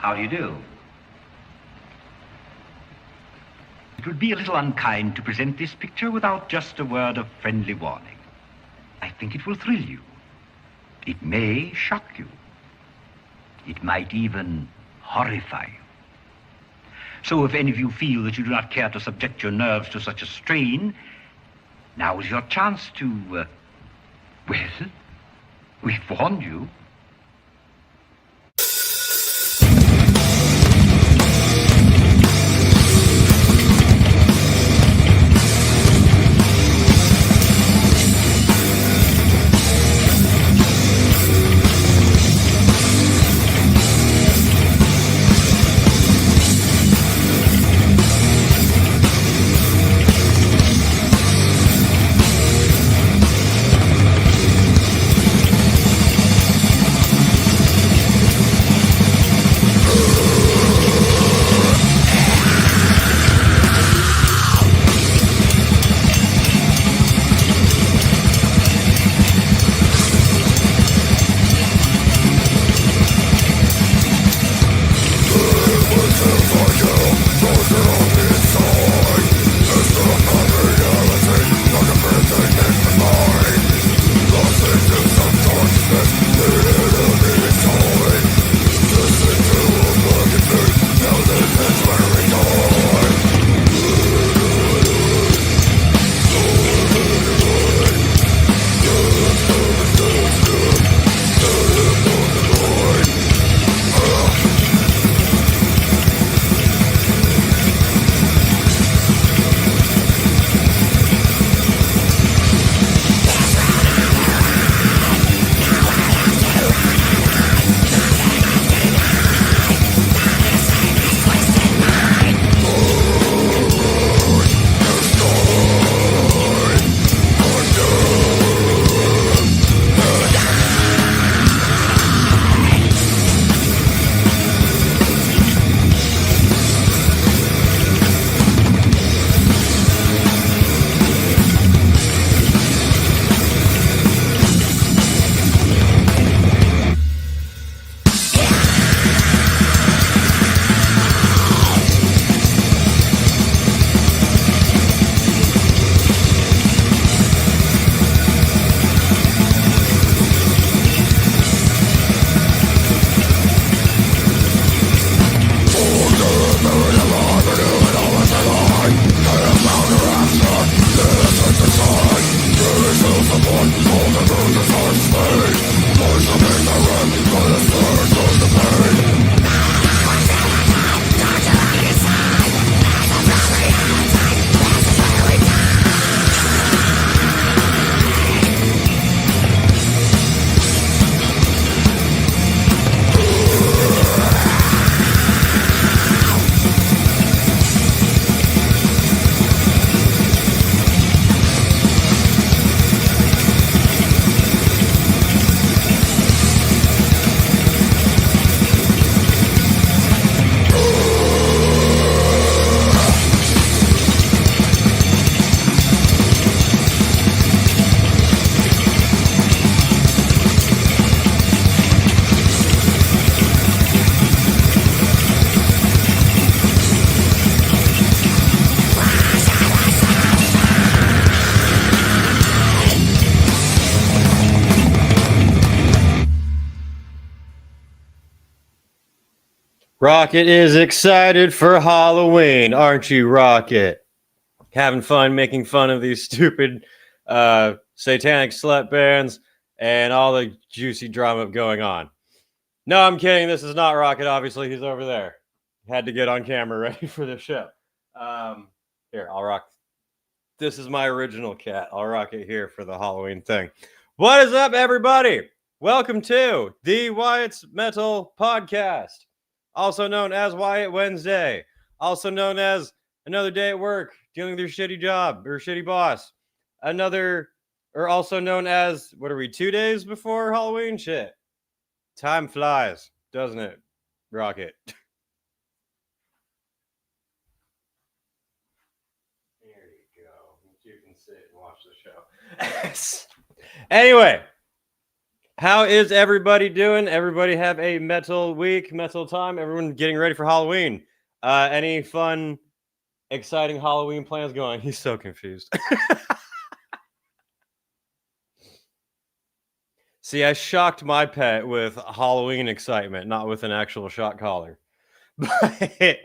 How do you do? It would be a little unkind to present this picture without just a word of friendly warning. I think it will thrill you. It may shock you. It might even horrify you. So if any of you feel that you do not care to subject your nerves to such a strain, now is your chance to, well, we've warned you. Rocket is excited for Halloween, aren't you, Rocket? Having fun making fun of these stupid satanic slut bands and all the juicy drama going on. No, I'm kidding. This is not Rocket. Obviously, he's over there. Had to get on camera ready for the show. Here, I'll rock. This is my original cat. I'll rock it here for the Halloween thing. What is up, everybody? Welcome to the Wyatt's Metal Podcast, also known as Wyatt Wednesday, also known as another day at work, dealing with your shitty job or shitty boss. Also known as, what are we, 2 days before Halloween? Shit. Time flies, doesn't it, Rocket? There you go. You can sit and watch the show. Anyway, How is everybody doing? Everybody have a metal week, metal time. Everyone getting ready for Halloween. Any fun, exciting Halloween plans going? He's so confused. See, I shocked my pet with Halloween excitement, not with an actual shock collar. But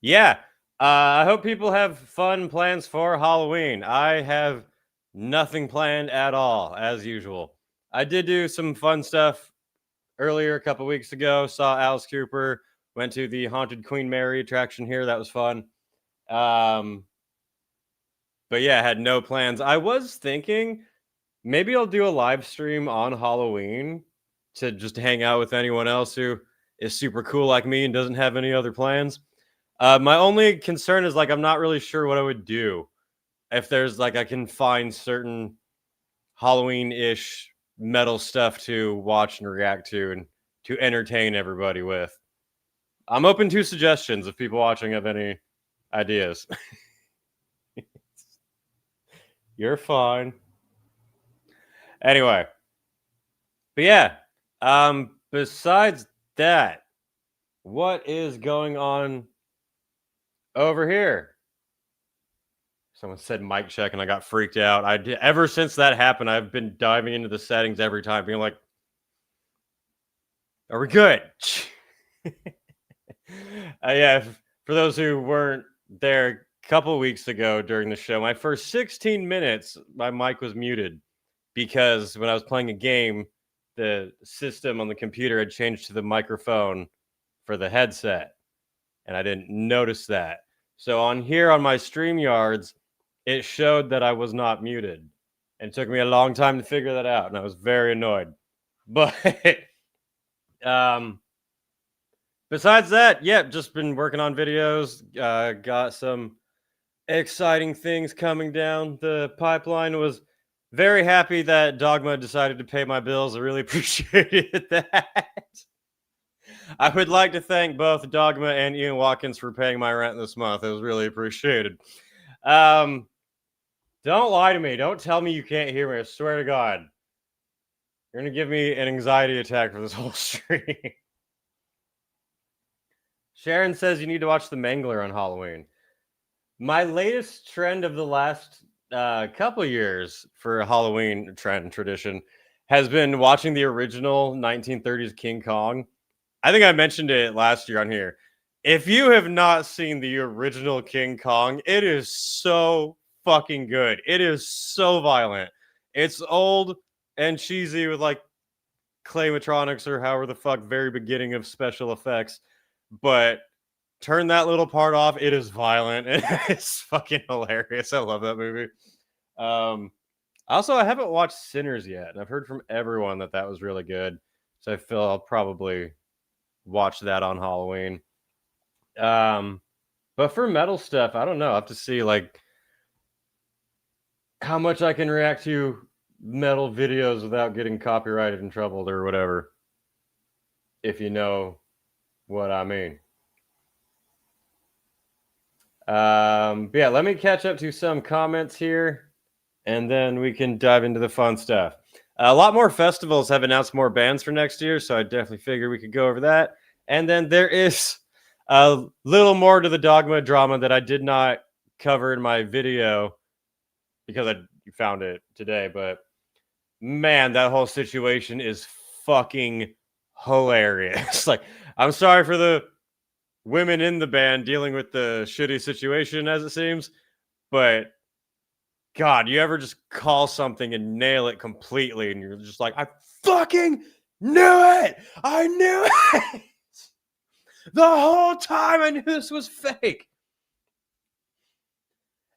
yeah. I hope people have fun plans for Halloween. I have nothing planned at all, as usual. I did do some fun stuff earlier a couple weeks ago. Saw Alice Cooper. Went to the Haunted Queen Mary attraction here. That was fun. But yeah, I had no plans. I was thinking maybe I'll do a live stream on Halloween to just hang out with anyone else who is super cool like me and doesn't have any other plans. My only concern is like I'm not really sure what I would do if there's like I can find certain Halloween-ish metal stuff to watch and react to and to entertain everybody with. I'm open to suggestions if people watching have any ideas. You're fine. Anyway. But yeah, besides that, what is going on over here? Someone said mic check and I got freaked out. Ever since that happened, I've been diving into the settings every time, being like, are we good? Yeah, for those who weren't there a couple weeks ago during the show, my first 16 minutes, my mic was muted because when I was playing a game, the system on the computer had changed to the microphone for the headset, and I didn't notice that. So on here on my StreamYards, it showed that I was not muted. And it took me a long time to figure that out, and I was very annoyed. But besides that, yeah, just been working on videos. Got some exciting things coming down the pipeline. Was very happy that Dogma decided to pay my bills. I really appreciated that. I would like to thank both Dogma and Ian Watkins for paying my rent this month. It was really appreciated. Don't lie to me. Don't tell me you can't hear me. I swear to God. You're going to give me an anxiety attack for this whole stream. Sharon says you need to watch The Mangler on Halloween. My latest trend of the last couple years for a Halloween trend tradition has been watching the original 1930s King Kong. I think I mentioned it last year on here. If you have not seen the original King Kong, it is so fucking good. It is so violent. It's old and cheesy with like claymatronics or however the fuck very beginning of special effects. But turn that little part off. It is violent. It's fucking hilarious. I love that movie. Also, I haven't watched Sinners yet, and I've heard from everyone that that was really good. So I feel I'll probably watch that on Halloween. But for metal stuff, I don't know. I have to see like how much I can react to metal videos without getting copyrighted and troubled or whatever. If you know what I mean. But yeah, let me catch up to some comments here, and then we can dive into the fun stuff. A lot more festivals have announced more bands for next year, so I definitely figure we could go over that. And then there is a little more to the Dogma drama that I did not cover in my video because I found it today. But man, that whole situation is fucking hilarious. Like, I'm sorry for the women in the band dealing with the shitty situation as it seems, but God, you ever just call something and nail it completely and you're just like, I fucking knew it! I knew it! The whole time I knew this was fake.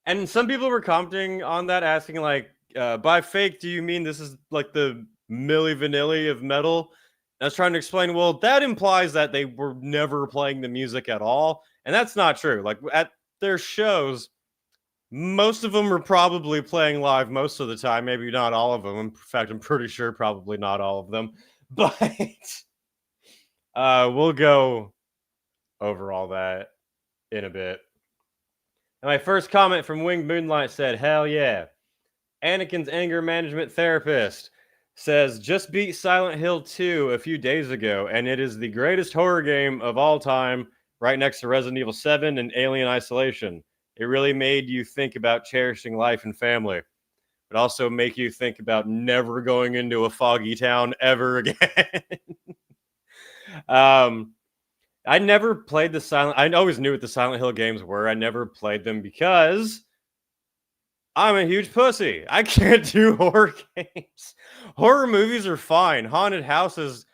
And some people were commenting on that, asking like, by fake, do you mean this is like the Milli Vanilli of metal? I was trying to explain, well, that implies that they were never playing the music at all. And that's not true. Like at their shows, most of them were probably playing live most of the time. Maybe not all of them. In fact, I'm pretty sure probably not all of them. But we'll go over all that in a bit. And my first comment from Winged Moonlight said, hell yeah. Anakin's anger management therapist says, just beat Silent Hill 2 a few days ago, and it is the greatest horror game of all time, right next to Resident Evil 7 and Alien Isolation. It really made you think about cherishing life and family, but also make you think about never going into a foggy town ever again. I never played I always knew what the Silent Hill games were. I never played them because I'm a huge pussy. I can't do horror games. Horror movies are fine. Haunted houses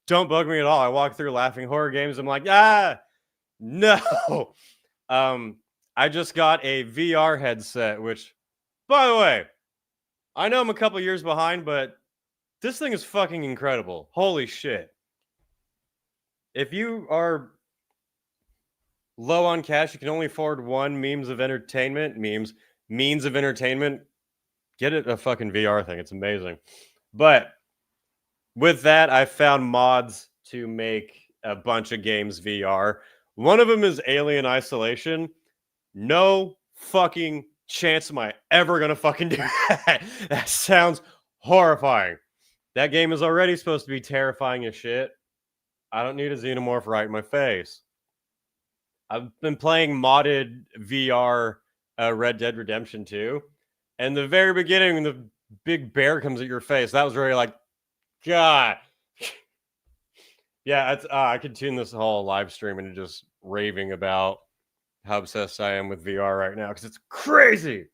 don't bug me at all. I walk through laughing. Horror games, I'm like, no. I just got a VR headset, which, by the way, I know I'm a couple years behind, but this thing is fucking incredible. Holy shit. If you are low on cash, you can only afford one means of entertainment, get it a fucking VR thing. It's amazing. But with that, I found mods to make a bunch of games VR. One of them is Alien Isolation. No fucking chance am I ever gonna fucking do that. That sounds horrifying. That game is already supposed to be terrifying as shit. I don't need a xenomorph right in my face. I've been playing modded VR Red Dead Redemption 2. And the very beginning, when the big bear comes at your face, that was really like, God. Yeah, I could tune this whole live stream into just raving about how obsessed I am with VR right now, because it's crazy. I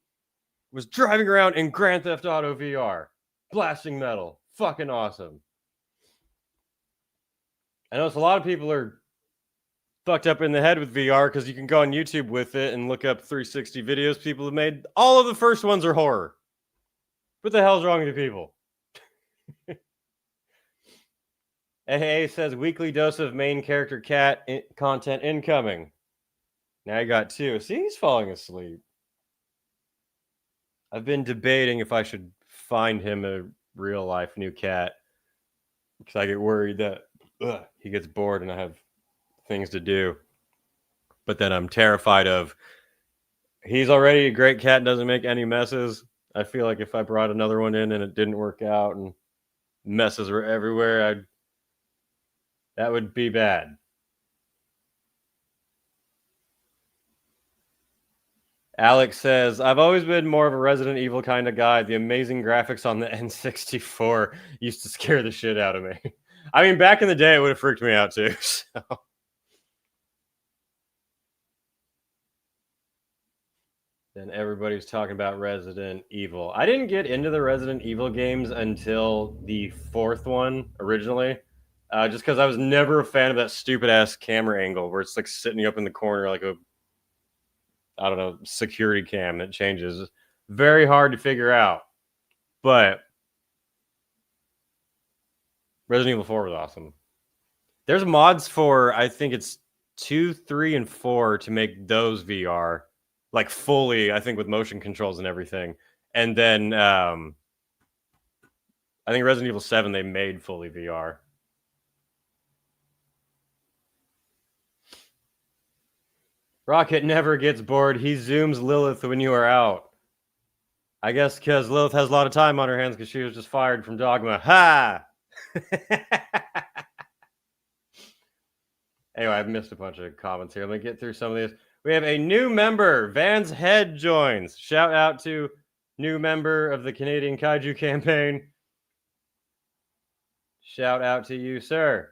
was driving around in Grand Theft Auto VR, blasting metal. Fucking awesome. I know a lot of people are fucked up in the head with VR because you can go on YouTube with it and look up 360 videos people have made. All of the first ones are horror. What the hell's wrong with you people? AA says weekly dose of main character cat content incoming. Now you got 2. See, he's falling asleep. I've been debating if I should find him a real life new cat, because I get worried that he gets bored and I have things to do. But then I'm terrified of, he's already a great cat and doesn't make any messes. I feel like if I brought another one in and it didn't work out and messes were everywhere, that would be bad. Alex says, I've always been more of a Resident Evil kind of guy. The amazing graphics on the N64 used to scare the shit out of me. I mean, back in the day, it would have freaked me out too. So. Then everybody's talking about Resident Evil. I didn't get into the Resident Evil games until the 4th one originally, just because I was never a fan of that stupid ass camera angle where it's like sitting you up in the corner like a, I don't know, security cam that changes. Very hard to figure out. But Resident Evil 4 was awesome. There's mods for, I think it's 2, 3, and 4 to make those VR. Like fully, I think with motion controls and everything. And then I think Resident Evil 7, they made fully VR. Rocket never gets bored. He zooms Lilith when you are out. I guess because Lilith has a lot of time on her hands because she was just fired from Dogma. Ha! Anyway, I've missed a bunch of comments here. Let me get through some of these. We have a new member. Van's Head joins. Shout out to new member of the Canadian Kaiju campaign. Shout out to you, sir.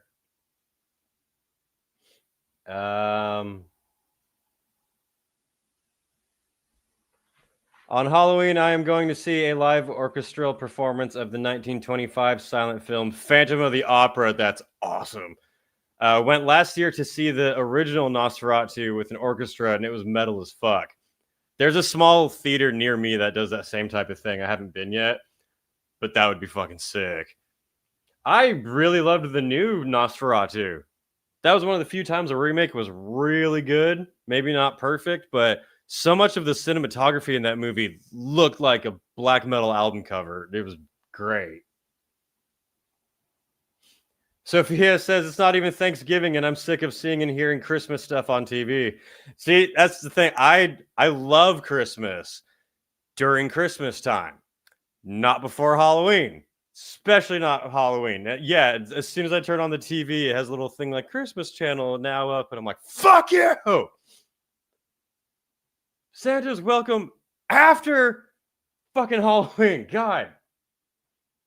On Halloween, I am going to see a live orchestral performance of the 1925 silent film Phantom of the Opera. That's awesome. Went last year to see the original Nosferatu with an orchestra, and it was metal as fuck. There's a small theater near me that does that same type of thing. I haven't been yet, but that would be fucking sick. I really loved the new Nosferatu. That was one of the few times a remake was really good. Maybe not perfect, but so much of the cinematography in that movie looked like a black metal album cover. It was great. Sophia says it's not even Thanksgiving and I'm sick of seeing and hearing Christmas stuff on TV. See, that's the thing. I love Christmas during Christmas time. not before Halloween. Especially not Halloween. Yeah, as soon as I turn on the TV, it has a little thing like Christmas channel now up, and I'm like, fuck you! Santa's welcome after fucking Halloween. God.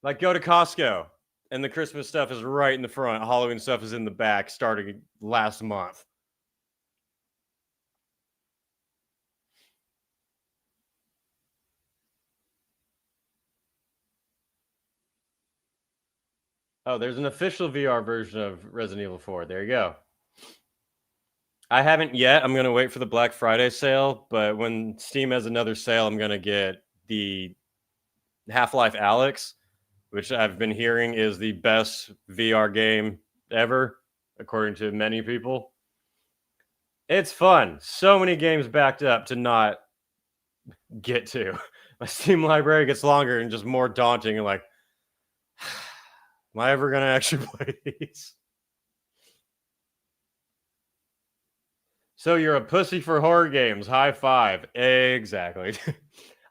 Like, go to Costco, and the Christmas stuff is right in the front. Halloween stuff is in the back, starting last month. Oh, there's an official VR version of Resident Evil 4. There you go. I haven't yet. I'm going to wait for the Black Friday sale, but when Steam has another sale, I'm going to get the Half-Life Alyx, which I've been hearing is the best VR game ever, according to many people. It's fun. So many games backed up to not get to. My Steam library gets longer and just more daunting, and like, am I ever going to actually play these? So you're a pussy for horror games. High five. Exactly.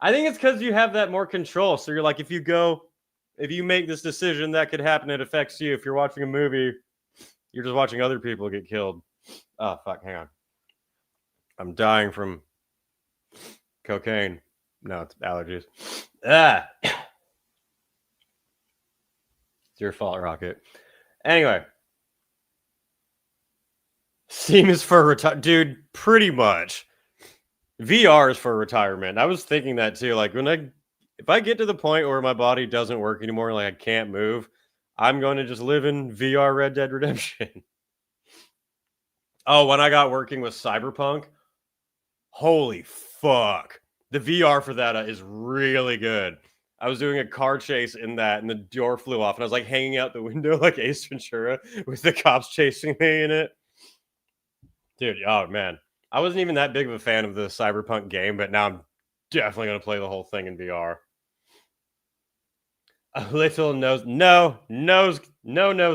I think it's because you have that more control. So you're like, if you make this decision, that could happen. It affects you. If you're watching a movie, you're just watching other people get killed. Oh, fuck. Hang on. I'm dying from cocaine. No, it's allergies. It's your fault, Rocket. Anyway. Steam is for dude, pretty much. VR is for retirement. I was thinking that too. Like if I get to the point where my body doesn't work anymore, like I can't move, I'm going to just live in VR Red Dead Redemption. Oh, when I got working with Cyberpunk, holy fuck. The VR for that is really good. I was doing a car chase in that, and the door flew off, and I was like hanging out the window like Ace Ventura with the cops chasing me in it. Dude, oh man. I wasn't even that big of a fan of the Cyberpunk game, but now I'm definitely going to play the whole thing in VR. A little nose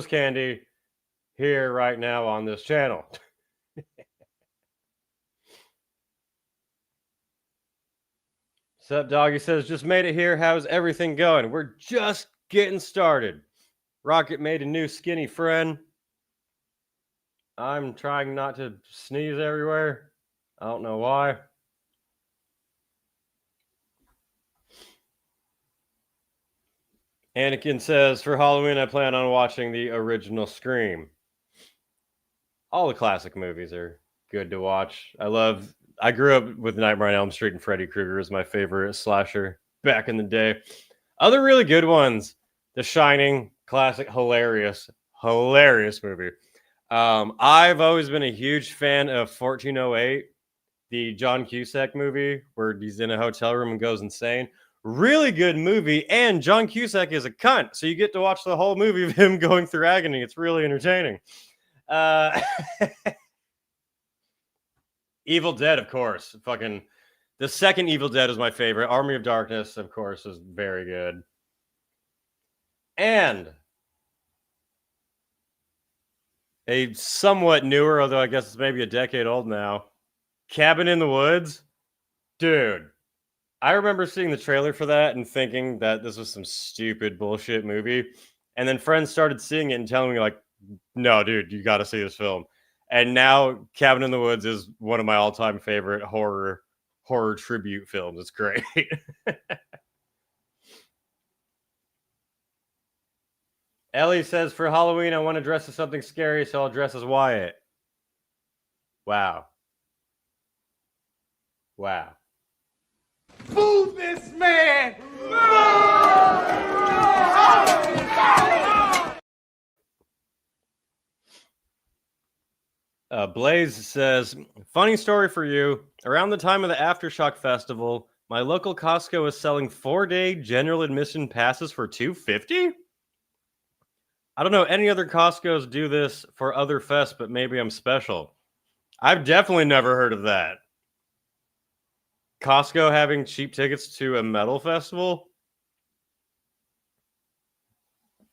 candy here right now on this channel. Sup, Doggy says, just made it here. How's everything going? We're just getting started. Rocket made a new skinny friend. I'm trying not to sneeze everywhere. I don't know why. Anakin says, for Halloween, I plan on watching the original Scream. All the classic movies are good to watch. I grew up with Nightmare on Elm Street, and Freddy Krueger is my favorite slasher back in the day. Other really good ones, The Shining, classic, hilarious movie. I've always been a huge fan of 1408, the John Cusack movie where he's in a hotel room and goes insane. Really good movie, and John Cusack is a cunt, so you get to watch the whole movie of him going through agony. It's really entertaining. Evil Dead, of course. Fucking the second Evil Dead is my favorite. Army of Darkness, of course, is very good. And a somewhat newer, although I guess it's maybe a decade old now, Cabin in the Woods. Dude, I remember seeing the trailer for that and thinking that this was some stupid bullshit movie. And then friends started seeing it and telling me, like, no, dude, you got to see this film. And now Cabin in the Woods is one of my all-time favorite horror tribute films. It's great. Ellie says, for Halloween, I want to dress as something scary, so I'll dress as Wyatt. Wow. Move this man! Blaze says, funny story for you. Around the time of the Aftershock Festival, my local Costco is selling 4-day general admission passes for $250. I don't know any other Costco's do this for other fests, but maybe I'm special. I've definitely never heard of that. Costco having cheap tickets to a metal festival?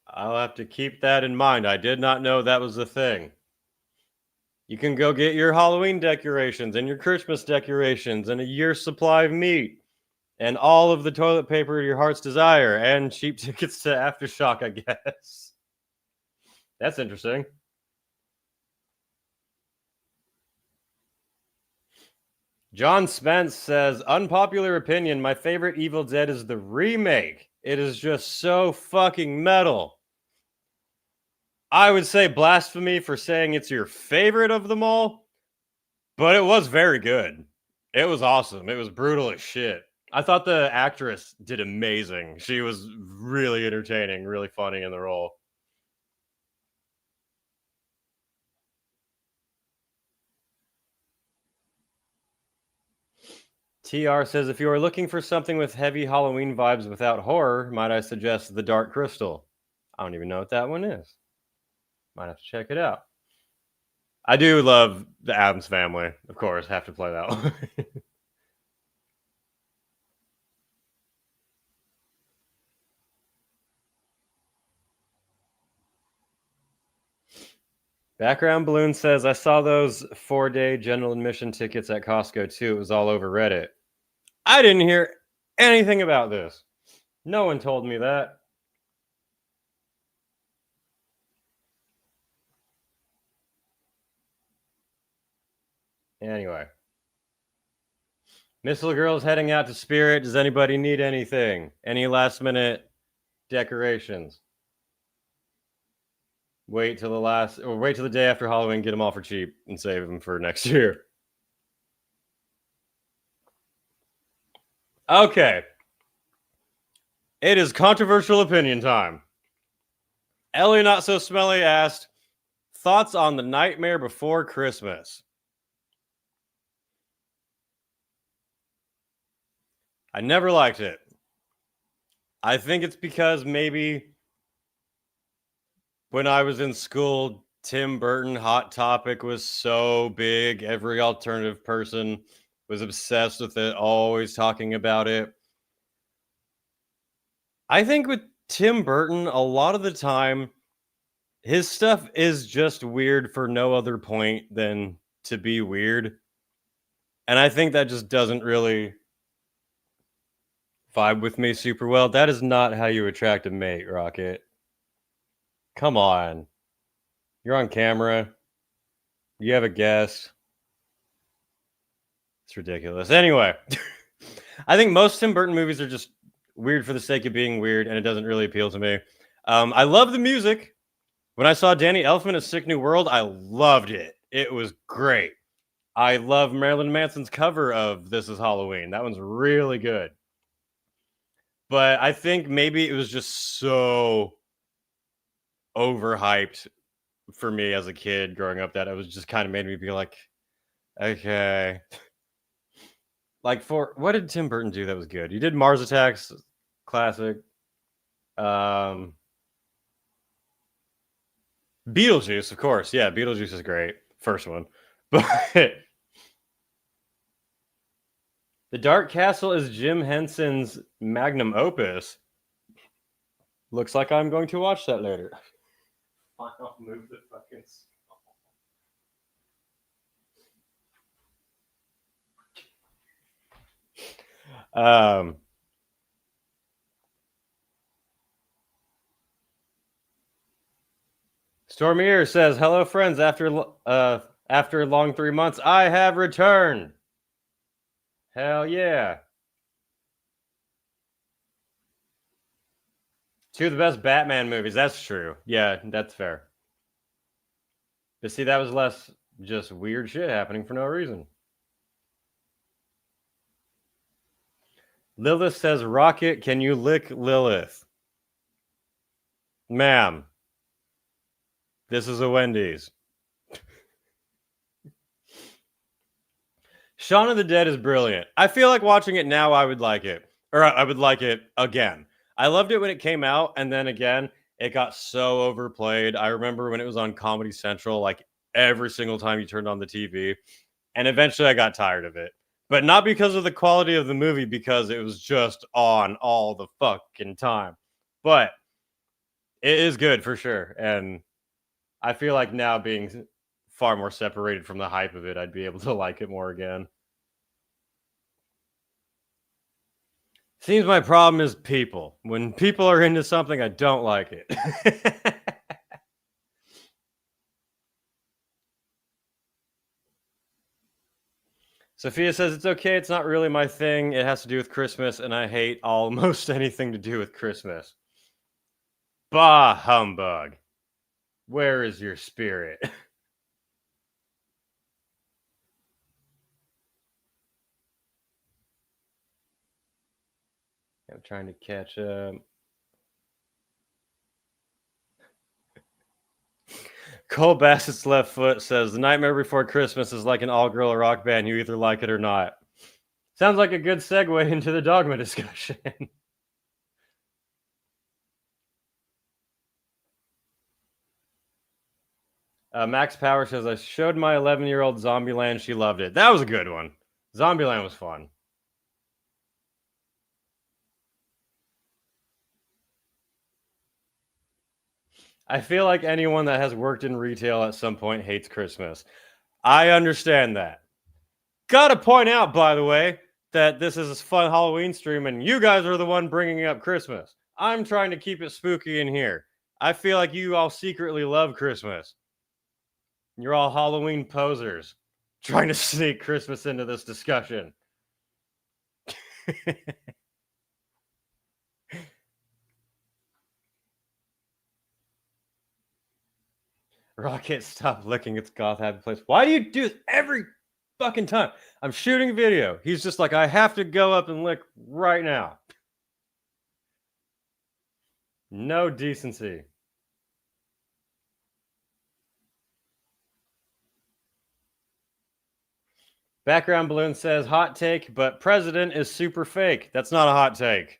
I'll have to keep that in mind. I did not know that was a thing. You can go get your Halloween decorations and your Christmas decorations and a year's supply of meat and all of the toilet paper your heart's desire, and cheap tickets to Aftershock, I guess. That's interesting. John Spence says, unpopular opinion, my favorite Evil Dead is the remake. It is just so fucking metal. I would say blasphemy for saying it's your favorite of them all, but it was very good. It was awesome. It was brutal as shit. I thought the actress did amazing. She was really entertaining, really funny in the role. TR says, if you are looking for something with heavy Halloween vibes without horror, might I suggest The Dark Crystal? I don't even know what that one is. Might have to check it out. I do love the Addams Family, of course. Have to play that one. Background Balloon says, I saw those 4-day general admission tickets at Costco too. It was all over Reddit. I didn't hear anything about this. No one told me that. Anyway. Missile Girl's heading out to Spirit. Does anybody need anything? Any last minute decorations? Wait till the day after Halloween, get them all for cheap and save them for next year. Okay. It is controversial opinion time. Ellie Not So Smelly asked, thoughts on The Nightmare Before Christmas? I never liked it. I think it's because maybe when I was in school, Tim Burton Hot Topic was so big. Every alternative person was obsessed with it, always talking about it. I think with Tim Burton, a lot of the time, his stuff is just weird for no other point than to be weird. And I think that just doesn't really vibe with me super well. That is not how you attract a mate, Rocket. Come on. You're on camera. You have a guest. It's ridiculous. Anyway, I think most Tim Burton movies are just weird for the sake of being weird, and it doesn't really appeal to me. I love the music. When I saw Danny Elfman at Sick New World, I loved it. It was great. I love Marilyn Manson's cover of This Is Halloween. That one's really good. But I think maybe it was just so overhyped for me as a kid growing up that it was just kind of made me be like, okay. Like, for what did Tim Burton do that was good? He did Mars Attacks, classic. Beetlejuice, of course. Yeah, Beetlejuice is great. First one. But The Dark Castle is Jim Henson's magnum opus. Looks like I'm going to watch that later. I'll move the fucking Stormier says, hello friends, after a long 3 months, I have returned. Hell yeah. Two of the best Batman movies. That's true. Yeah, that's fair. But see, that was less just weird shit happening for no reason. Lilith says, Rocket, can you lick Lilith? Ma'am, this is a Wendy's. Shaun of the Dead is brilliant. I feel like watching it now, I would like it. Or I would like it again. I loved it when it came out, and then again, it got so overplayed. I remember when it was on Comedy Central, like every single time you turned on the TV, and eventually I got tired of it. But not because of the quality of the movie, because it was just on all the fucking time. But it is good for sure, and I feel like now being far more separated from the hype of it, I'd be able to like it more again. Seems my problem is people. When people are into something, I don't like it. Sophia says it's okay. It's not really my thing. It has to do with Christmas, and I hate almost anything to do with Christmas. Bah, humbug. Where is your spirit? I'm trying to catch up. Cole Bassett's left foot says, The Nightmare Before Christmas is like an all-girl rock band. You either like it or not. Sounds like a good segue into the Dogma discussion. Max Power says, I showed my 11-year-old Zombieland. She loved it. That was a good one. Zombieland was fun. I feel like anyone that has worked in retail at some point hates Christmas. I understand that. Gotta point out, by the way, that this is a fun Halloween stream and you guys are the one bringing up Christmas. I'm trying to keep it spooky in here. I feel like you all secretly love Christmas. You're all Halloween posers trying to sneak Christmas into this discussion. Rocket, stop licking its goth happy place. Why do you do this every fucking time? I'm shooting video. He's just like, I have to go up and lick right now. No decency. Background Balloon says, hot take, but president is super fake. That's not a hot take.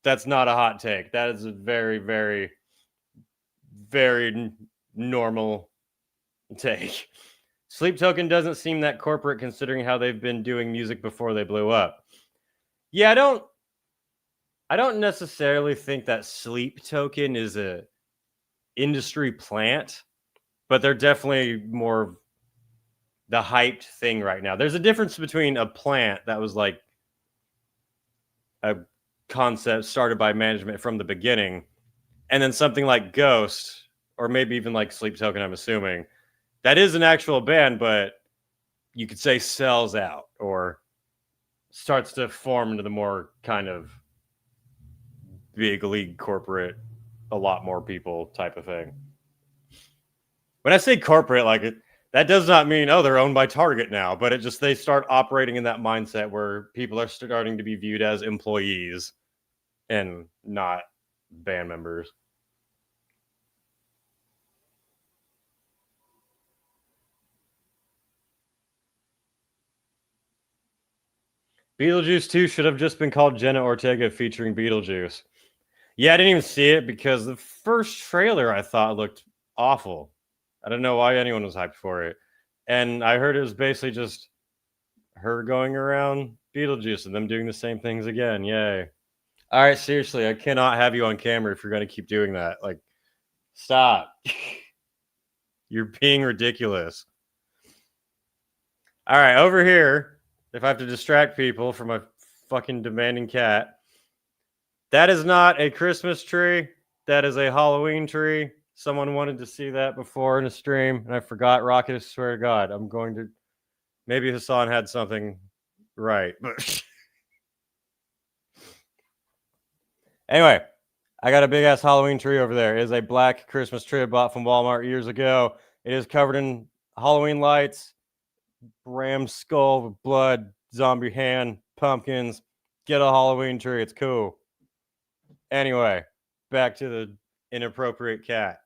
That's not a hot take. That is a very, very, very normal take. Sleep Token doesn't seem that corporate considering how they've been doing music before they blew up. Yeah, I don't necessarily think that Sleep Token is a industry plant, but they're definitely more the hyped thing right now. There's a difference between a plant that was like a concept started by management from the beginning, and then something like Ghost, or maybe even like Sleep Token, I'm assuming, that is an actual band, but you could say sells out or starts to form into the more kind of big league corporate, a lot more people type of thing. When I say corporate, like that does not mean, oh, they're owned by Target now, but it just, they start operating in that mindset where people are starting to be viewed as employees and not band members. Beetlejuice 2 should have just been called Jenna Ortega featuring Beetlejuice. Yeah, I didn't even see it because the first trailer I thought looked awful. I don't know why anyone was hyped for it. And I heard it was basically just her going around Beetlejuice and them doing the same things again. Yay. All right, seriously, I cannot have you on camera if you're going to keep doing that. Like, stop. You're being ridiculous. All right, over here, if I have to distract people from a fucking demanding cat, that is not a Christmas tree. That is a Halloween tree. Someone wanted to see that before in a stream, and I forgot. Rocket, I swear to God, I'm going to... Maybe Hassan had something right, but... Anyway, I got a big-ass Halloween tree over there. It is a black Christmas tree I bought from Walmart years ago. It is covered in Halloween lights, ram skull with blood, zombie hand, pumpkins. Get a Halloween tree. It's cool. Anyway, back to the inappropriate cat.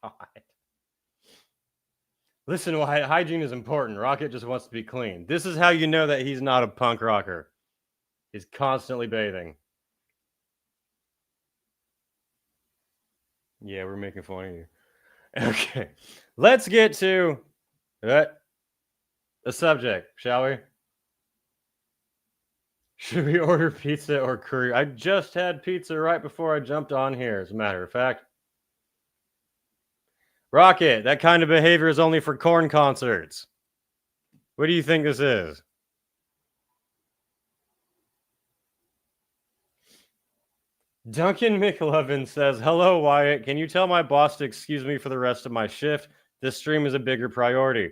God. Listen, Wyatt, hygiene is important. Rocket just wants to be clean. This is how you know that he's not a punk rocker. He's constantly bathing. Yeah, we're making fun of you. Okay, let's get to the subject, shall we? Should we order pizza or curry? I just had pizza right before I jumped on here, as a matter of fact. Rocket, that kind of behavior is only for corn concerts. What do you think this is? Duncan McLovin says, "Hello, Wyatt. Can you tell my boss to excuse me for the rest of my shift? This stream is a bigger priority."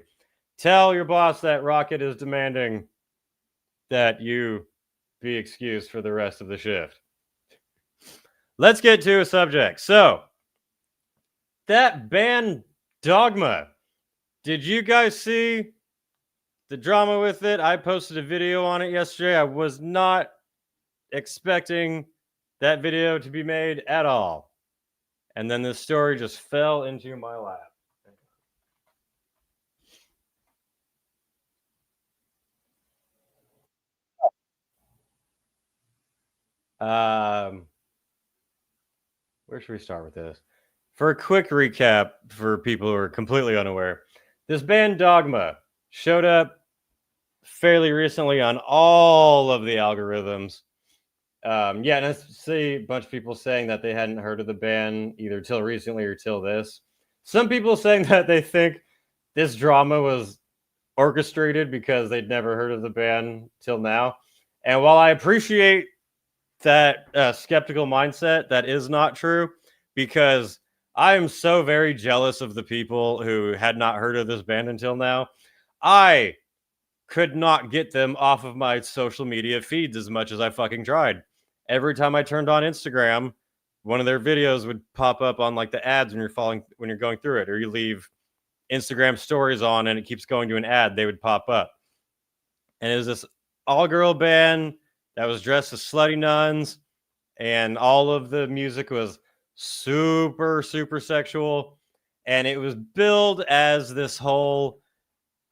Tell your boss that Rocket is demanding that you be excused for the rest of the shift. Let's get to a subject. So, that band Dogma. Did you guys see the drama with it? I posted a video on it yesterday. I was not expecting that video to be made at all. And then this story just fell into my lap. Where should we start with this? For a quick recap for people who are completely unaware, this band Dogma showed up fairly recently on all of the algorithms. And I see a bunch of people saying that they hadn't heard of the band either till recently or till this. Some people saying that they think this drama was orchestrated because they'd never heard of the band till now. And while I appreciate that skeptical mindset, that is not true, because I am so very jealous of the people who had not heard of this band until now. I could not get them off of my social media feeds as much as I fucking tried. Every time I turned on Instagram, one of their videos would pop up on like the ads when you're going through it, or you leave Instagram stories on and it keeps going to an ad, they would pop up. And it was this all-girl band that was dressed as slutty nuns, and all of the music was super, super sexual. And it was billed as this whole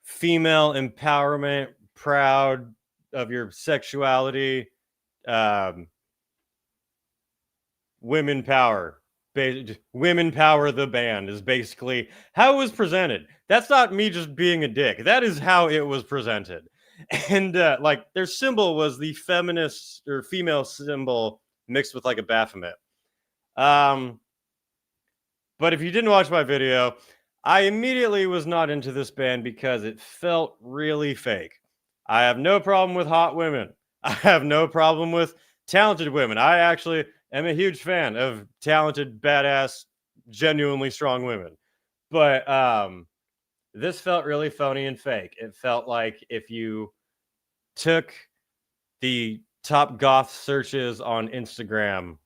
female empowerment, proud of your sexuality, women power. Women power the band is basically how it was presented. That's not me just being a dick. That is how it was presented. And like their symbol was the feminist or female symbol mixed with like a Baphomet. But if you didn't watch my video, I immediately was not into this band because it felt really fake. I have no problem with hot women. I have no problem with talented women. I actually am a huge fan of talented, badass, genuinely strong women. But this felt really phony and fake. It felt like if you took the top goth searches on Instagram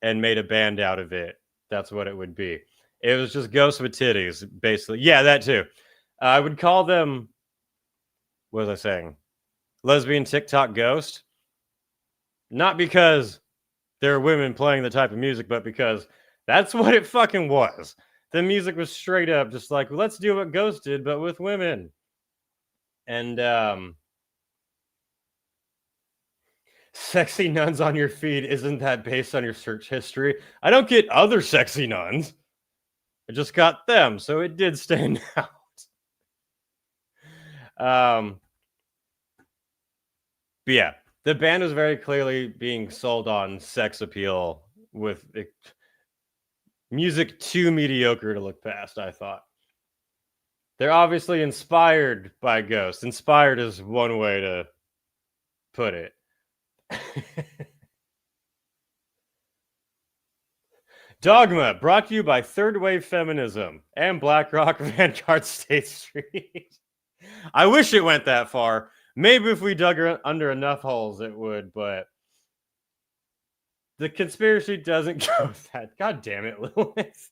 and made a band out of it, that's what it would be. It was just ghosts with titties, basically. Yeah, that too. I would call them, what was I saying? Lesbian TikTok ghost. Not because there are women playing the type of music, but because that's what it fucking was. The music was straight up just like, let's do what Ghost did, but with women. And sexy nuns on your feed, isn't that based on your search history? I don't get other sexy nuns. I just got them, so it did stand out. But yeah, the band was very clearly being sold on sex appeal with music too mediocre to look past, I thought. They're obviously inspired by Ghost. Inspired is one way to put it. Dogma, brought to you by Third Wave Feminism and BlackRock Vanguard State Street. I wish it went that far. Maybe if we dug under enough holes, it would, but the conspiracy doesn't go with that. God damn it, Lilith.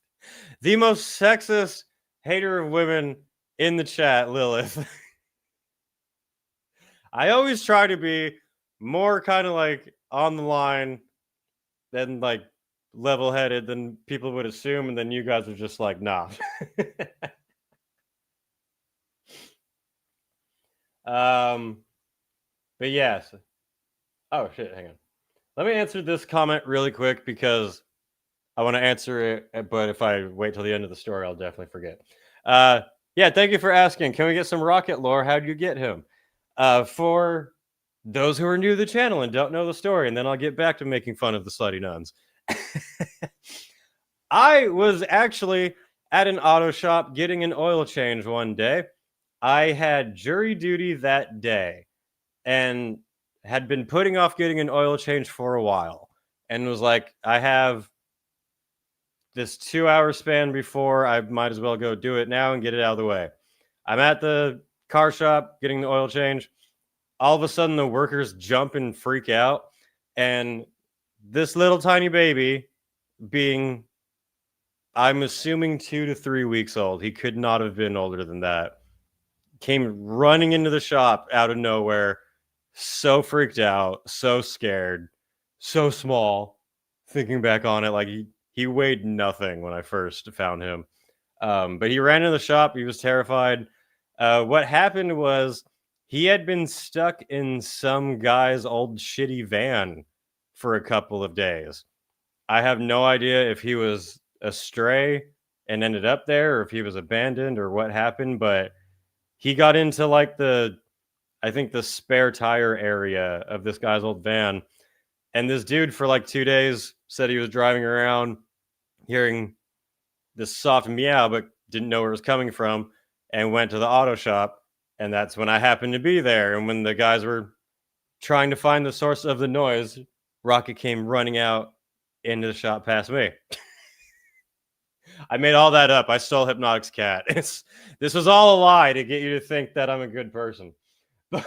The most sexist hater of women in the chat, Lilith. I always try to be more kind of like on the line than like level-headed than people would assume, and then you guys are just like, nah. But yes. Oh shit, hang on. Let me answer this comment really quick because I want to answer it, but if I wait till the end of the story, I'll definitely forget. Yeah, thank you for asking. Can we get some Rocket lore? How'd you get him? For those who are new to the channel and don't know the story, and then I'll get back to making fun of the slutty nuns. I was actually at an auto shop getting an oil change one day. I had jury duty that day and had been putting off getting an oil change for a while. and was like, I have this 2-hour span before I might as well go do it now and get it out of the way. I'm at the car shop getting the oil change. All of a sudden, the workers jump and freak out. And this little tiny baby, being, I'm assuming 2 to 3 weeks old, he could not have been older than that, came running into the shop out of nowhere, so freaked out, so scared, so small. Thinking back on it, like he weighed nothing when I first found him. But he ran into the shop. He was terrified. What happened was he had been stuck in some guy's old shitty van for a couple of days. I have no idea if he was astray and ended up there, or if he was abandoned, or what happened, but he got into like I think the spare tire area of this guy's old van. And this dude for like 2 days said he was driving around hearing this soft meow, but didn't know where it was coming from, and went to the auto shop. And that's when I happened to be there. And when the guys were trying to find the source of the noise, Rocket came running out into the shop past me. I made all that up. I stole Hypnotic's cat. This was all a lie to get you to think that I'm a good person. But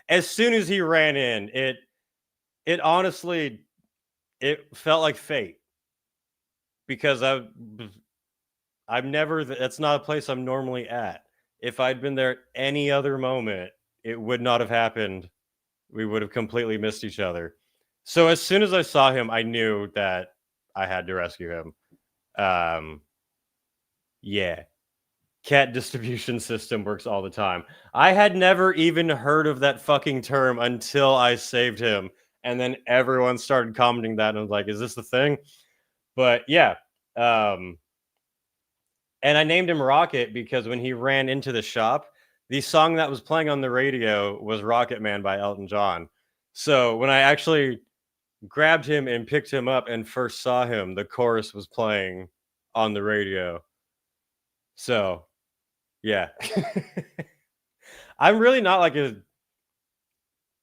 as soon as he ran in, it honestly, it felt like fate, because I've never, that's not a place I'm normally at. If I'd been there at any other moment, it would not have happened. We would have completely missed each other. So as soon as I saw him, I knew that I had to rescue him. Yeah. Cat distribution system works all the time. I had never even heard of that fucking term until I saved him. And then everyone started commenting that, and I was like, is this the thing? But yeah. And I named him Rocket because when he ran into the shop, the song that was playing on the radio was Rocket Man by Elton John. So when I actually grabbed him and picked him up and first saw him, the chorus was playing on the radio. So, yeah. I'm really not like a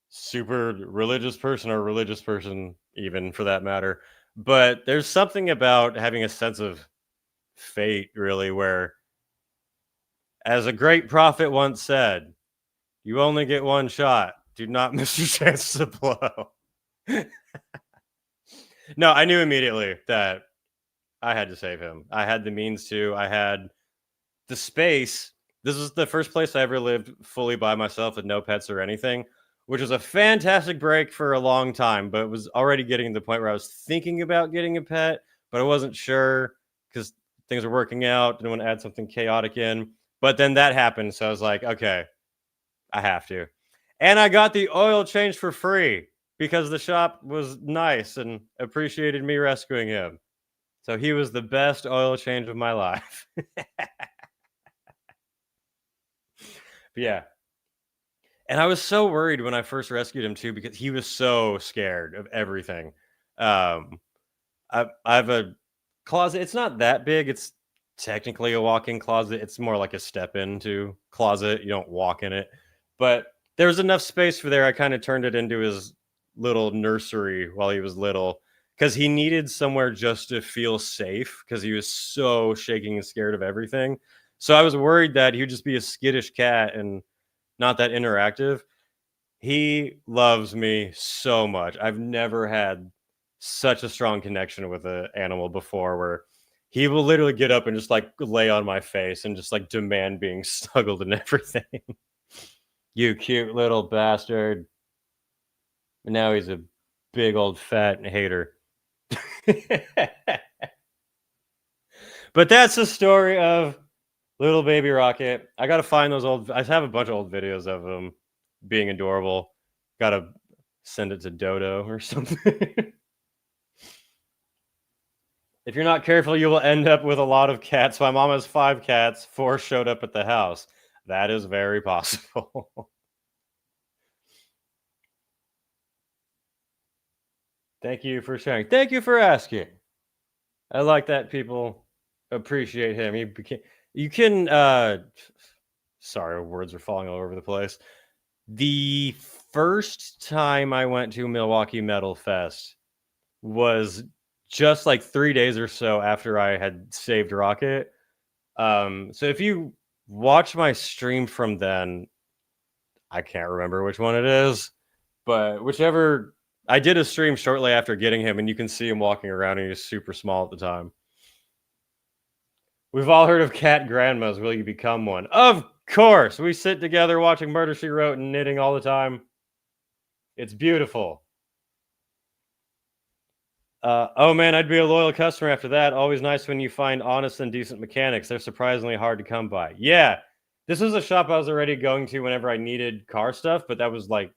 super religious person, or religious person even for that matter. But there's something about having a sense of fate, really, where, as a great prophet once said, you only get one shot. Do not miss your chance to blow. No, I knew immediately that I had to save him. I had the means to. I had the space. This was the first place I ever lived fully by myself with no pets or anything, which was a fantastic break for a long time, but it was already getting to the point where I was thinking about getting a pet, but I wasn't sure because things were working out. Didn't want to add something chaotic in. But then that happened, so I was like, okay, I have to. And I got the oil change for free because the shop was nice and appreciated me rescuing him. So he was the best oil change of my life. Yeah. And I was so worried when I first rescued him too, because he was so scared of everything. I have a closet. It's not that big. It's technically a walk-in closet. It's more like a step into closet. You don't walk in it. But there was enough space for there. I kind of turned it into his little nursery while he was little, because he needed somewhere just to feel safe, because he was so shaking and scared of everything. So I was worried that he would just be a skittish cat and not that interactive. He loves me so much. I've never had such a strong connection with an animal before, where he will literally get up and just like lay on my face and just like demand being snuggled and everything. You cute little bastard. And now he's a big old fat hater. But that's the story of little baby Rocket. I gotta find those old. I have a bunch of old videos of him being adorable. Gotta send it to Dodo or something. If you're not careful, you will end up with a lot of cats. My mom has 5 cats. 4 showed up at the house. That is very possible. Thank you for sharing. Thank you for asking. I like that people appreciate him. You can sorry, words are falling all over the place. The first time I went to Milwaukee Metal Fest was just like 3 days or so after I had saved Rocket. So if you watch my stream from then, I can't remember which one it is, but whichever, I did a stream shortly after getting him, and you can see him walking around, and he was super small at the time. We've all heard of cat grandmas. Will you become one? Of course. We sit together watching Murder, She Wrote and knitting all the time. It's beautiful. Oh man, I'd be a loyal customer after that. Always nice when you find honest and decent mechanics. They're surprisingly hard to come by. Yeah, this was a shop I was already going to whenever I needed car stuff, but that was like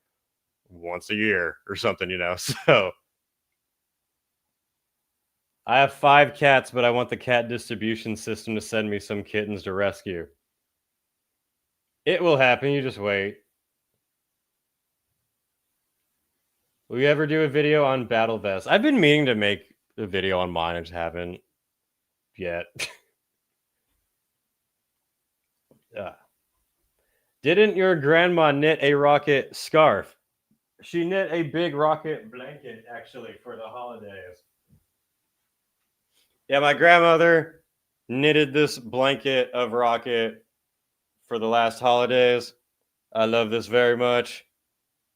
once a year or something, you know. So I have 5 cats, but I want the cat distribution system to send me some kittens to rescue. It will happen. You just wait. Will you ever do a video on Battle Vest? I've been meaning to make a video on mine. I just haven't yet. Didn't your grandma knit a rocket scarf? She knit a big rocket blanket, actually, for the holidays. Yeah, my grandmother knitted this blanket of rocket for the last holidays. I love this very much.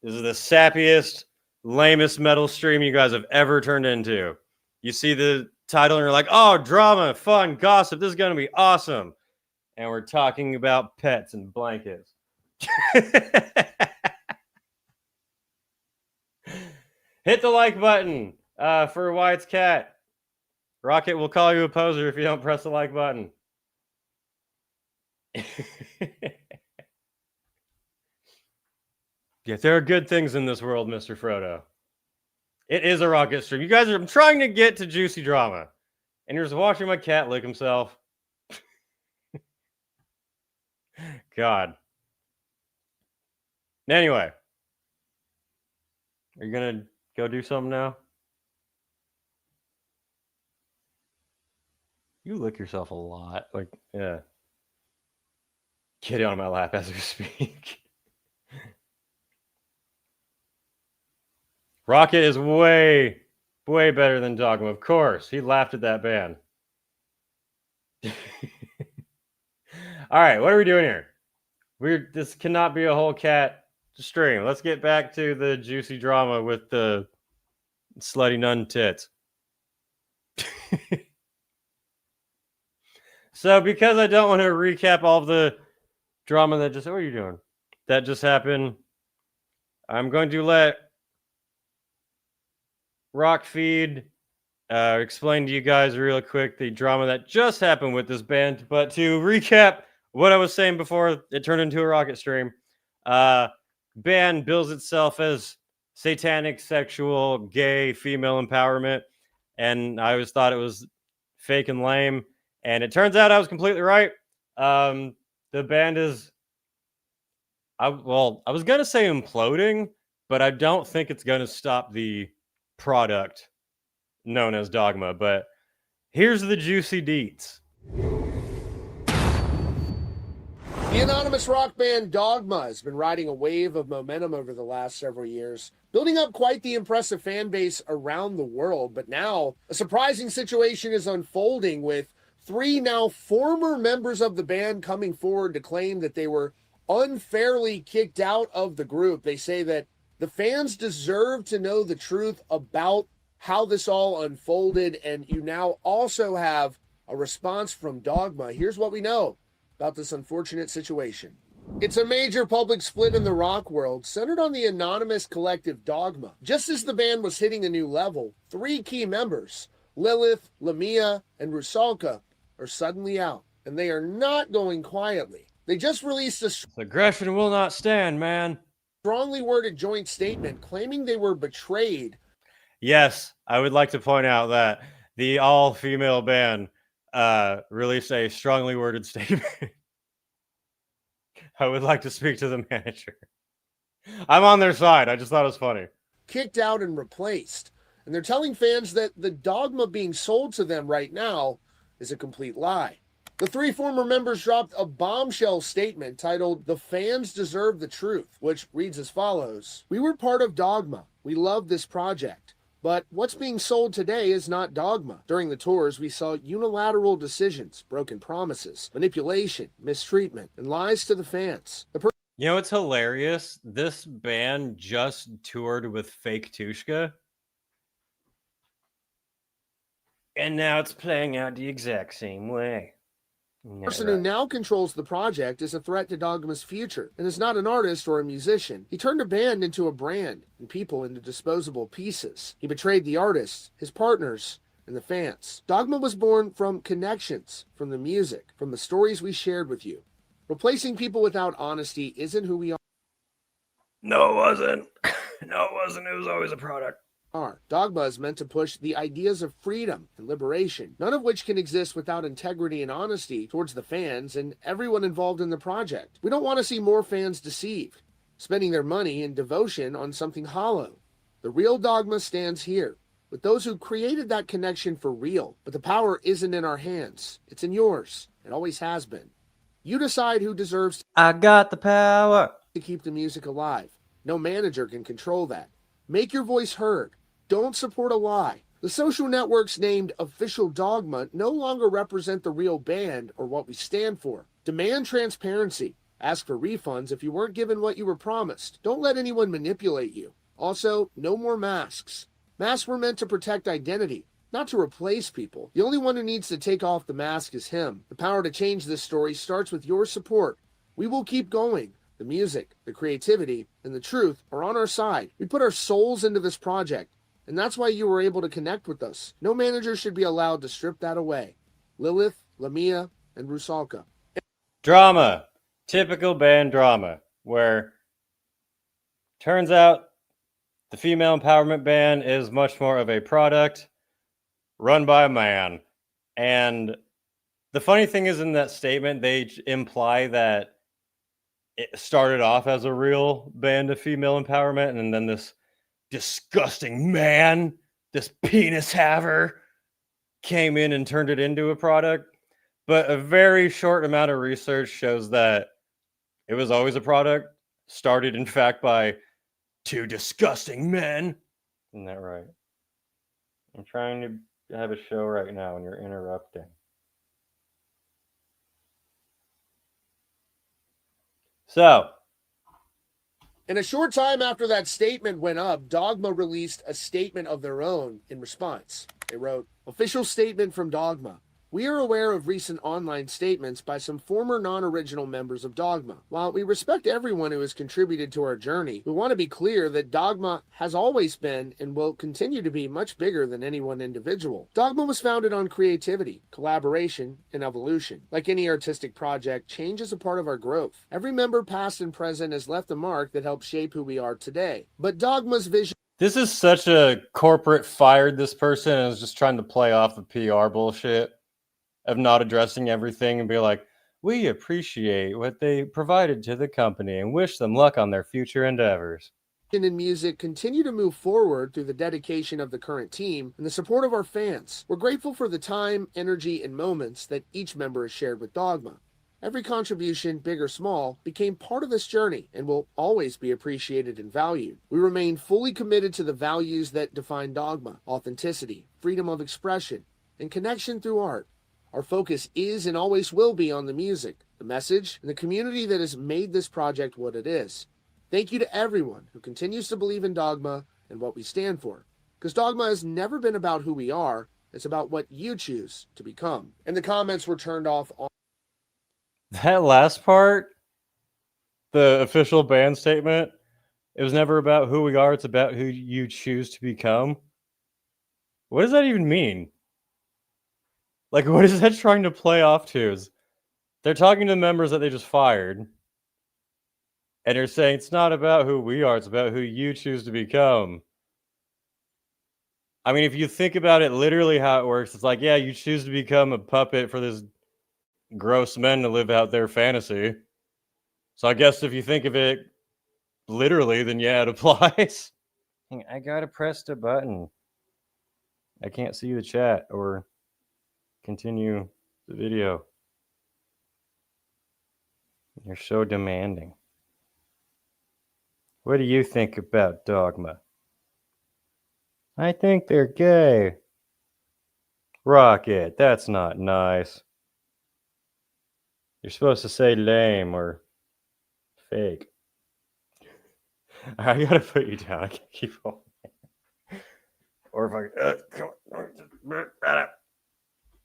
This is the sappiest, lamest metal stream you guys have ever turned into. You see the title and you're like, oh, drama, fun, gossip. This is going to be awesome. And we're talking about pets and blankets. Hit the like button for Wyatt's cat. Rocket will call you a poser if you don't press the like button. Yeah, there are good things in this world, Mr. Frodo. It is a rocket stream. You guys are, I'm trying to get to juicy drama. And you're just watching my cat lick himself. God. Anyway. Are you going to go do something now? You lick yourself a lot. Like, yeah. Kitty on my lap as we speak. Rocket is way better than Dogma. Of course. He laughed at that band. All right, what are we doing here? This cannot be a whole cat stream. Let's get back to the juicy drama with the slutty nun tits. So because I don't want to recap all of the drama that just, what are you doing? That just happened. I'm going to let Rockfeed explain to you guys real quick the drama that just happened with this band. But to recap what I was saying before it turned into a rocket stream, band bills itself as satanic, sexual, gay, female empowerment, and I always thought it was fake and lame, and it turns out I was completely right. The band is, I was gonna say imploding, but I don't think it's gonna stop the product known as Dogma. But here's the juicy deets. The anonymous rock band Dogma has been riding a wave of momentum over the last several years, building up quite the impressive fan base around the world. But now, a surprising situation is unfolding with 3 now former members of the band coming forward to claim that they were unfairly kicked out of the group. They say that the fans deserve to know the truth about how this all unfolded, and you now also have a response from Dogma. Here's what we know about this unfortunate situation. It's a major public split in the rock world, centered on the anonymous collective Dogma. Just as the band was hitting a new level, 3 key members, Lilith, Lamia, and Rusalka, are suddenly out, and they are not going quietly. They just released a Aggression will not stand, man. Strongly worded joint statement claiming they were betrayed. Yes, I would like to point out that the all-female band released a strongly worded statement. I would like to speak to the manager. I'm on their side. I just thought it was funny. Kicked out and replaced. And they're telling fans that the Dogma being sold to them right now is a complete lie. The three former members dropped a bombshell statement titled "The Fans Deserve the Truth," which reads as follows: "We were part of Dogma. We love this project. But what's being sold today is not Dogma. During the tours, we saw unilateral decisions, broken promises, manipulation, mistreatment, and lies to the fans." You know, it's hilarious. This band just toured with Fake Tushka. And now it's playing out the exact same way. The person who now controls the project is a threat to Dogma's future and is not an artist or a musician. He turned a band into a brand and people into disposable pieces. He betrayed the artists, his partners, and the fans. Dogma was born from connections, from the music, from the stories we shared with you. Replacing people without honesty isn't who we are. No, it wasn't. No, it wasn't. It was always a product. Dogma is meant to push the ideas of freedom and liberation, none of which can exist without integrity and honesty towards the fans and everyone involved in the project. We don't want to see more fans deceived, spending their money and devotion on something hollow. The real Dogma stands here, with those who created that connection for real. But the power isn't in our hands. It's in yours. It always has been. You decide who deserves I got the power to keep the music alive. No manager can control that. Make your voice heard. Don't support a lie. The social networks named Official Dogma no longer represent the real band or what we stand for. Demand transparency. Ask for refunds if you weren't given what you were promised. Don't let anyone manipulate you. Also, no more masks. Masks were meant to protect identity, not to replace people. The only one who needs to take off the mask is him. The power to change this story starts with your support. We will keep going. The music, the creativity, and the truth are on our side. We put our souls into this project, and that's why you were able to connect with us. No manager should be allowed to strip that away. Lilith, Lamia, and Rusalka. drama. Typical band drama, where turns out the female empowerment band is much more of a product run by a man. And the funny thing is, in that statement, they imply that it started off as a real band of female empowerment, and then this disgusting man, this penis haver, came in and turned it into a product. But a very short amount of research shows that it was always a product, started in fact by two disgusting men. Isn't that right? I'm trying to have a show right now and you're interrupting. So, in a short time after that statement went up, Dogma released a statement of their own in response. They wrote, "Official statement from Dogma. We are aware of recent online statements by some former non-original members of Dogma. While we respect everyone who has contributed to our journey, we want to be clear that Dogma has always been and will continue to be much bigger than any one individual. Dogma was founded on creativity, collaboration, and evolution. Like any artistic project, change is a part of our growth. Every member, past and present, has left a mark that helps shape who we are today. But Dogma's vision..." This is such a corporate fired this person and is just trying to play off the PR bullshit of not addressing everything and be like, we appreciate what they provided to the company and wish them luck on their future endeavors. And music continue to move forward through the dedication of the current team and the support of our fans. We're grateful for the time, energy, and moments that each member has shared with Dogma. Every contribution, big or small, became part of this journey and will always be appreciated and valued. We remain fully committed to the values that define Dogma: authenticity, freedom of expression, and connection through art. Our focus is and always will be on the music, the message, and the community that has made this project what it is. Thank you to everyone who continues to believe in Dogma and what we stand for. Because Dogma has never been about who we are, it's about what you choose to become. And the comments were turned off on that last part, the official band statement, it was never about who we are, it's about who you choose to become. What does that even mean? Like, what is that trying to play off to? They're talking to the members that they just fired. And they're saying it's not about who we are, it's about who you choose to become. I mean, if you think about it literally how it works, it's like, yeah, you choose to become a puppet for this gross men to live out their fantasy. So I guess if you think of it literally, then yeah, it applies. I gotta press the button. I can't see the chat or continue the video. You're so demanding. What do you think about Dogma? I think they're gay. Rocket, that's not nice. You're supposed to say lame or fake. I gotta put you down. I can't keep on. Or if I come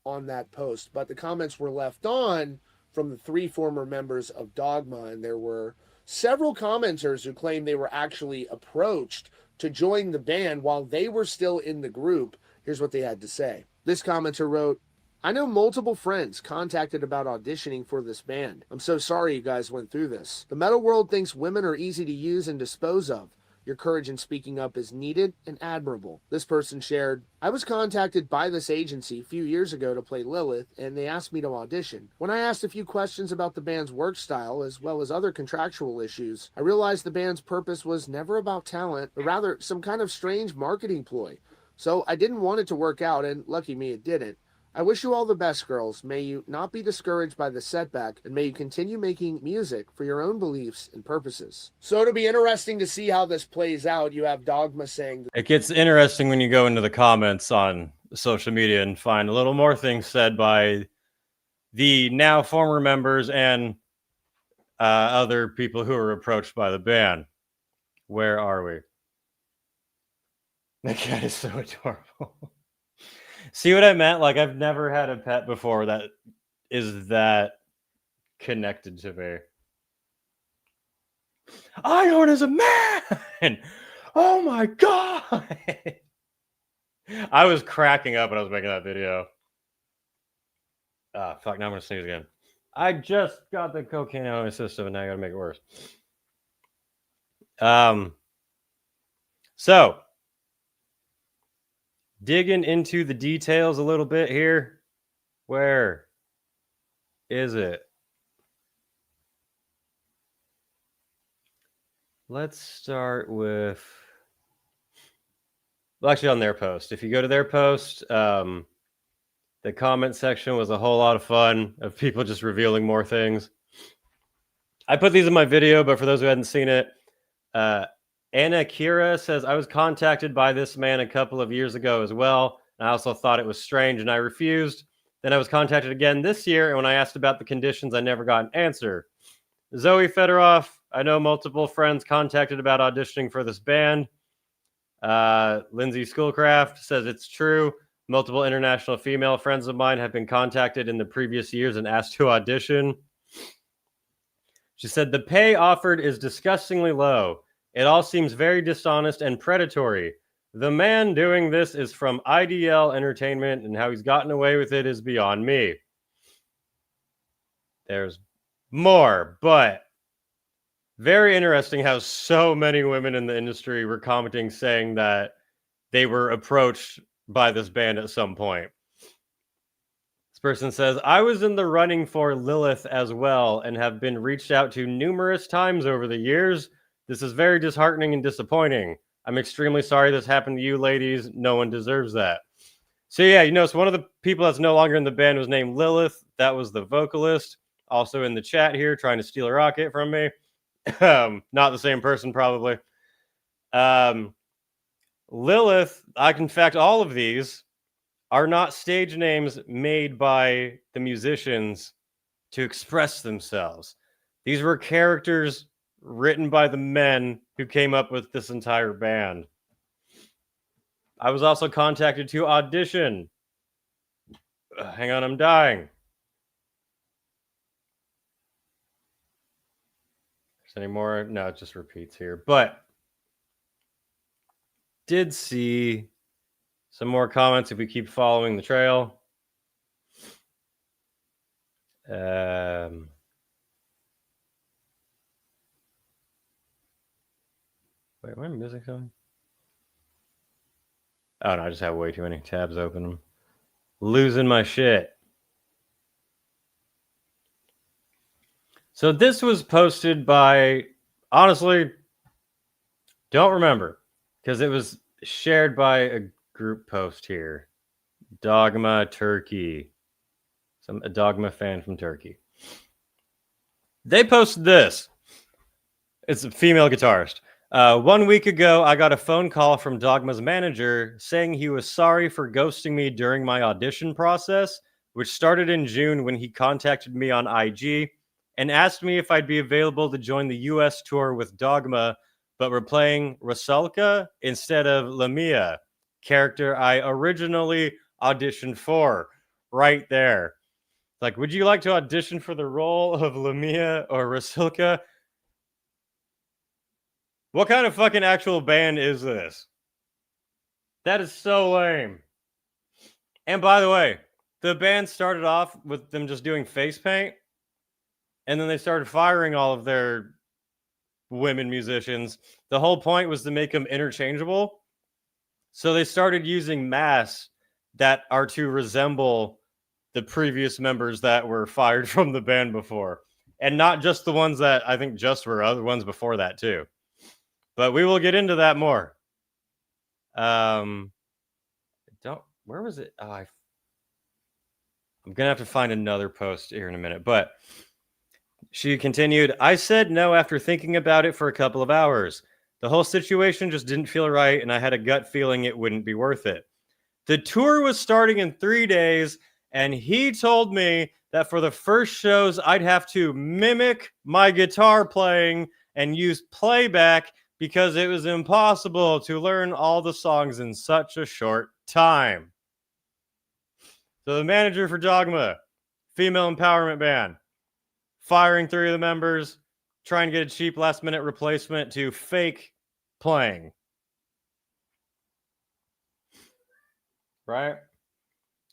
on that post, but the comments were left on from the 3 former members of Dogma, and there were several commenters who claimed they were actually approached to join the band while they were still in the group. Here's what they had to say. This commenter wrote, I know multiple friends contacted about auditioning for this band. I'm so sorry you guys went through this. The metal world thinks women are easy to use and dispose of. Your courage in speaking up is needed and admirable. This person shared, I was contacted by this agency a few years ago to play Lilith, and they asked me to audition. When I asked a few questions about the band's work style, as well as other contractual issues, I realized the band's purpose was never about talent, but rather some kind of strange marketing ploy. So I didn't want it to work out, and lucky me, it didn't. I wish you all the best, girls. May you not be discouraged by the setback, and may you continue making music for your own beliefs and purposes. So it'll be interesting to see how this plays out. You have Dogma saying... It gets interesting when you go into the comments on social media and find a little more things said by the now former members and other people who were approached by the band. Where are we? That cat is so adorable. See what I meant? Like, I've never had a pet before that is that connected to me. Iron is a man! Oh my god! I was cracking up when I was making that video. Ah, fuck, now I'm gonna sneeze again. I just got the cocaine out of my system and now I gotta make it worse. So digging into the details a little bit here. Where is it? Let's start with, well, actually on their post. If you go to their post, the comment section was a whole lot of fun of people just revealing more things. I put these in my video, but for those who hadn't seen it, Anna Kira says, I was contacted by this man a couple of years ago as well. I also thought it was strange and I refused. Then I was contacted again this year, and when I asked about the conditions, I never got an answer. Zoe Fedorov, I know multiple friends contacted about auditioning for this band. Lindsay Schoolcraft says it's true. Multiple international female friends of mine have been contacted in the previous years and asked to audition. She said, the pay offered is disgustingly low. It all seems very dishonest and predatory. The man doing this is from IDL Entertainment, and how he's gotten away with it is beyond me. There's more, but very interesting how so many women in the industry were commenting saying that they were approached by this band at some point. This person says, I was in the running for Lilith as well and have been reached out to numerous times over the years. This is very disheartening and disappointing. I'm extremely sorry this happened to you, ladies. No one deserves that. So yeah, you notice one of the people that's no longer in the band was named Lilith. That was the vocalist. Also in the chat here, trying to steal a rocket from me. Not the same person, probably. Lilith, in fact, all of these are not stage names made by the musicians to express themselves. These were characters written by the men who came up with this entire band. I was also contacted to audition. Hang on, I'm dying. Is any more? No, it just repeats here. But did see some more comments if we keep following the trail. Wait, why am I missing something? Oh, no, I just have way too many tabs open. I'm losing my shit. So this was posted by, honestly, don't remember, because it was shared by a group post here. Dogma Turkey. A Dogma fan from Turkey. They posted this. It's a female guitarist. 1 week ago, I got a phone call from Dogma's manager saying he was sorry for ghosting me during my audition process, which started in June when he contacted me on IG and asked me if I'd be available to join the US tour with Dogma, but we're playing Rusalka instead of Lamia, character I originally auditioned for. Right there. Like, would you like to audition for the role of Lamia or Rusalka? What kind of fucking actual band is this? That is so lame. And by the way, the band started off with them just doing face paint, and then they started firing all of their women musicians. The whole point was to make them interchangeable. So they started using masks that are to resemble the previous members that were fired from the band before. And not just the ones that I think just were, other ones before that too. But we will get into that more. Where was it? Oh, I'm gonna have to find another post here in a minute. But she continued, I said no after thinking about it for a couple of hours. The whole situation just didn't feel right, and I had a gut feeling it wouldn't be worth it. The tour was starting in 3 days, and he told me that for the first shows, I'd have to mimic my guitar playing and use playback because it was impossible to learn all the songs in such a short time. So the manager for Dogma, female empowerment band, firing 3 of the members, trying to get a cheap last-minute replacement to fake playing. Right?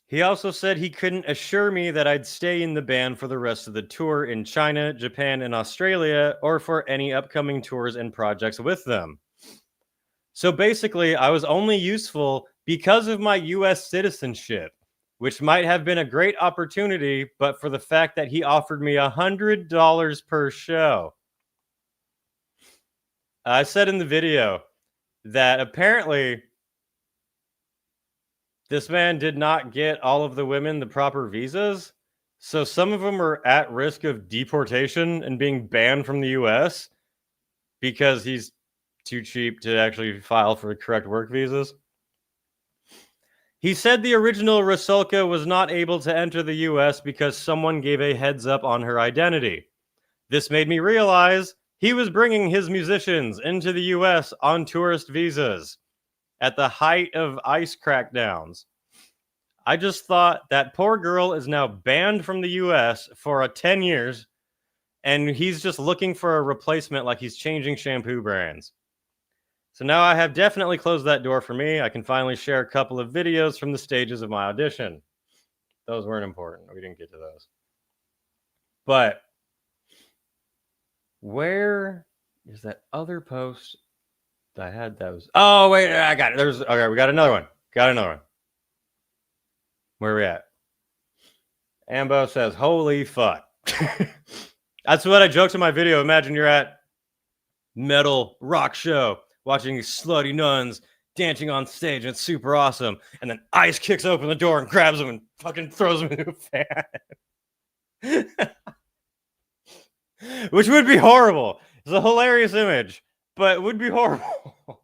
He also said he couldn't assure me that I'd stay in the band for the rest of the tour in China, Japan, and Australia, or for any upcoming tours and projects with them. So basically, I was only useful because of my US citizenship, which might have been a great opportunity, but for the fact that he offered me $100 per show. I said in the video that apparently this man did not get all of the women the proper visas. So some of them are at risk of deportation and being banned from the US because he's too cheap to actually file for the correct work visas. He said the original Rusalka was not able to enter the US because someone gave a heads up on her identity. This made me realize he was bringing his musicians into the US on tourist visas at the height of ICE crackdowns. I just thought that poor girl is now banned from the US for 10 years, and he's just looking for a replacement like he's changing shampoo brands. So now I have definitely closed that door for me. I can finally share a couple of videos from the stages of my audition. Those weren't important. We didn't get to those. But where is that other post that I had that was... Oh, wait, I got it. Okay, we got another one. Where are we at? Ambo says, holy fuck. That's what I joked in my video. Imagine you're at metal rock show watching slutty nuns dancing on stage, and it's super awesome. And then Ice kicks open the door and grabs them and fucking throws them into a fan. Which would be horrible. It's a hilarious image, but it would be horrible.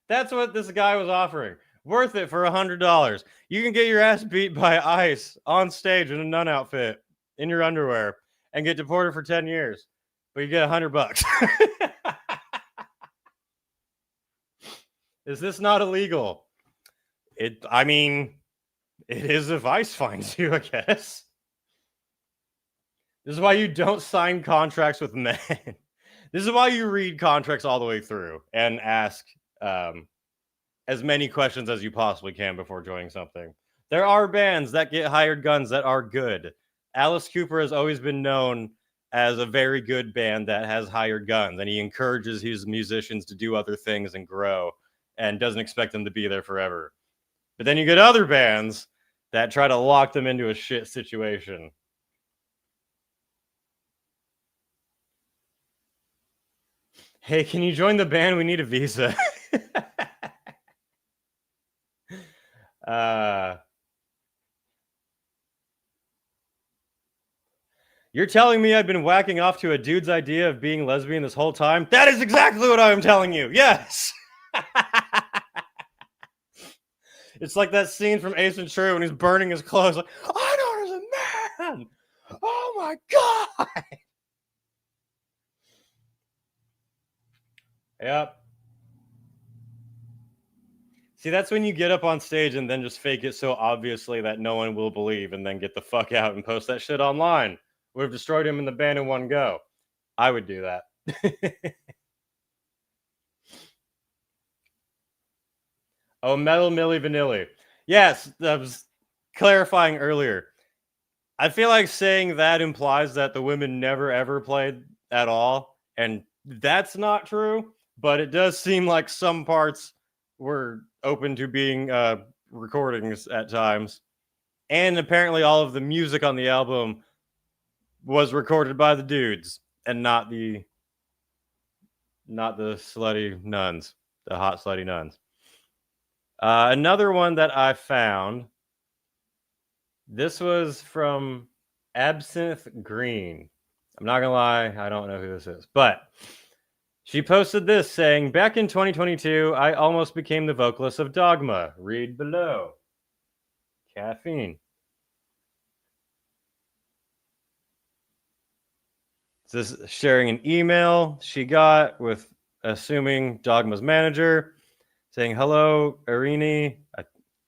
That's what this guy was offering. Worth it for $100. You can get your ass beat by Ice on stage in a nun outfit in your underwear and get deported for 10 years, but you get $100. Is this not illegal? I mean, it is if Ice finds you, I guess. This is why you don't sign contracts with men. This is why you read contracts all the way through and ask as many questions as you possibly can before joining something. There are bands that get hired guns that are good. Alice Cooper has always been known as a very good band that has hired guns, and he encourages his musicians to do other things and grow and doesn't expect them to be there forever. But then you get other bands that try to lock them into a shit situation. Hey, can you join the band? We need a visa. You're telling me I've been whacking off to a dude's idea of being lesbian this whole time? That is exactly what I'm telling you. Yes. It's like that scene from Ace Ventura when he's burning his clothes. Like, I know there's a man. Oh my God. Yep. See, that's when you get up on stage and then just fake it so obviously that no one will believe and then get the fuck out and post that shit online. Would have destroyed him in the band in one go. I would do that. Oh, Metal Milli Vanilli. Yes, I was clarifying earlier. I feel like saying that implies that the women never ever played at all, and that's not true, but it does seem like some parts were open to being recordings at times. And apparently all of the music on the album was recorded by the dudes and not the slutty nuns, the hot slutty nuns. Another one that I found, this was from Absinthe Green. I'm not gonna lie, I don't know who this is, but she posted this saying, back in 2022, I almost became the vocalist of Dogma. Read below. Caffeine. This is sharing an email she got with, assuming, Dogma's manager, saying, hello, Irini.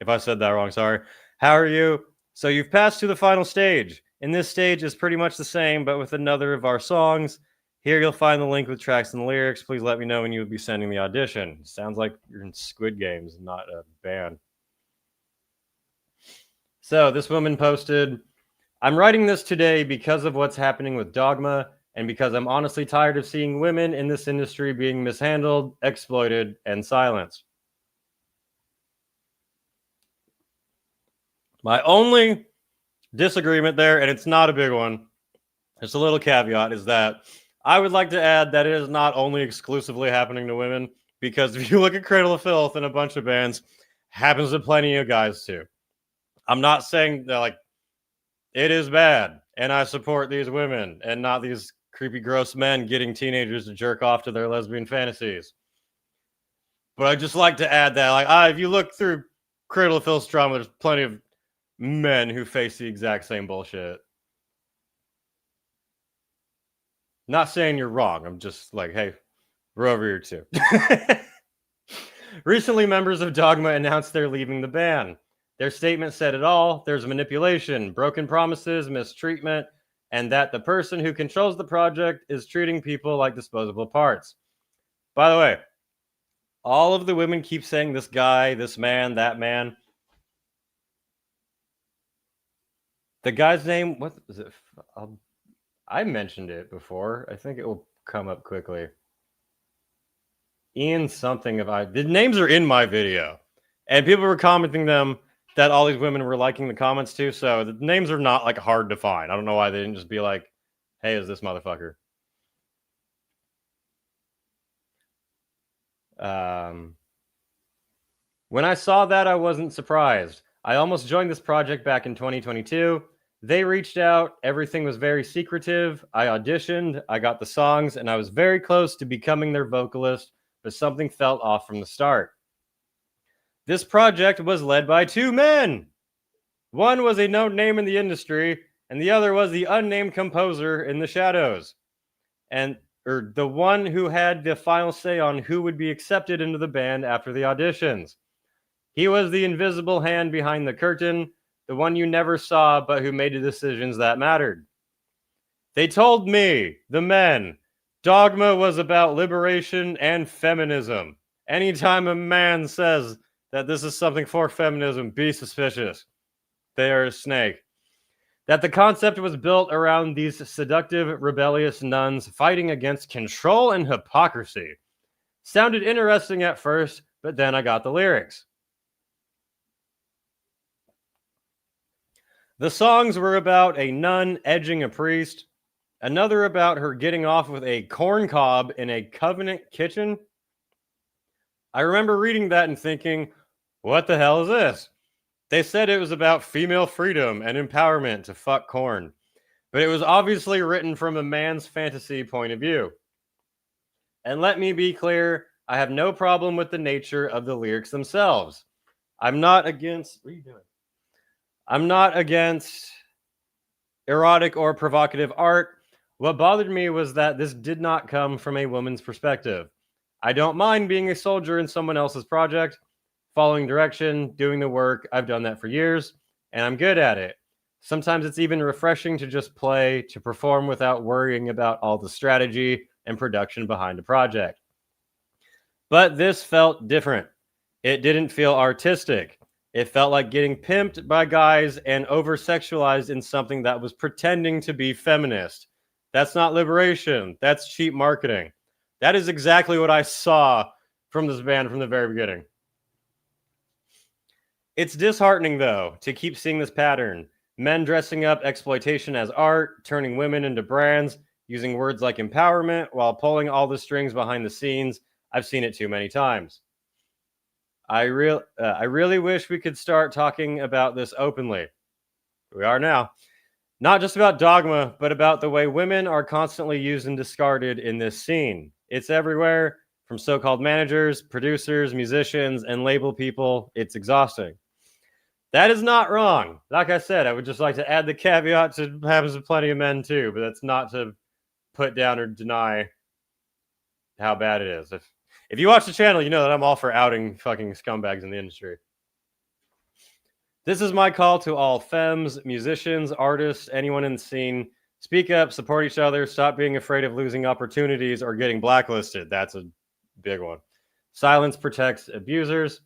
If I said that wrong, sorry. How are you? So you've passed to the final stage. In this stage is pretty much the same, but with another of our songs. Here you'll find the link with tracks and lyrics. Please let me know when you would be sending the audition. Sounds like you're in Squid Games, not a band. So this woman posted, I'm writing this today because of what's happening with Dogma and because I'm honestly tired of seeing women in this industry being mishandled, exploited, and silenced. My only disagreement there, and it's not a big one, just a little caveat, is that I would like to add that it is not only exclusively happening to women, because if you look at Cradle of Filth and a bunch of bands, happens to plenty of guys too. I'm not saying that, like, it is bad, and I support these women, and not these creepy, gross men getting teenagers to jerk off to their lesbian fantasies. But I'd just like to add that, like, if you look through Cradle of Filth's drama, there's plenty of men who face the exact same bullshit. Not saying you're wrong. I'm just like, hey, we're over here too. Recently, members of Dogma announced they're leaving the band. Their statement said it all. There's manipulation, broken promises, mistreatment, and that the person who controls the project is treating people like disposable parts. By the way, all of the women keep saying this guy, this man, that man. The guy's name, what was it? I mentioned it before. I think it will come up quickly. Ian something. The names are in my video, and people were commenting them that all these women were liking the comments too. So the names are not like hard to find. I don't know why they didn't just be like, "Hey, is this motherfucker?" When I saw that, I wasn't surprised. I almost joined this project back in 2022. They reached out. Everything was very secretive. I auditioned. I got the songs, and I was very close to becoming their vocalist, but something felt off from the start. This project was led by two men. One was a known name in the industry, and the other was the unnamed composer in the shadows. Or the one who had the final say on who would be accepted into the band after the auditions. He was the invisible hand behind the curtain, the one you never saw, but who made the decisions that mattered. They told me, the men, Dogma was about liberation and feminism. Anytime a man says that this is something for feminism, be suspicious. They are a snake. That the concept was built around these seductive, rebellious nuns fighting against control and hypocrisy. Sounded interesting at first, but then I got the lyrics. The songs were about a nun edging a priest, another about her getting off with a corn cob in a covenant kitchen. I remember reading that and thinking, what the hell is this? They said it was about female freedom and empowerment to fuck corn. but it was obviously written from a man's fantasy point of view. And let me be clear, I have no problem with the nature of the lyrics themselves. I'm not against... What are you doing? I'm not against erotic or provocative art. What bothered me was that this did not come from a woman's perspective. I don't mind being a soldier in someone else's project, following direction, doing the work. I've done that for years, and I'm good at it. Sometimes it's even refreshing to just play, to perform without worrying about all the strategy and production behind a project. But this felt different. It didn't feel artistic. It felt like getting pimped by guys and over-sexualized in something that was pretending to be feminist. That's not liberation. That's cheap marketing. That is exactly what I saw from this band from the very beginning. It's disheartening, though, to keep seeing this pattern. Men dressing up exploitation as art, turning women into brands, using words like empowerment while pulling all the strings behind the scenes. I've seen it too many times. I really wish we could start talking about this openly. We are now. Not just about Dogma, but about the way women are constantly used and discarded in this scene. It's everywhere, from so-called managers, producers, musicians, and label people. It's exhausting. That is not wrong. Like I said, I would just like to add the caveat to happens to plenty of men too, but that's not to put down or deny how bad it is. If you watch the channel, you know that I'm all for outing fucking scumbags in the industry. This is my call to all femmes, musicians, artists, anyone in the scene. Speak up, support each other, stop being afraid of losing opportunities or getting blacklisted. That's a big one. Silence protects abusers.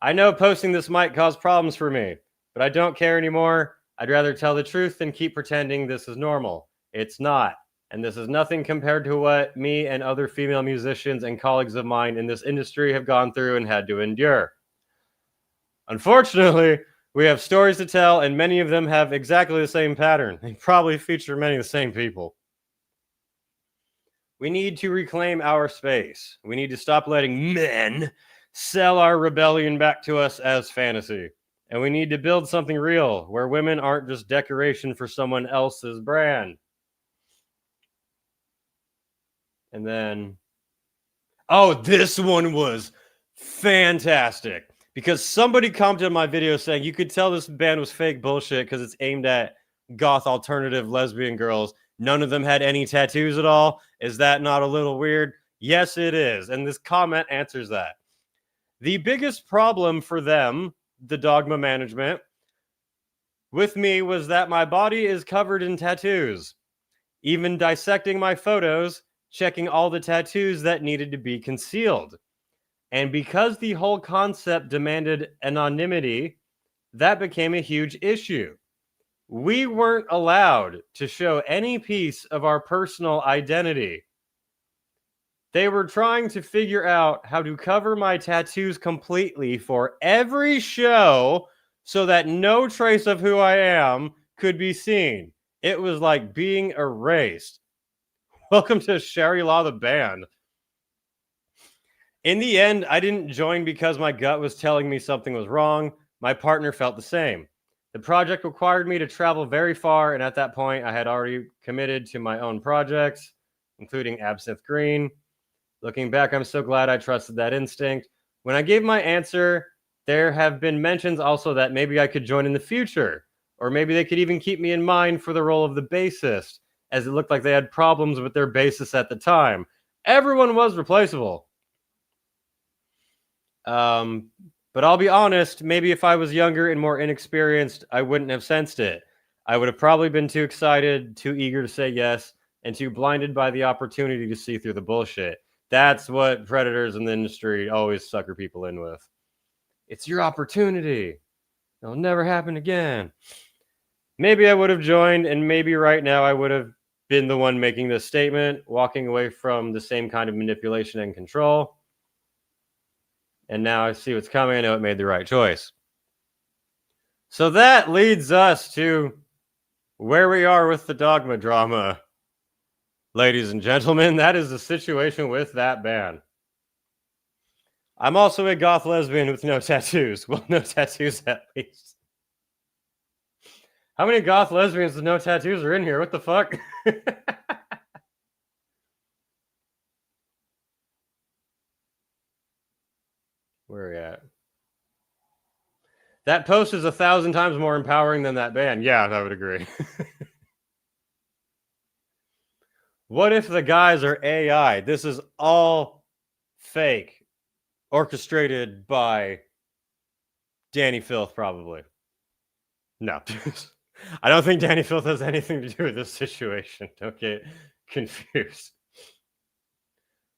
I know posting this might cause problems for me, but I don't care anymore. I'd rather tell the truth than keep pretending this is normal. It's not. And this is nothing compared to what me and other female musicians and colleagues of mine in this industry have gone through and had to endure. Unfortunately, we have stories to tell, and many of them have exactly the same pattern. They probably feature many of the same people. We need to reclaim our space. We need to stop letting men sell our rebellion back to us as fantasy. And we need to build something real, where women aren't just decoration for someone else's brand. And then, oh, this one was fantastic. Because somebody commented on my video saying you could tell this band was fake bullshit because it's aimed at goth alternative lesbian girls. None of them had any tattoos at all. Is that not a little weird? Yes, it is. And this comment answers that. The biggest problem for them, the Dogma management, with me was that my body is covered in tattoos. Even dissecting my photos, checking all the tattoos that needed to be concealed. And because the whole concept demanded anonymity, that became a huge issue. We weren't allowed to show any piece of our personal identity. They were trying to figure out how to cover my tattoos completely for every show so that no trace of who I am could be seen. It was like being erased. Welcome to Sherry Law the band. In the end, I didn't join because my gut was telling me something was wrong. My partner felt the same. The project required me to travel very far, and at that point, I had already committed to my own projects, including Absinthe Green. Looking back, I'm so glad I trusted that instinct. When I gave my answer, there have been mentions also that maybe I could join in the future, or maybe they could even keep me in mind for the role of the bassist, as it looked like they had problems with their bassist at the time. Everyone was replaceable. But I'll be honest, maybe if I was younger and more inexperienced, I wouldn't have sensed it. I would have probably been too excited, too eager to say yes, and too blinded by the opportunity to see through the bullshit. That's what predators in the industry always sucker people in with. It's your opportunity. It'll never happen again. Maybe I would have joined, and maybe right now I would have been the one making this statement, walking away from the same kind of manipulation and control. And now I see what's coming. I know it made the right choice. So that leads us to where we are with the Dogma drama. Ladies and gentlemen, that is the situation with that band. I'm also a goth lesbian with no tattoos. Well, no tattoos at least. How many goth lesbians with no tattoos are in here? What the fuck? Where are we at? That post is 1,000 times more empowering than that band. Yeah, I would agree. What if the guys are AI? This is all fake, orchestrated by Danny Filth, probably. No. I don't think Danny Filth has anything to do with this situation. Don't get confused.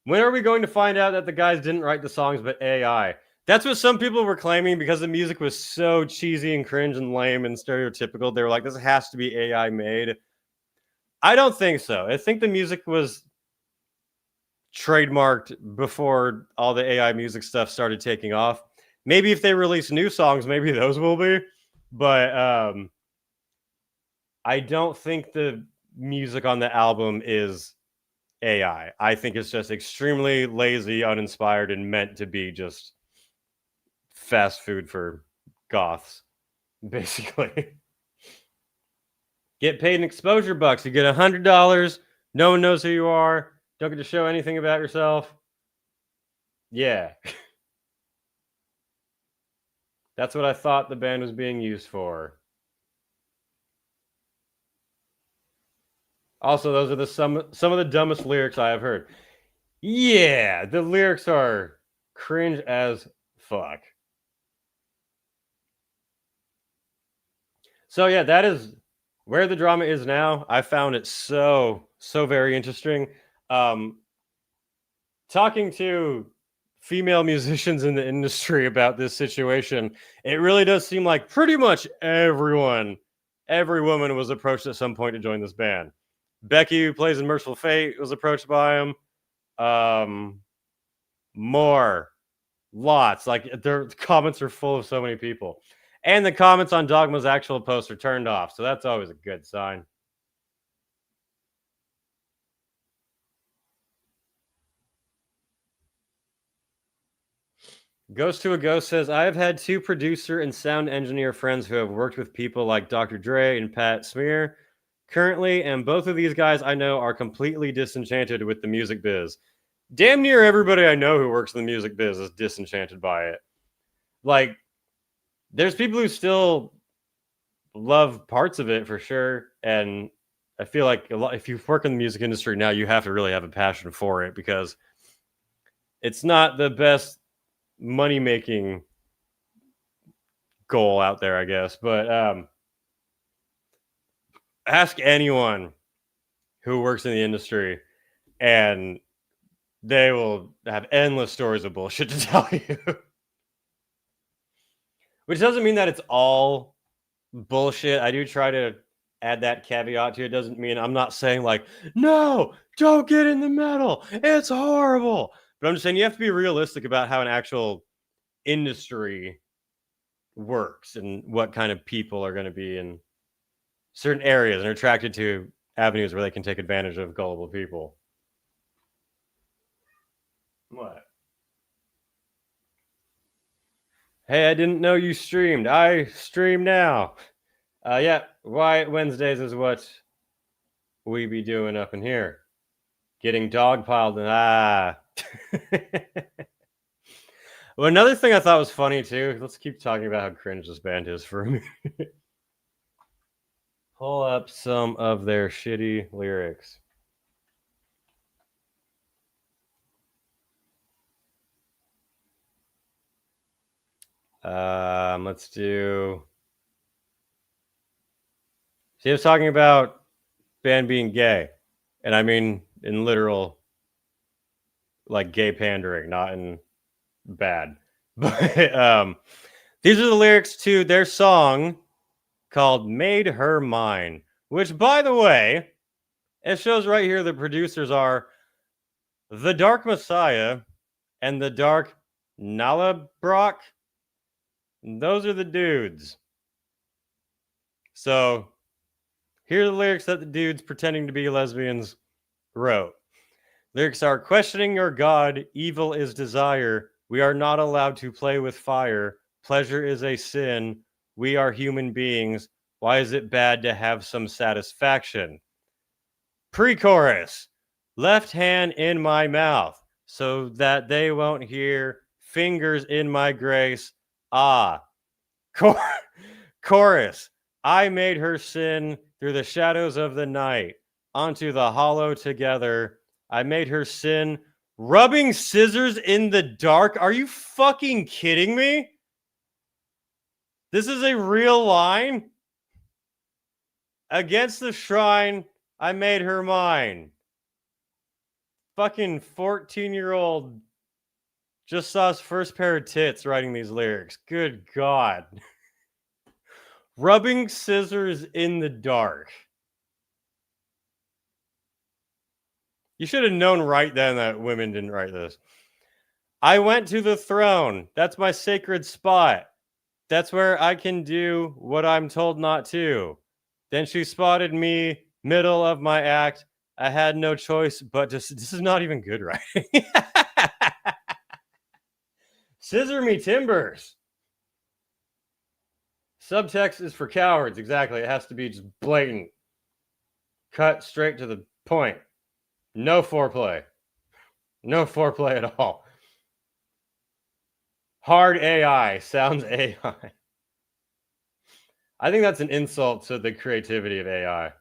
When are we going to find out that the guys didn't write the songs but AI? That's what some people were claiming because the music was so cheesy and cringe and lame and stereotypical. They were like, this has to be AI made. I don't think so. I think the music was trademarked before all the AI music stuff started taking off. Maybe if they release new songs, maybe those will be. But I don't think the music on the album is AI. I think it's just extremely lazy, uninspired, and meant to be just fast food for goths, basically. Get paid in exposure bucks. You get $100. No one knows who you are. Don't get to show anything about yourself. Yeah. That's what I thought the band was being used for. Also, those are some of the dumbest lyrics I have heard. Yeah, the lyrics are cringe as fuck. So yeah, that is where the drama is now. I found it so very interesting. Talking to female musicians in the industry about this situation, it really does seem like pretty much every woman was approached at some point to join this band. Becky, who plays in Merciful Fate, was approached by him. Lots. Like, their comments are full of so many people. And the comments on Dogma's actual post are turned off, so that's always a good sign. Ghost to a Ghost says, I have had 2 producer and sound engineer friends who have worked with people like Dr. Dre and Pat Smear currently, and both of these guys I know are completely disenchanted with the music biz. Damn near everybody I know who works in the music biz is disenchanted by it. Like, there's people who still love parts of it for sure, and I feel like if you work in the music industry now, you have to really have a passion for it because it's not the best money-making goal out there, I guess. But ask anyone who works in the industry, and they will have endless stories of bullshit to tell you. Which doesn't mean that it's all bullshit. I do try to add that caveat to it. Doesn't mean I'm not saying like, no, don't get in the metal. It's horrible. But I'm just saying you have to be realistic about how an actual industry works and what kind of people are going to be in certain areas and are attracted to avenues where they can take advantage of gullible people. What? Hey, I didn't know you streamed. I stream now. Yeah, Wyatt Wednesdays is what we be doing up in here. Getting dogpiled and Well, another thing I thought was funny too. Let's keep talking about how cringe this band is for a minute. Pull up some of their shitty lyrics. Let's do. See, I was talking about band being gay, and I mean in literal, like gay pandering, not in bad. But these are the lyrics to their song called "Made Her Mine," which, by the way, it shows right here the producers are the Dark Messiah and the Dark Nalabrock. Those are the dudes. So here are the lyrics that the dudes pretending to be lesbians wrote. Lyrics are, questioning your God, evil is desire. We are not allowed to play with fire. Pleasure is a sin. We are human beings. Why is it bad to have some satisfaction? Pre-chorus. Left hand in my mouth so that they won't hear fingers in my grace. Ah. Chorus. I made her sin through the shadows of the night. Onto the hollow together. I made her sin rubbing scissors in the dark. Are you fucking kidding me? This is a real line? Against the shrine, I made her mine. Fucking 14-year-old just saw his first pair of tits writing these lyrics. Good God. Rubbing scissors in the dark. You should have known right then that women didn't write this. I went to the throne. That's my sacred spot. That's where I can do what I'm told not to. Then she spotted me, middle of my act. I had no choice but to... This is not even good writing. Scissor me timbers. Subtext is for cowards. Exactly. It has to be just blatant. Cut straight to the point. No foreplay. No foreplay at all. Hard AI sounds AI. I think that's an insult to the creativity of AI.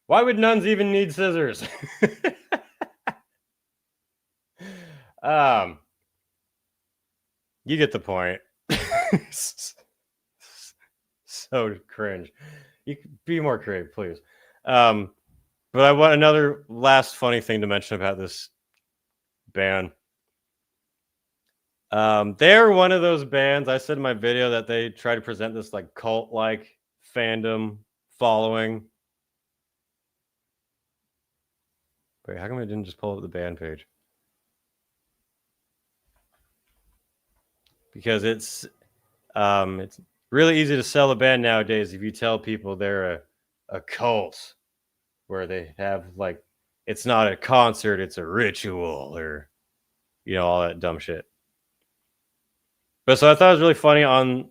Why would nuns even need scissors? You get the point. So cringe. You could be more creative, please. But I want another last funny thing to mention about this band. They're one of those bands, I said in my video, that they try to present this like cult-like fandom following. Wait, how come I didn't just pull up the band page? Because it's really easy to sell a band nowadays if you tell people they're a cult, where they have like, it's not a concert, it's a ritual, or all that dumb shit. But so I thought it was really funny on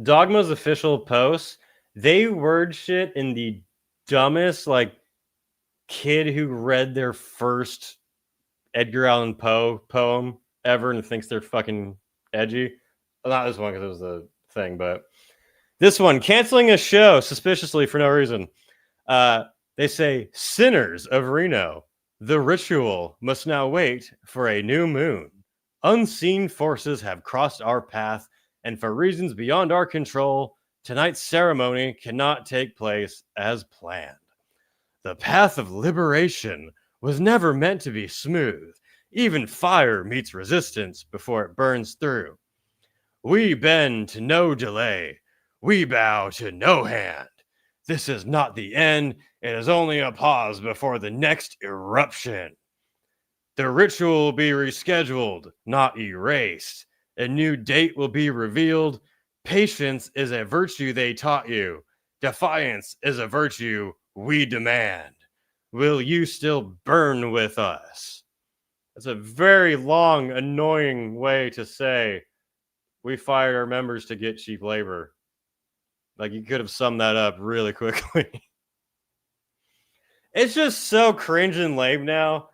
Dogma's official posts, they word shit in the dumbest, like, kid who read their first Edgar Allan Poe poem ever and thinks they're fucking edgy. Well, not this one because it was the thing, but this one, canceling a show suspiciously for no reason. They say, sinners of Reno, the ritual must now wait for a new moon. Unseen forces have crossed our path, and for reasons beyond our control, tonight's ceremony cannot take place as planned. The path of liberation was never meant to be smooth. Even fire meets resistance before it burns through. We bend to no delay. We bow to no hand. This is not the end. It is only a pause before the next eruption. The ritual will be rescheduled, not erased. A new date will be revealed. Patience is a virtue they taught you. Defiance is a virtue we demand. Will you still burn with us? That's a very long, annoying way to say we fired our members to get cheap labor. Like, you could have summed that up really quickly. It's just so cringe and lame now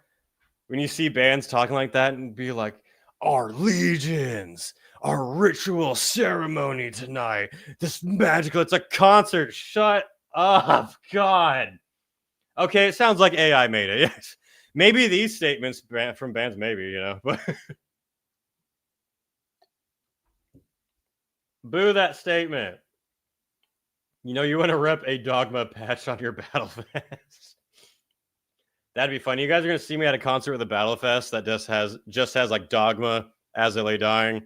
when you see bands talking like that and be like, our legions, our ritual ceremony tonight, this magical, it's a concert. Shut up, God. Okay, it sounds like AI made it. Yes. Maybe these statements from bands, maybe, but boo that statement. You want to rep a Dogma patch on your Battle Fest. That'd be fun. You guys are going to see me at a concert with a Battle Fest that just has like Dogma as they lay dying.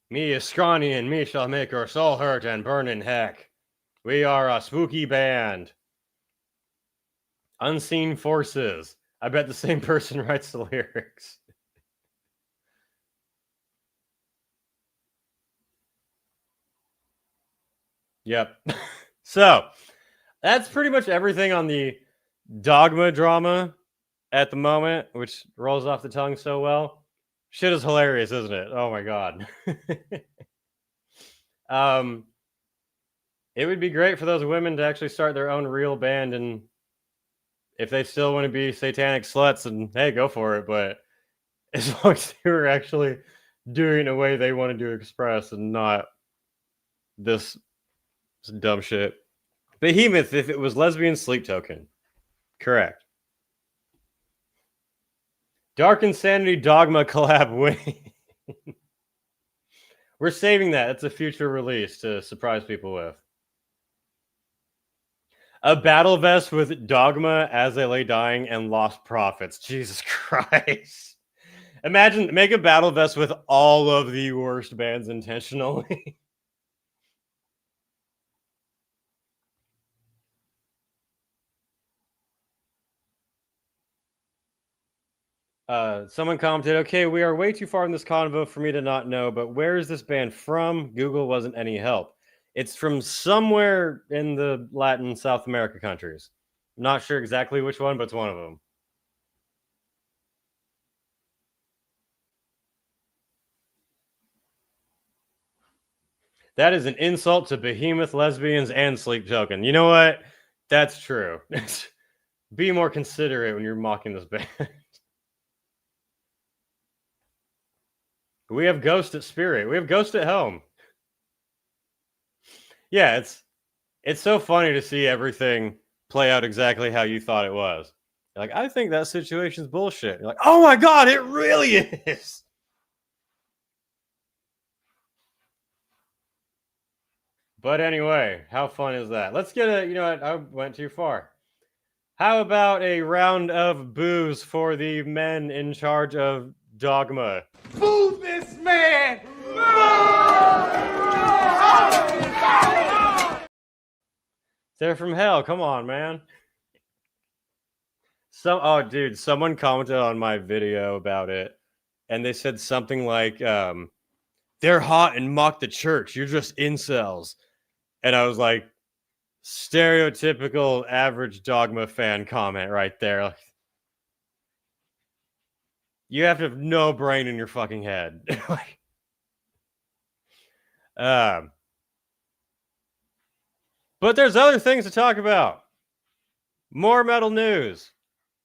Me, a scrawny, and me shall make our soul hurt and burn in heck. We are a spooky band. Unseen forces. I bet the same person writes the lyrics. Yep. So, that's pretty much everything on the Dogma drama at the moment, which rolls off the tongue so well. Shit is hilarious, isn't it? Oh my god. It would be great for those women to actually start their own real band, and if they still want to be satanic sluts, and hey, go for it. But as long as they were actually doing it in a way they wanted to express, and not this dumb shit. Behemoth, if it was lesbian sleep token, correct. Dark Insanity Dogma collab win. We're saving that. It's a future release to surprise people with. A battle vest with Dogma as they lay dying and Lost Prophets. Jesus Christ. Imagine, make a battle vest with all of the worst bands intentionally. Someone commented, okay, we are way too far in this convo for me to not know, but where is this band from? Google wasn't any help. It's from somewhere in the Latin South America countries. I'm not sure exactly which one, but it's one of them. That is an insult to behemoth, lesbians, and sleep token. You know what? That's true. Be more considerate when you're mocking this band. We have Ghost at Spirit. We have Ghost at Home. Yeah, it's so funny to see everything play out exactly how you thought it was. You're like, I think that situation's bullshit. You're like, oh my god, it really is. But anyway, how fun is that? Let's get a, you know what, I went too far. How about a round of boos for the men in charge of Dogma? Boo this man! They're from hell. Come on, man. Oh, dude, someone commented on my video about it, and they said something like, they're hot and mock the church. You're just incels. And I was like, stereotypical average Dogma fan comment right there. You have to have no brain in your fucking head. But there's other things to talk about. More metal news.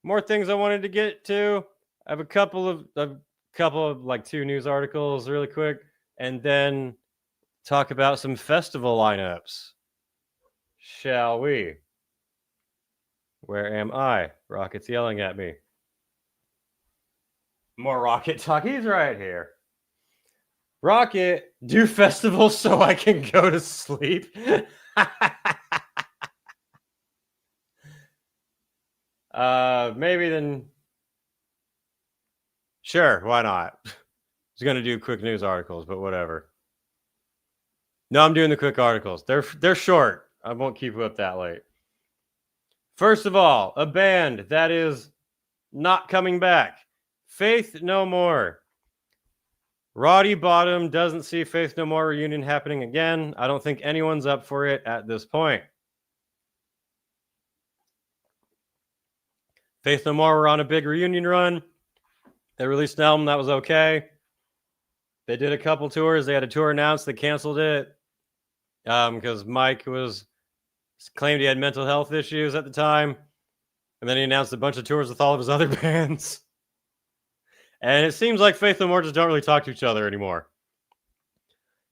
More things I wanted to get to. I have a couple of like 2 news articles really quick, and then talk about some festival lineups. Shall we? Where am I? Rocket's yelling at me. More Rocket talk. He's right here. Rocket, do festivals so I can go to sleep. Maybe then. Sure, why not? I was gonna do quick news articles, but whatever. No, I'm doing the quick articles. They're short. I won't keep you up that late. First of all, a band that is not coming back. Faith No More. Roddy Bottom doesn't see Faith No More reunion happening again. I don't think anyone's up for it at this point. Faith No More were on a big reunion run. They released an album that was okay. They did a couple tours. They had a tour announced. They canceled it because Mike claimed he had mental health issues at the time. And then he announced a bunch of tours with all of his other bands. And it seems like Faith No More just don't really talk to each other anymore.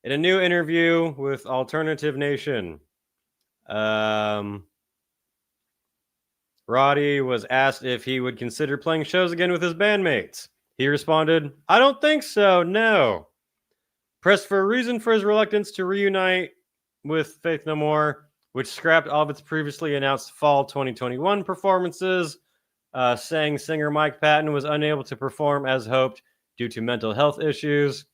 In a new interview with Alternative Nation, Roddy was asked if he would consider playing shows again with his bandmates. He responded, I don't think so, no. Pressed for a reason for his reluctance to reunite with Faith No More, which scrapped all of its previously announced fall 2021 performances, saying singer Mike Patton was unable to perform as hoped due to mental health issues,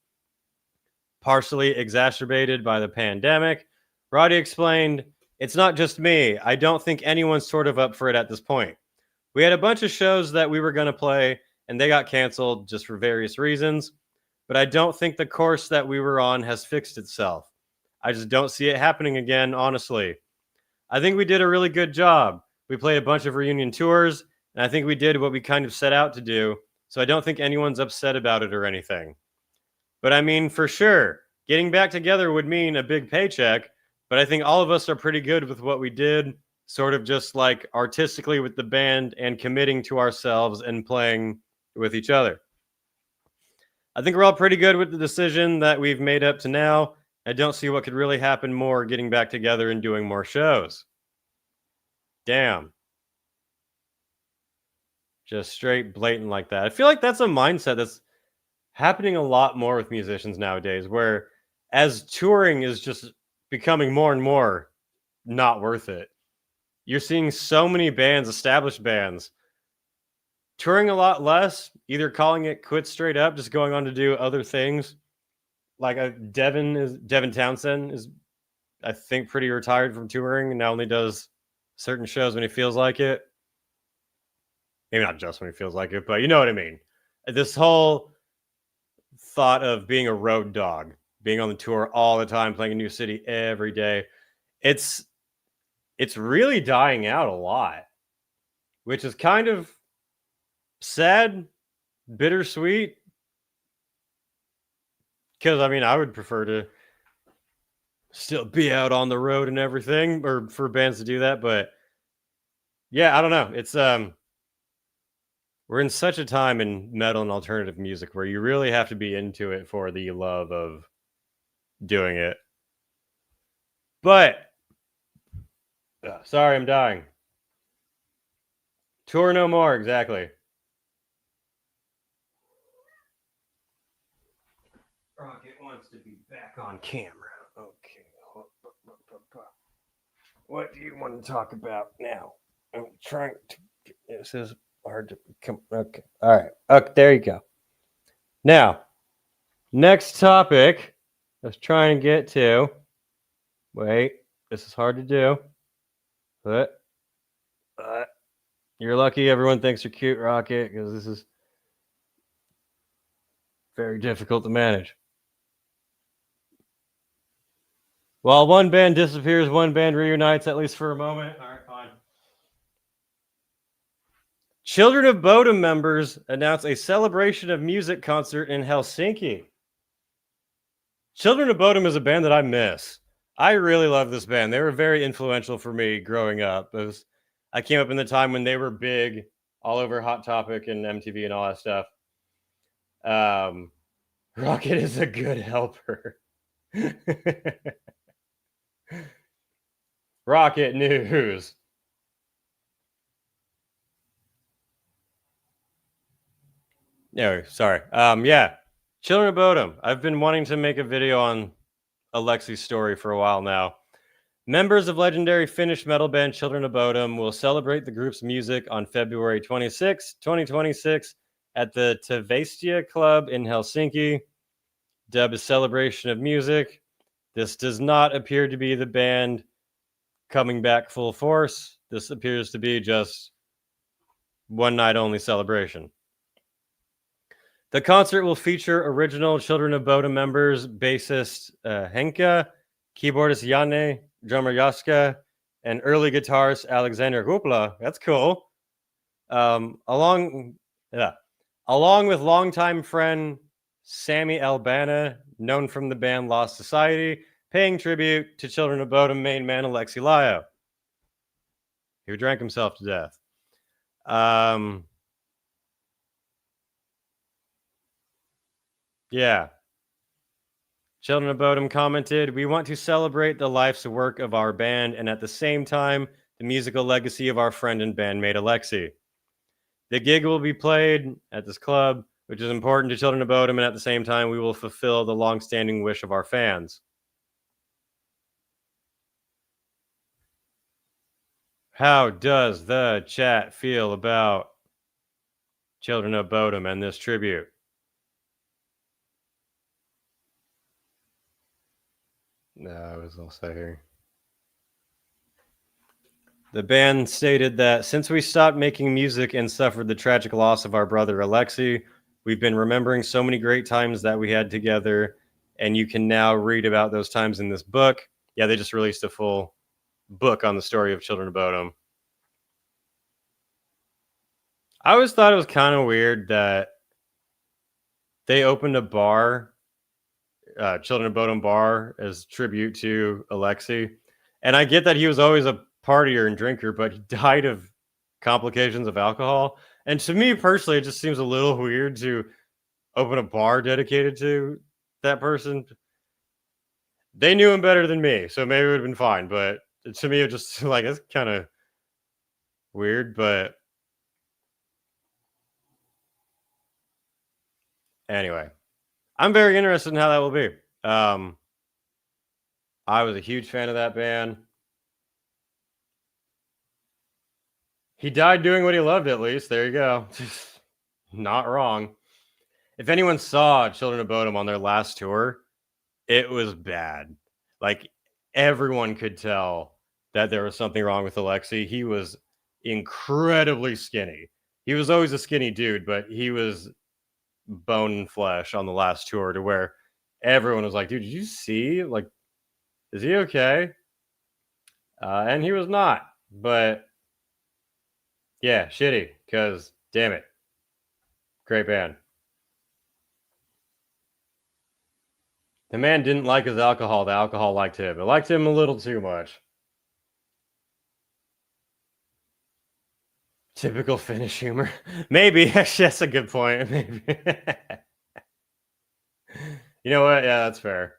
partially exacerbated by the pandemic. Roddy explained, it's not just me. I don't think anyone's sort of up for it at this point. We had a bunch of shows that we were going to play, and they got canceled just for various reasons. But I don't think the course that we were on has fixed itself. I just don't see it happening again, honestly. I think we did a really good job. We played a bunch of reunion tours, and I think we did what we kind of set out to do. so I don't think anyone's upset about it or anything. But I mean, for sure, getting back together would mean a big paycheck, but I think all of us are pretty good with what we did, sort of just like artistically with the band and committing to ourselves and playing with each other. I think we're all pretty good with the decision that we've made up to now. I don't see what could really happen more getting back together and doing more shows. Damn. Just straight blatant like that. I feel like that's a mindset that's happening a lot more with musicians nowadays, where as touring is just becoming more and more not worth it. You're seeing so many bands, established bands, touring a lot less, either calling it quits straight up, just going on to do other things. Like Devin Townsend is, I think, pretty retired from touring and now only does certain shows when he feels like it. Maybe not just when he feels like it, but you know what I mean. This whole thought of being a road dog, being on the tour all the time, playing a new city every day, it's really dying out a lot, which is kind of sad, bittersweet. Because I mean, I would prefer to still be out on the road and everything, or for bands to do that. But yeah, I don't know. It's we're in such a time in metal and alternative music where you really have to be into it for the love of doing it. But sorry, I'm dying. Tour no more, exactly. Rocket wants to be back on camera. Okay. What do you want to talk about now? I'm trying to. This is hard to come. Okay. All right. Okay. There you go. Now, next topic. Let's try and get to. Wait. This is hard to do. But you're lucky everyone thinks you're cute, Rocket, because this is very difficult to manage. While one band disappears, one band reunites, at least for a moment. All right, fine. Children of Bodom members announce a celebration of music concert in Helsinki. Children of Bodom is a band that I miss. I really love this band. They were very influential for me growing up. I came up in the time when they were big all over Hot Topic and MTV and all that stuff. Rocket is a good helper. Rocket news. No, sorry. Yeah. Children of Bodom. I've been wanting to make a video on Alexi's story for a while now. Members of legendary Finnish metal band Children of Bodom will celebrate the group's music on February 26, 2026 at the Tavastia Club in Helsinki. Dubbed a celebration of music. This does not appear to be the band coming back full force. This appears to be just one night only celebration. The concert will feature original Children of Bodom members, bassist Henka, keyboardist Janne, drummer Jaska, and early guitarist Alexander Hupla. That's cool. Along with longtime friend Sammy Albana, known from the band Lost Society, paying tribute to Children of Bodom main man Alexi Laiho, who drank himself to death. Yeah. Children of Bodom commented, "We want to celebrate the life's work of our band and at the same time, the musical legacy of our friend and bandmate Alexi. The gig will be played at this club, which is important to Children of Bodom, and at the same time, we will fulfill the long-standing wish of our fans." How does the chat feel about Children of Bodom and this tribute? No, I was also here. The band stated that since we stopped making music and suffered the tragic loss of our brother Alexi, we've been remembering so many great times that we had together, and you can now read about those times in this book. Yeah, they just released a full book on the story of Children of Bodom. I always thought it was kind of weird that they opened a bar, Children of Bodom bar, as tribute to Alexei. And I get that he was always a partier and drinker, but he died of complications of alcohol. And to me personally, it just seems a little weird to open a bar dedicated to that person. They knew him better than me, so maybe it would have been fine. But to me, it just like it's kind of weird. But anyway, I'm very interested in how that will be. I was a huge fan of that band. He died doing what he loved, at least. There you go. Not wrong. If anyone saw Children of Bodom on their last tour, it was bad. Like, everyone could tell that there was something wrong with Alexei. He was incredibly skinny. He was always a skinny dude, but he was bone and flesh on the last tour to where everyone was like, dude, did you see? Like, is he okay? And he was not. But, yeah, shitty, because, damn it. Great band. The man didn't like his alcohol. The alcohol liked him. It liked him a little too much. Typical Finnish humor. Maybe. That's a good point. Maybe. You know what? Yeah, that's fair.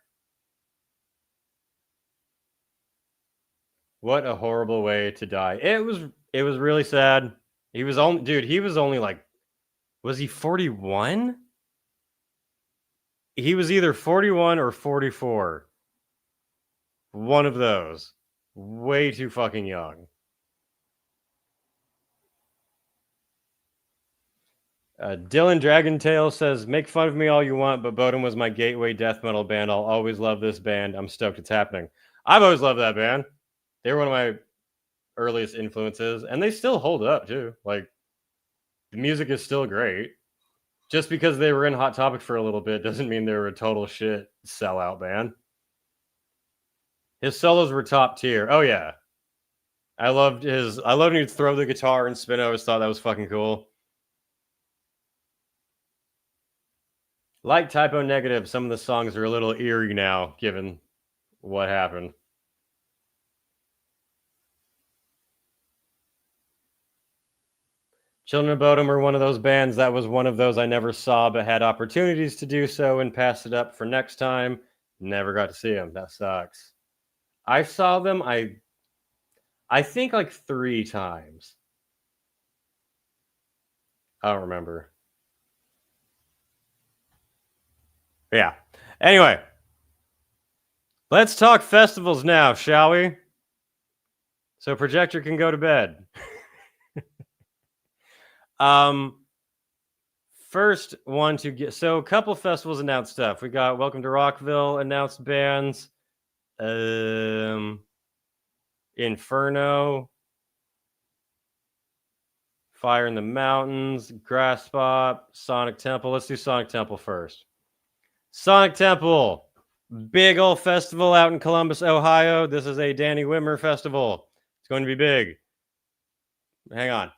What a horrible way to die. It was really sad. He was only like, was he 41? He was either 41 or 44. One of those. Way too fucking young. Dylan Dragontail says, make fun of me all you want, but Bodom was my gateway death metal band. I'll always love this band. I'm stoked it's happening. I've always loved that band. They were one of my earliest influences, and they still hold up, too. Like, the music is still great. Just because they were in Hot Topic for a little bit doesn't mean they were a total shit sellout band. His solos were top tier. Oh, yeah. I loved when he'd throw the guitar and spin. I always thought that was fucking cool. Like Typo Negative, some of the songs are a little eerie now, given what happened. Children of Bodom are one of those bands that was one of those I never saw, but had opportunities to do so and passed it up for next time. Never got to see them. That sucks. I saw them, I think like 3 times. I don't remember. Yeah. Anyway, let's talk festivals now, shall we? So Projector can go to bed. First one to get, so a couple festivals announced stuff. We got Welcome to Rockville announced bands. Inferno, Fire in the Mountains, Grass Pop, Sonic Temple. Let's do Sonic Temple first. Sonic Temple, big old festival out in Columbus, Ohio. This is a Danny Wimmer festival. It's going to be big. Hang on.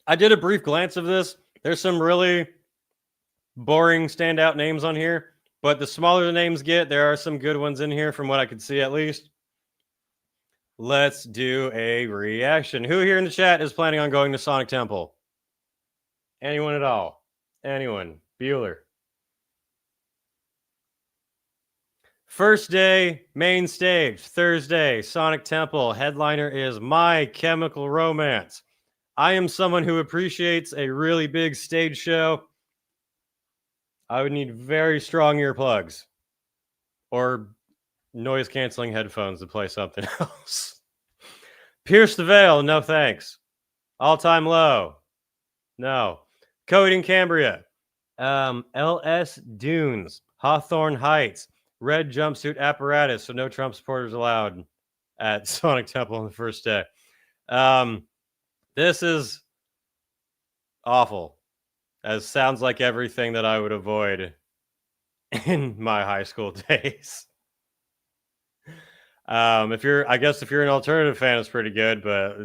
I did a brief glance of this. There's some really boring standout names on here, but the smaller the names get, there are some good ones in here from what I could see at least. Let's do a reaction. Who here in the chat is planning on going to Sonic Temple? Anyone at all? Anyone? Bueller. First day, main stage. Thursday, Sonic Temple. Headliner is My Chemical Romance. I am someone who appreciates a really big stage show. I would need very strong earplugs or noise-canceling headphones to play something else. Pierce the Veil, no thanks. All-Time Low, no. Coding Cambria, LS Dunes, Hawthorne Heights, Red Jumpsuit Apparatus, so no Trump supporters allowed at Sonic Temple on the first day. This is awful. As sounds like everything that I would avoid in my high school days. If you're an alternative fan, it's pretty good, but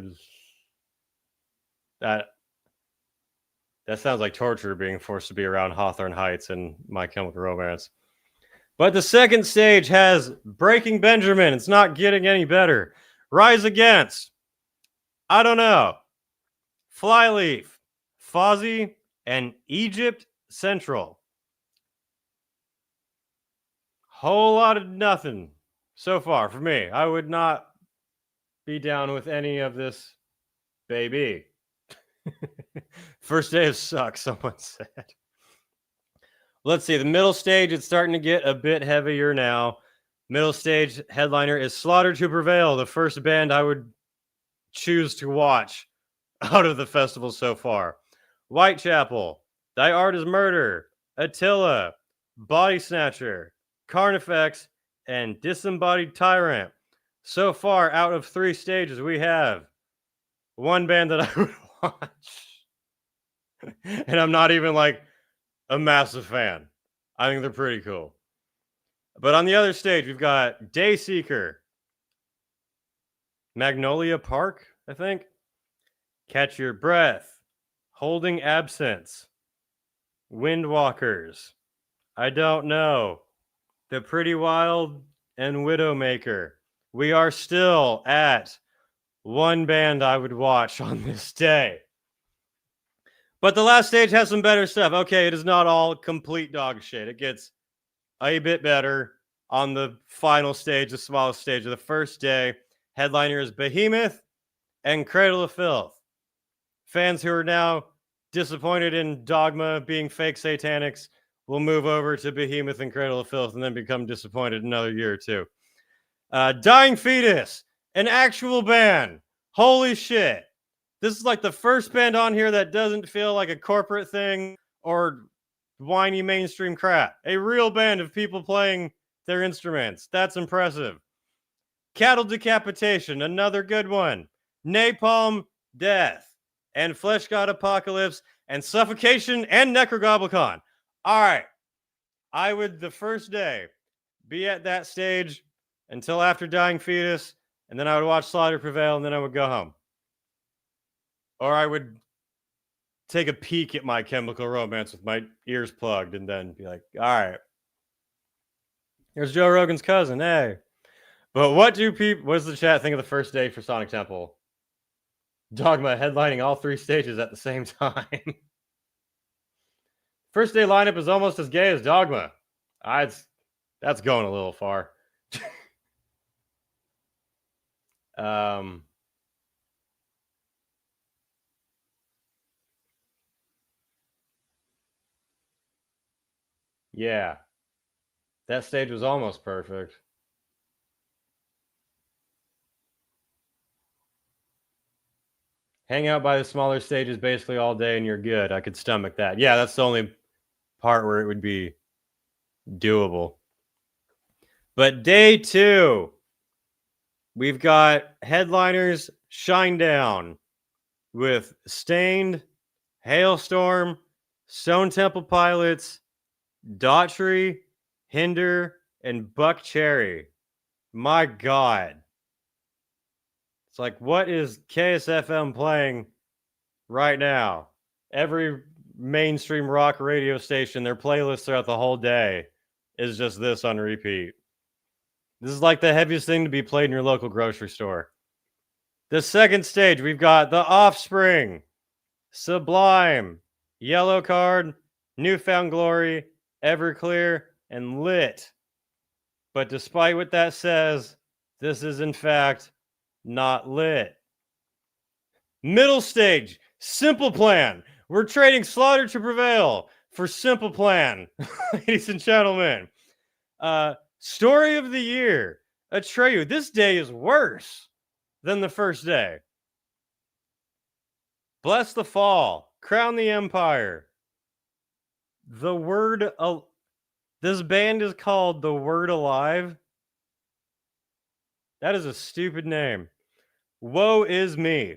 that That sounds like torture, being forced to be around Hawthorne Heights and My Chemical Romance. But the second stage has Breaking Benjamin. It's not getting any better. Rise Against. I don't know. Flyleaf, Fozzy, and Egypt Central. Whole lot of nothing so far for me. I would not be down with any of this, baby. First day of suck, someone said. Let's see. The middle stage, it's starting to get a bit heavier now. Middle stage headliner is Slaughter to Prevail, the first band I would choose to watch out of the festival so far. Whitechapel, Thy Art is Murder, Attila, Body Snatcher, Carnifex, and Disembodied Tyrant. So far, out of 3 stages, we have one band that I would watch. And I'm not even like a massive fan. I think they're pretty cool. But on the other stage, we've got Dayseeker, Magnolia Park, I think, Catch Your Breath, Holding Absence, Windwalkers, I don't know, The Pretty Wild, and Widowmaker. We are still at one band I would watch on this day. But the last stage has some better stuff. Okay, it is not all complete dog shit. It gets a bit better on the final stage, the smallest stage of the first day. Headliner is Behemoth and Cradle of Filth. Fans who are now disappointed in Dogma being fake satanics will move over to Behemoth and Cradle of Filth and then become disappointed another year or two. Dying Fetus, an actual band. Holy shit. This is like the first band on here that doesn't feel like a corporate thing or whiny mainstream crap. A real band of people playing their instruments. That's impressive. Cattle Decapitation, another good one. Napalm Death, and Flesh God Apocalypse, and Suffocation, and Necrogoblicon. All right. I would, the first day, be at that stage until after Dying Fetus, and then I would watch Slaughter Prevail, and then I would go home. Or I would take a peek at My Chemical Romance with my ears plugged and then be like, all right, here's Joe Rogan's cousin, hey. But what does the chat think of the first day for Sonic Temple? Dogma headlining all 3 stages at the same time. First day lineup is almost as gay as Dogma. That's going a little far. Yeah, that stage was almost perfect. Hang out by the smaller stages basically all day and you're good. I could stomach that. Yeah, that's the only part where it would be doable. But day 2, we've got headliners Shinedown with Stained, Hailstorm, Stone Temple Pilots, Daughtry, Hinder, and Buck Cherry. My God. It's like, what is KSFM playing right now? Every mainstream rock radio station, their playlist throughout the whole day is just this on repeat. This is like the heaviest thing to be played in your local grocery store. The second stage, we've got The Offspring, Sublime, Yellow Card, Newfound Glory, Everclear, and Lit. But despite what that says, this is in fact not lit. Middle stage, Simple Plan. We're trading Slaughter to Prevail for Simple Plan, ladies and gentlemen. Story of the year, Atreyu. This day is worse than the first day. Bless the Fall, Crown the Empire. The Word... This band is called The Word Alive. That is a stupid name. Woe is me.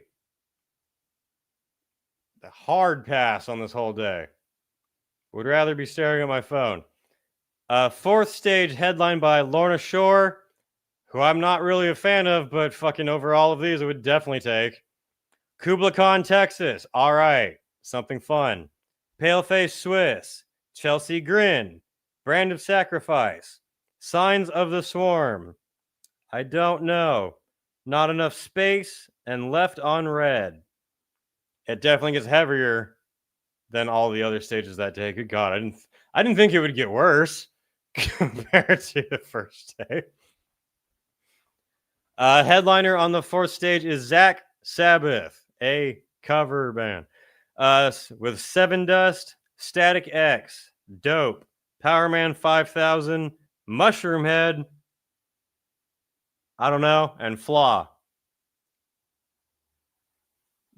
The hard pass on this whole day. Would rather be staring at my phone. Fourth stage headlined by Lorna Shore, who I'm not really a fan of, but fucking over all of these, I would definitely take. Kubla Khan, Texas. All right. Something fun. Paleface Swiss, Chelsea Grin, Brand of Sacrifice, Signs of the Swarm. I don't know. Not enough space and Left on Red. It definitely gets heavier than all the other stages that day. Good God, I didn't think it would get worse compared to the first day. Headliner on the fourth stage is Zach Sabbath, a cover band, with Seven Dust, Static X, Dope, Powerman 5000, Mushroom Head, I don't know, and Flaw.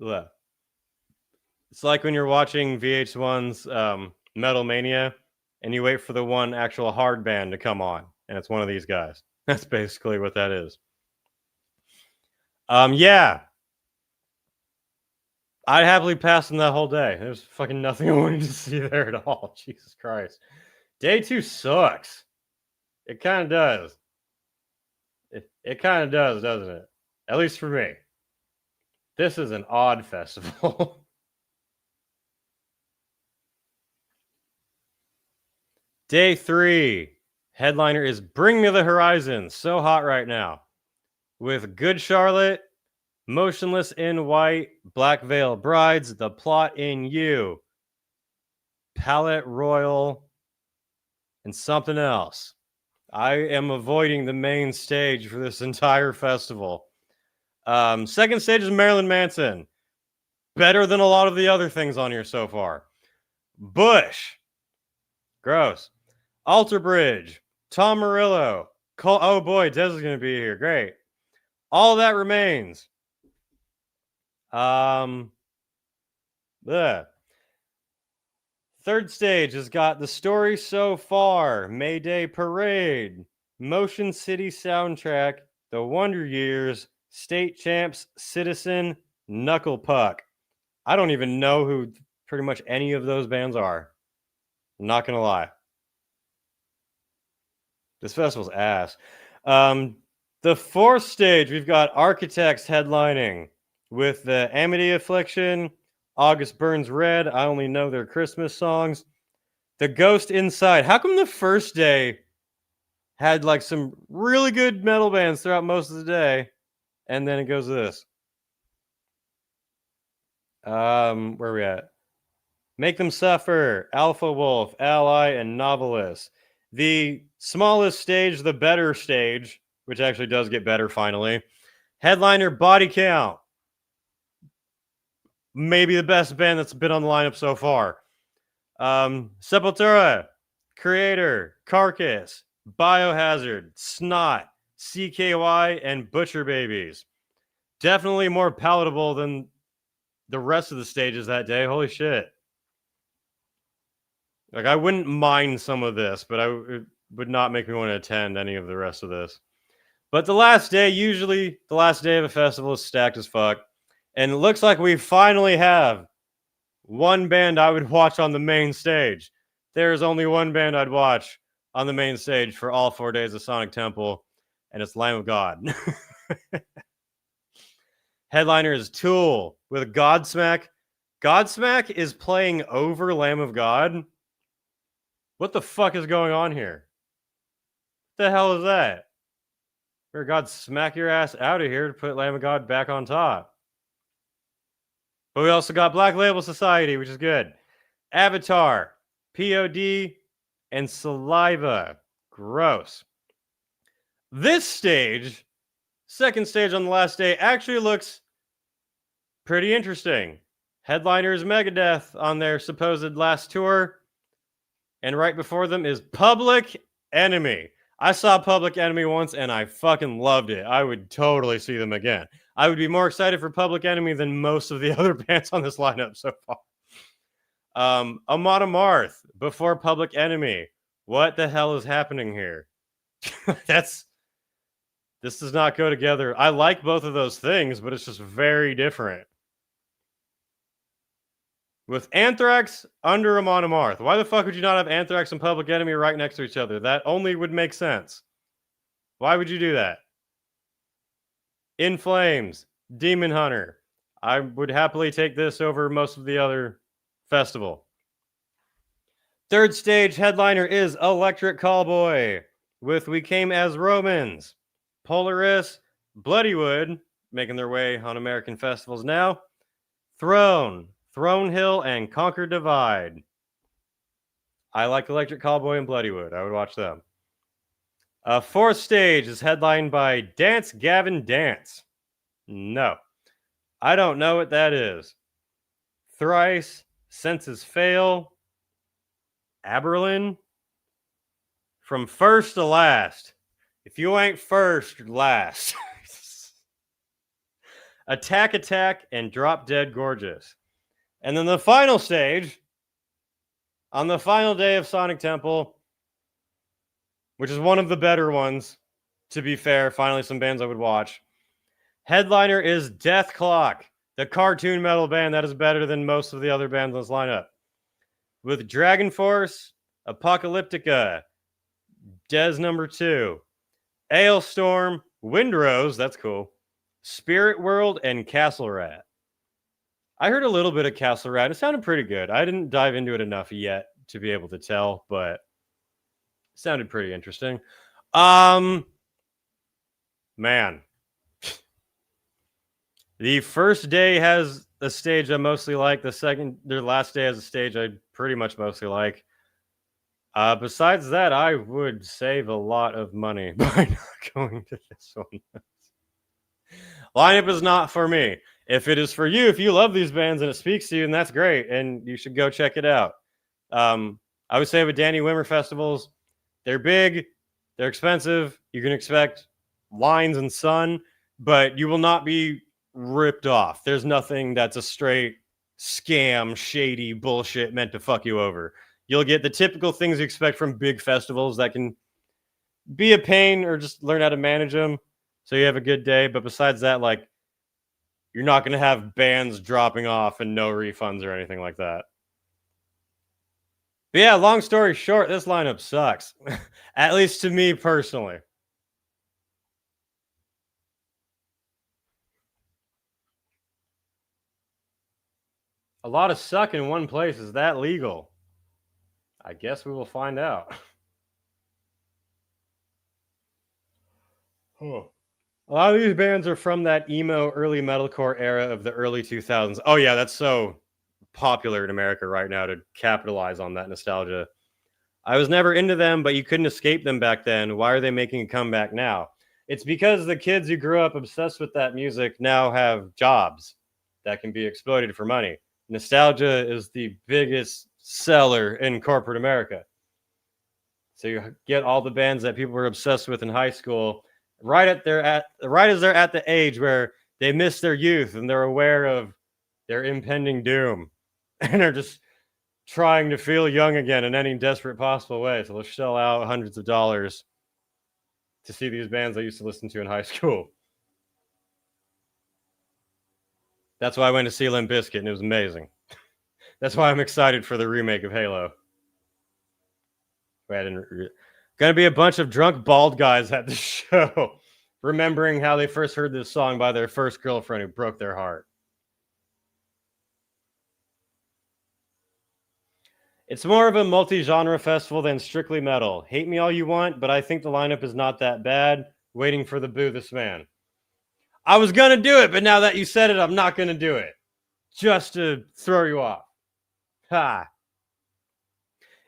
Ugh. It's like when you're watching VH1's Metal Mania and you wait for the one actual hard band to come on, and it's one of these guys. That's basically what that is. Yeah. I'd happily pass them that whole day. There's fucking nothing I wanted to see there at all. Jesus Christ. Day 2 sucks. It kind of does. It kind of does, doesn't it? At least for me. This is an odd festival. Day 3. Headliner is Bring Me the Horizon. So hot right now. With Good Charlotte, Motionless in White, Black Veil Brides, The Plot in You, Palette Royal, and something else. I am avoiding the main stage for this entire festival. Second stage is Marilyn Manson. Better than a lot of the other things on here so far. Bush. Gross. Alter Bridge. Tom Morello. Oh boy, Des is going to be here. Great. All That Remains. Third stage has got The Story So Far, Mayday Parade, Motion City Soundtrack, The Wonder Years, State Champs, Citizen, Knuckle Puck. I don't even know who pretty much any of those bands are. I'm not gonna lie. This festival's ass. The fourth stage, we've got Architects headlining with the Amity Affliction, August Burns Red. I only know their Christmas songs. The Ghost Inside. How come the first day had like some really good metal bands throughout most of the day, and then it goes to this? Where are we at? Make Them Suffer, Alpha Wolf, Ally, and Novelist. The smallest stage, the better stage, which actually does get better finally. Headliner Body Count. Maybe the best band that's been on the lineup so far. Sepultura, Creator, Carcass, Biohazard, Snot, CKY, and Butcher Babies. Definitely more palatable than the rest of the stages that day. Holy shit. Like, I wouldn't mind some of this, but it would not make me want to attend any of the rest of this. But the last day, usually the last day of a festival, is stacked as fuck. And it looks like we finally have one band I would watch on the main stage. There is only one band I'd watch on the main stage for all 4 days of Sonic Temple, and it's Lamb of God. Headliner is Tool with Godsmack. Godsmack is playing over Lamb of God. What the fuck is going on here? What the hell is that? For God, smack your ass out of here to put Lamb of God back on top. But we also got Black Label Society, which is good. Avatar, POD, and Saliva. Gross. This stage, second stage on the last day, actually looks pretty interesting. Headliner is Megadeth on their supposed last tour. And right before them is Public Enemy. I saw Public Enemy once and I fucking loved it. I would totally see them again. I would be more excited for Public Enemy than most of the other bands on this lineup so far. Amon Amarth before Public Enemy. What the hell is happening here? This does not go together. I like both of those things, but it's just very different. With Anthrax under Amon Amarth. Why the fuck would you not have Anthrax and Public Enemy right next to each other? That only would make sense. Why would you do that? In Flames, Demon Hunter. I would happily take this over most of the other festival. Third stage headliner is Electric Callboy with We Came as Romans. Polaris, Bloodywood, making their way on American festivals now. Throne, Throne Hill, and Conquer Divide. I like Electric Callboy and Bloodywood. I would watch them. Fourth stage is headlined by Dance Gavin Dance. No, I don't know what that is. Thrice, Senses Fail, Aberlin. From first to last. If you ain't first, you're last. Attack, and Drop Dead Gorgeous. And then the final stage, on the final day of Sonic Temple, which is one of the better ones, to be fair, finally some bands I would watch. Headliner is Death Clock, the cartoon metal band that is better than most of the other bands on this lineup. With Dragon Force, Apocalyptica, Des number 2, Ailstorm, Windrose, that's cool, Spirit World, and Castle Rat. I heard a little bit of Castle Rat. It sounded pretty good. I didn't dive into it enough yet to be able to tell, but it sounded pretty interesting. Man. The first day has a stage I mostly like. Their last day has a stage I pretty much mostly like. Besides that, I would save a lot of money by not going to this one. Lineup is not for me. If it is for you, if you love these bands and it speaks to you, then that's great, and you should go check it out. I would say with Danny Wimmer festivals, they're big, they're expensive. You can expect lines and sun, but you will not be ripped off. There's nothing that's a straight scam, shady bullshit meant to fuck you over. You'll get the typical things you expect from big festivals that can be a pain or just learn how to manage them so you have a good day. But besides that, like, you're not going to have bands dropping off and no refunds or anything like that. But yeah, long story short, this lineup sucks. At least to me personally. A lot of suck in one place. Is that legal? I guess we will find out. Huh. A lot of these bands are from that emo early metalcore era of the early 2000s. Oh yeah, that's so popular in America right now to capitalize on that nostalgia. I was never into them, but you couldn't escape them back then. Why are they making a comeback now? It's because the kids who grew up obsessed with that music now have jobs that can be exploited for money. Nostalgia is the biggest seller in corporate America. So you get all the bands that people were obsessed with in high school right as they're at the age where they miss their youth and they're aware of their impending doom and are just trying to feel young again in any desperate possible way. So they'll shell out hundreds of dollars to see these bands I used to listen to in high school. That's why I went to see Limp Bizkit, and it was amazing. That's why I'm excited for the remake of Halo. Gonna be a bunch of drunk bald guys at the show, remembering how they first heard this song by their first girlfriend who broke their heart. It's more of a multi-genre festival than strictly metal. Hate me all you want, but I think the lineup is not that bad. Waiting for the Boo This Man. I was going to do it, but now that you said it, I'm not going to do it. Just to throw you off. Ha.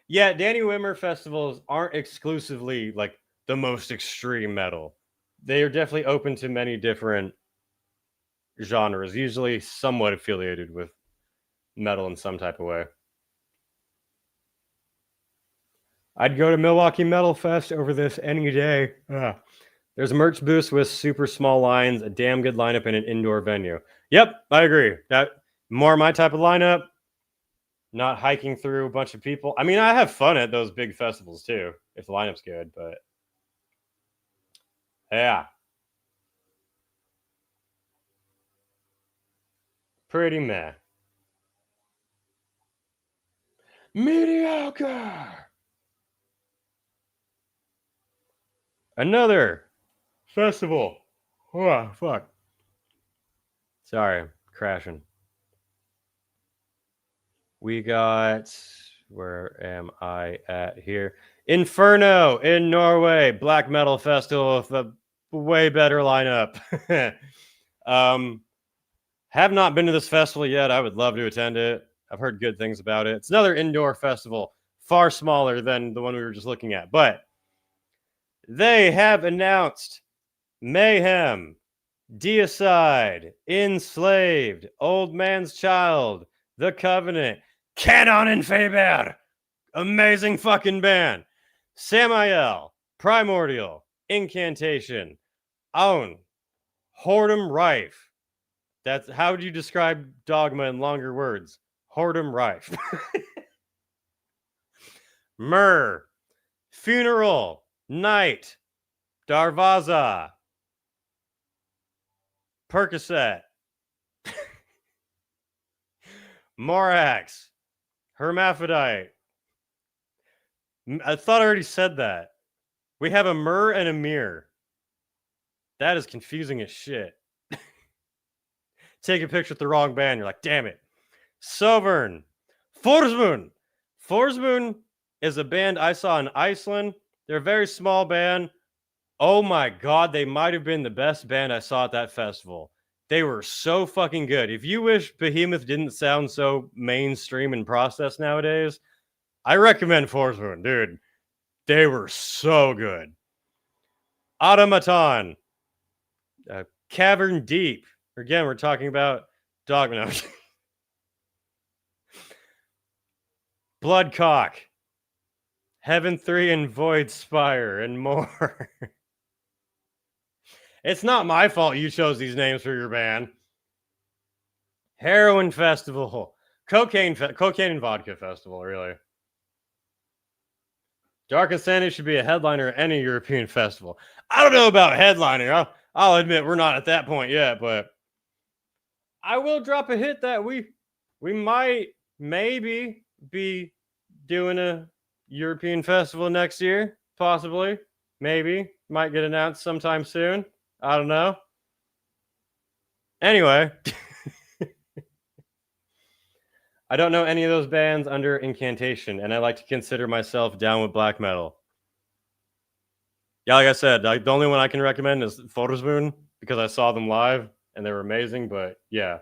Yeah, Danny Wimmer festivals aren't exclusively like the most extreme metal. They are definitely open to many different genres, usually somewhat affiliated with metal in some type of way. I'd go to Milwaukee Metal Fest over this any day. There's a merch booth with super small lines, a damn good lineup, and an indoor venue. Yep, I agree. That more my type of lineup. Not hiking through a bunch of people. I mean, I have fun at those big festivals too, if the lineup's good, but yeah. Pretty meh. Mediocre. Another festival. Oh, fuck. Sorry, crashing. We got Where am I at here? Inferno in Norway, black metal festival with a way better lineup. Have not been to this festival yet. I would love to attend it. I've heard good things about it. It's another indoor festival, far smaller than the one we were just looking at, but they have announced Mayhem, Deicide, Enslaved, Old Man's Child, The Covenant, Canon and Faber, amazing fucking band, Samael, Primordial, Incantation, Aun, Whoredom Rife. That's how would you describe Dogma in longer words? Whoredom Rife. Myrrh, Funeral, Night, Darvaza, Percocet, Morax, Hermaphrodite. I thought I already said that. We have a Myrrh and a Mirror. That is confusing as shit. Take a picture with the wrong band. You're like, damn it. Sovern. Forsmoon. Forsmoon is a band I saw in Iceland. They're a very small band. Oh my God, they might have been the best band I saw at that festival. They were so fucking good. If you wish Behemoth didn't sound so mainstream and processed nowadays, I recommend Forsmoon, dude. They were so good. Automaton. Cavern Deep. Again, we're talking about Dogma. Bloodcock, Heaven 3 and Void Spire, and more. It's not my fault you chose these names for your band. Heroin Festival, Cocaine and Vodka Festival, really. Dark Insanity should be a headliner at any European festival. I don't know about headliner. I'll admit we're not at that point yet, but I will drop a hit that we might maybe be doing a European festival next year, possibly, maybe, might get announced sometime soon. I don't know. Anyway, I don't know any of those bands under Incantation, and I like to consider myself down with black metal. Yeah, like I said, the only one I can recommend is Forsmoon because I saw them live and they were amazing, but yeah.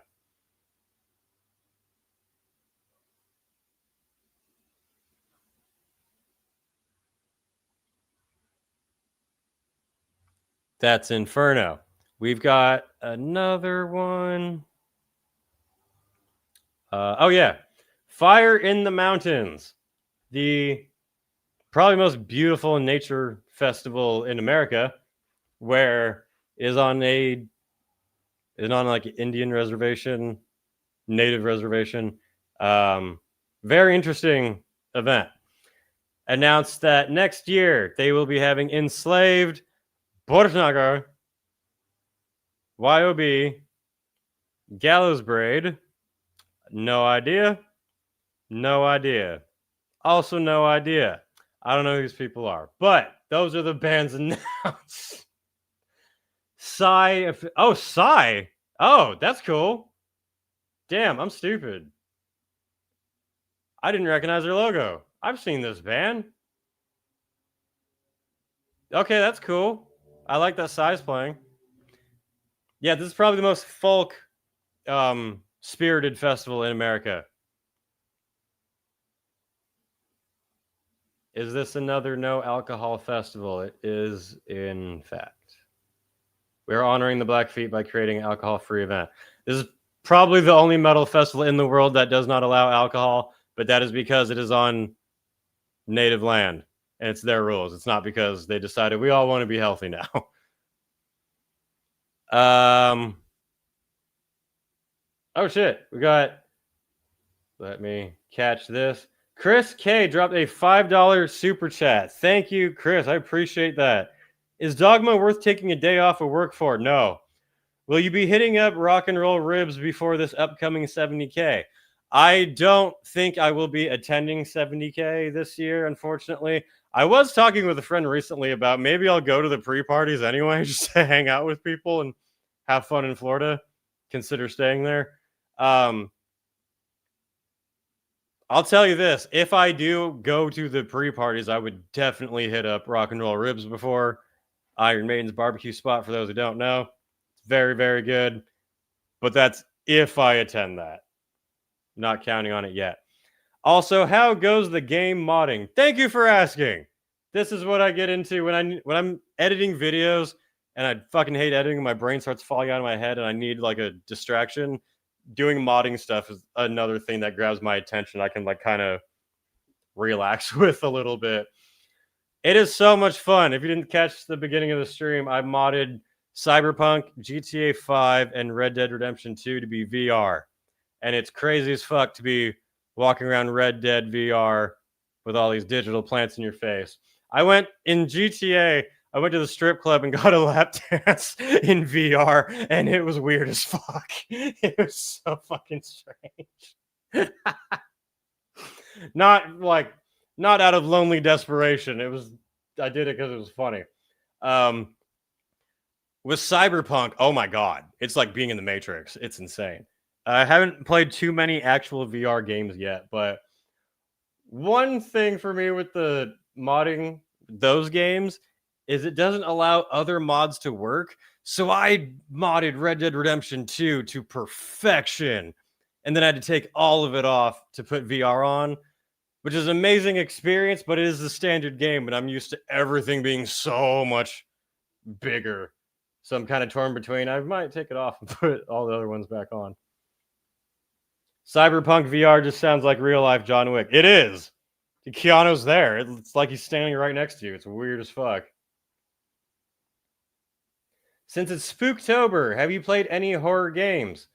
That's Inferno. We've got another one. Oh, yeah. Fire in the Mountains. The probably most beautiful nature festival in America, where is on like an Indian reservation, native reservation. Very interesting event. Announced that next year they will be having Enslaved, Bortnagar, YOB, Gallows Braid. No idea. No idea. Also no idea. I don't know who these people are. But those are the bands announced. Psy. Oh, Psy. Oh, that's cool. Damn, I'm stupid. I didn't recognize their logo. I've seen this band. Okay, that's cool. I like that Psy's playing. Yeah, this is probably the most folk spirited festival in America. Is this another no alcohol festival? It is, in fact. We're honoring the Blackfeet by creating an alcohol-free event. This is probably the only metal festival in the world that does not allow alcohol, but that is because it is on native land, and it's their rules. It's not because they decided we all want to be healthy now. Oh, shit. We got... Let me catch this. Chris K dropped a $5 super chat. Thank you, Chris. I appreciate that. Is Dogma worth taking a day off of work for? No. Will you be hitting up Rock and Roll Ribs before this upcoming 70K? I don't think I will be attending 70K this year, unfortunately. I was talking with a friend recently about maybe I'll go to the pre-parties anyway, just to hang out with people and have fun in Florida. Consider staying there. I'll tell you this. If I do go to the pre-parties, I would definitely hit up Rock and Roll Ribs before. Iron Maiden's barbecue spot, for those who don't know. It's very, very good. But that's if I attend that. Not counting on it yet. Also, how goes the game modding? Thank you for asking. This is what I get into when I'm editing videos, and I fucking hate editing. My brain starts falling out of my head, and I need like a distraction. Doing modding stuff is another thing that grabs my attention. I can like kind of relax with a little bit. It is so much fun. If you didn't catch the beginning of the stream, I modded Cyberpunk, GTA 5, and Red Dead Redemption 2 to be VR. And it's crazy as fuck to be walking around Red Dead VR with all these digital plants in your face. I went in GTA, I went to the strip club and got a lap dance in VR, and it was weird as fuck. It was so fucking strange. Not out of lonely desperation. I did it because it was funny. With Cyberpunk, oh my god, it's like being in the Matrix. It's insane. I haven't played too many actual VR games yet, but one thing for me with the modding those games is it doesn't allow other mods to work. So I modded Red Dead Redemption 2 to perfection, and then I had to take all of it off to put VR on, which is an amazing experience, but it is the standard game, and I'm used to everything being so much bigger. So I'm kind of torn between. I might take it off and put all the other ones back on. Cyberpunk VR just sounds like real life John Wick. It is. Keanu's there. It's like he's standing right next to you. It's weird as fuck. Since it's Spooktober, have you played any horror games?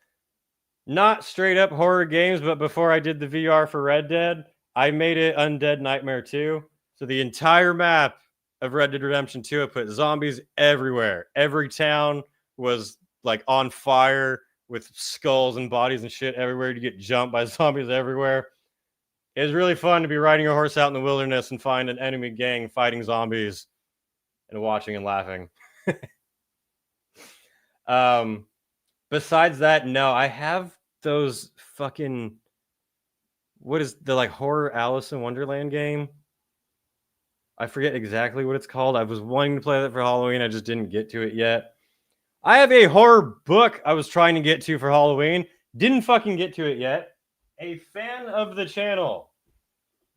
Not straight up horror games, but before I did the VR for Red Dead, I made it Undead Nightmare 2. So the entire map of Red Dead Redemption 2, I put zombies everywhere. Every town was like on fire with skulls and bodies and shit everywhere. You get jumped by zombies everywhere. It was really fun to be riding a horse out in the wilderness and find an enemy gang fighting zombies and watching and laughing. Besides that, no, I have those fucking, what is the like horror Alice in Wonderland game? I forget exactly what it's called. I was wanting to play that for Halloween. I just didn't get to it yet. I have a horror book I was trying to get to for Halloween. Didn't fucking get to it yet. A fan of the channel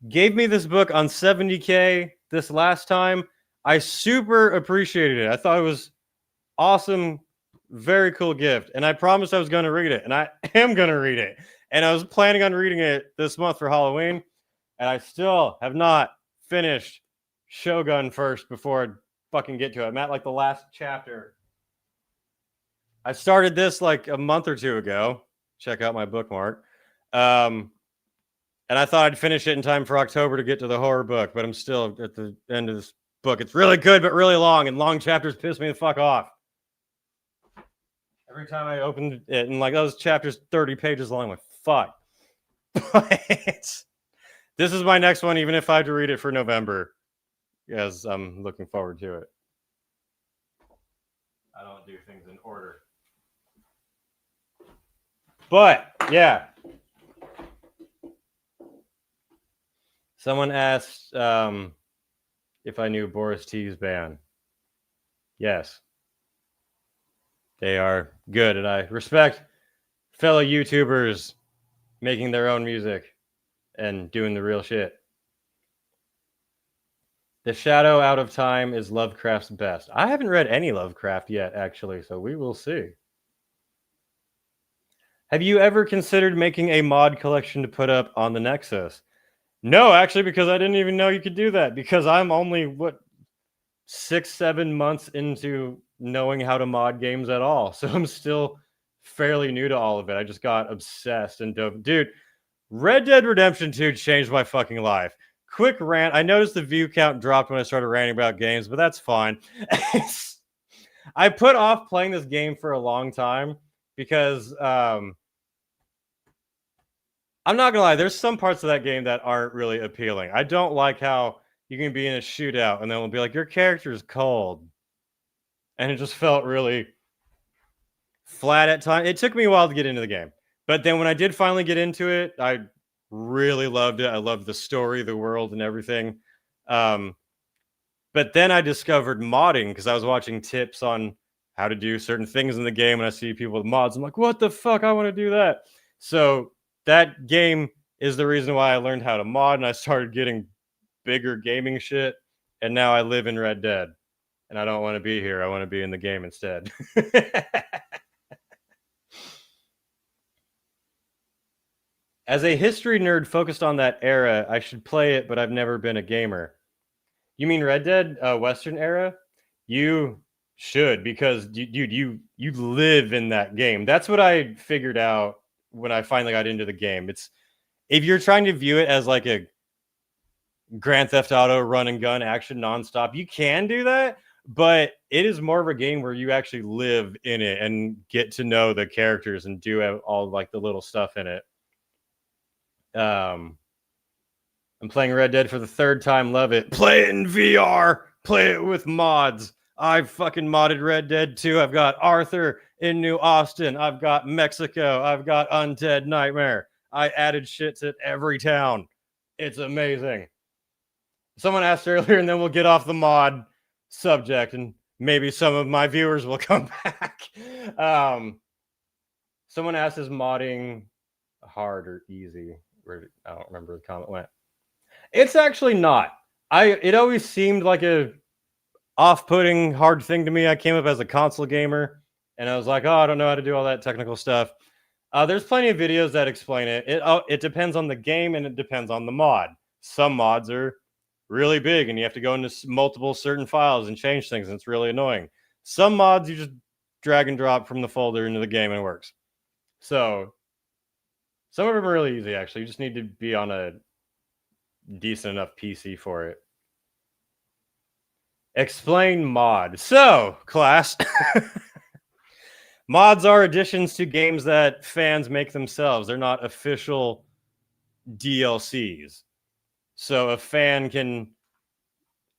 gave me this book on 70K this last time. I super appreciated it. I thought it was awesome. Very cool gift. And I promised I was going to read it. And I am going to read it. And I was planning on reading it this month for Halloween. And I still have not finished Shogun first before I fucking get to it. I'm at like the last chapter. I started this like a month or two ago. Check out my bookmark. And I thought I'd finish it in time for October to get to the horror book, but I'm still at the end of this book. It's really good, but really long, and long chapters piss me the fuck off. Every time I open it, and like those chapters 30 pages long, I'm like, fuck. But this is my next one, even if I have to read it for November, because I'm looking forward to it. I don't do things in order. But, yeah. Someone asked if I knew Boris T's band. Yes. They are good, and I respect fellow YouTubers making their own music and doing the real shit. The Shadow Out of Time is Lovecraft's best. I haven't read any Lovecraft yet, actually, so we will see. Have you ever considered making a mod collection to put up on the Nexus? No, actually, because I didn't even know you could do that, because I'm only, 6-7 months into knowing how to mod games at all. So I'm still fairly new to all of it. I just got obsessed and dove. Dude, Red Dead Redemption 2 changed my fucking life. Quick rant. I noticed the view count dropped when I started ranting about games, but that's fine. I put off playing this game for a long time because I'm not gonna lie, there's some parts of that game that aren't really appealing. I don't like how you can be in a shootout and then we'll be like, your character is cold. And it just felt really flat at times. It took me a while to get into the game. But then when I did finally get into it, I Really loved it. I loved the story, the world, and everything. But then I discovered modding because I was watching tips on how to do certain things in the game, and I see people with mods. I'm like, what the fuck? I want to do that. So that game is the reason why I learned how to mod, and I started getting bigger gaming shit. And now I live in Red Dead, and I don't want to be here. I want to be in the game instead. As a history nerd focused on that era, I should play it, but I've never been a gamer. You mean Red Dead, Western era? You should, because dude, you live in that game. That's what I figured out when I finally got into the game. It's if you're trying to view it as like a Grand Theft Auto run and gun action nonstop, you can do that, but it is more of a game where you actually live in it and get to know the characters and do all like the little stuff in it. I'm playing Red Dead for the third time. Love it. Play it in VR. Play it with mods. I've fucking modded Red Dead 2. I've got Arthur in New Austin. I've got Mexico. I've got Undead Nightmare. I added shit to every town. It's amazing. Someone asked earlier, and then we'll get off the mod subject, and maybe some of my viewers will come back. Someone asked, is modding hard or easy? I don't remember where the comment went. It's actually not. It always seemed like a off-putting, hard thing to me. I came up as a console gamer, and I was like, oh, I don't know how to do all that technical stuff. There's plenty of videos that explain it. It depends on the game, and it depends on the mod. Some mods are really big, and you have to go into multiple certain files and change things, and it's really annoying. Some mods, you just drag and drop from the folder into the game, and it works. So some of them are really easy, actually. You just need to be on a decent enough PC for it. Explain mod. So, class, mods are additions to games that fans make themselves. They're not official DLCs. So a fan can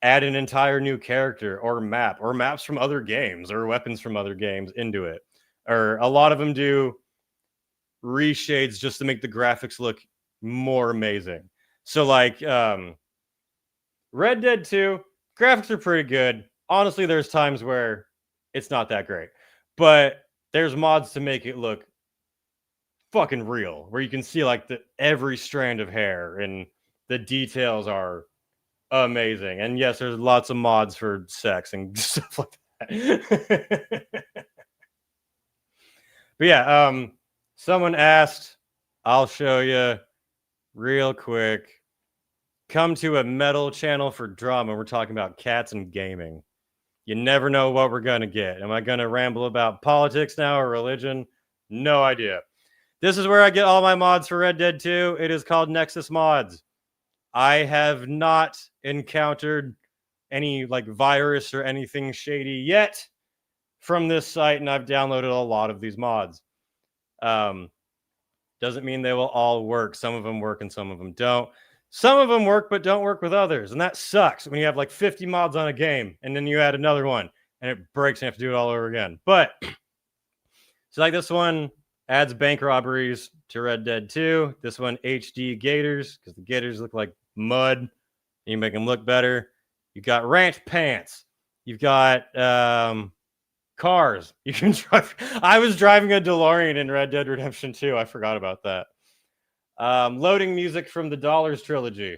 add an entire new character or map or maps from other games or weapons from other games into it. Or a lot of them do reshades just to make the graphics look more amazing. So like Red Dead 2, graphics are pretty good. Honestly, there's times where it's not that great. But there's mods to make it look fucking real, where you can see like every strand of hair, and the details are amazing. And yes, there's lots of mods for sex and stuff like that. But yeah, someone asked, I'll show you real quick. Come to a metal channel for drama. We're talking about cats and gaming. You never know what we're going to get. Am I going to ramble about politics now or religion? No idea. This is where I get all my mods for Red Dead 2. It is called Nexus Mods. I have not encountered any like virus or anything shady yet from this site, and I've downloaded a lot of these mods. Doesn't mean they will all work. Some of them work and some of them don't. Some of them work but don't work with others, and that sucks when you have like 50 mods on a game and then you add another one and it breaks and you have to do it all over again. But so like this one adds bank robberies to Red Dead 2. This one HD gators because the gators look like mud. You make them look better. You got ranch pants. You've got cars. You can drive. I was driving a DeLorean in Red Dead Redemption 2. I forgot about that. Loading music from the Dollars trilogy.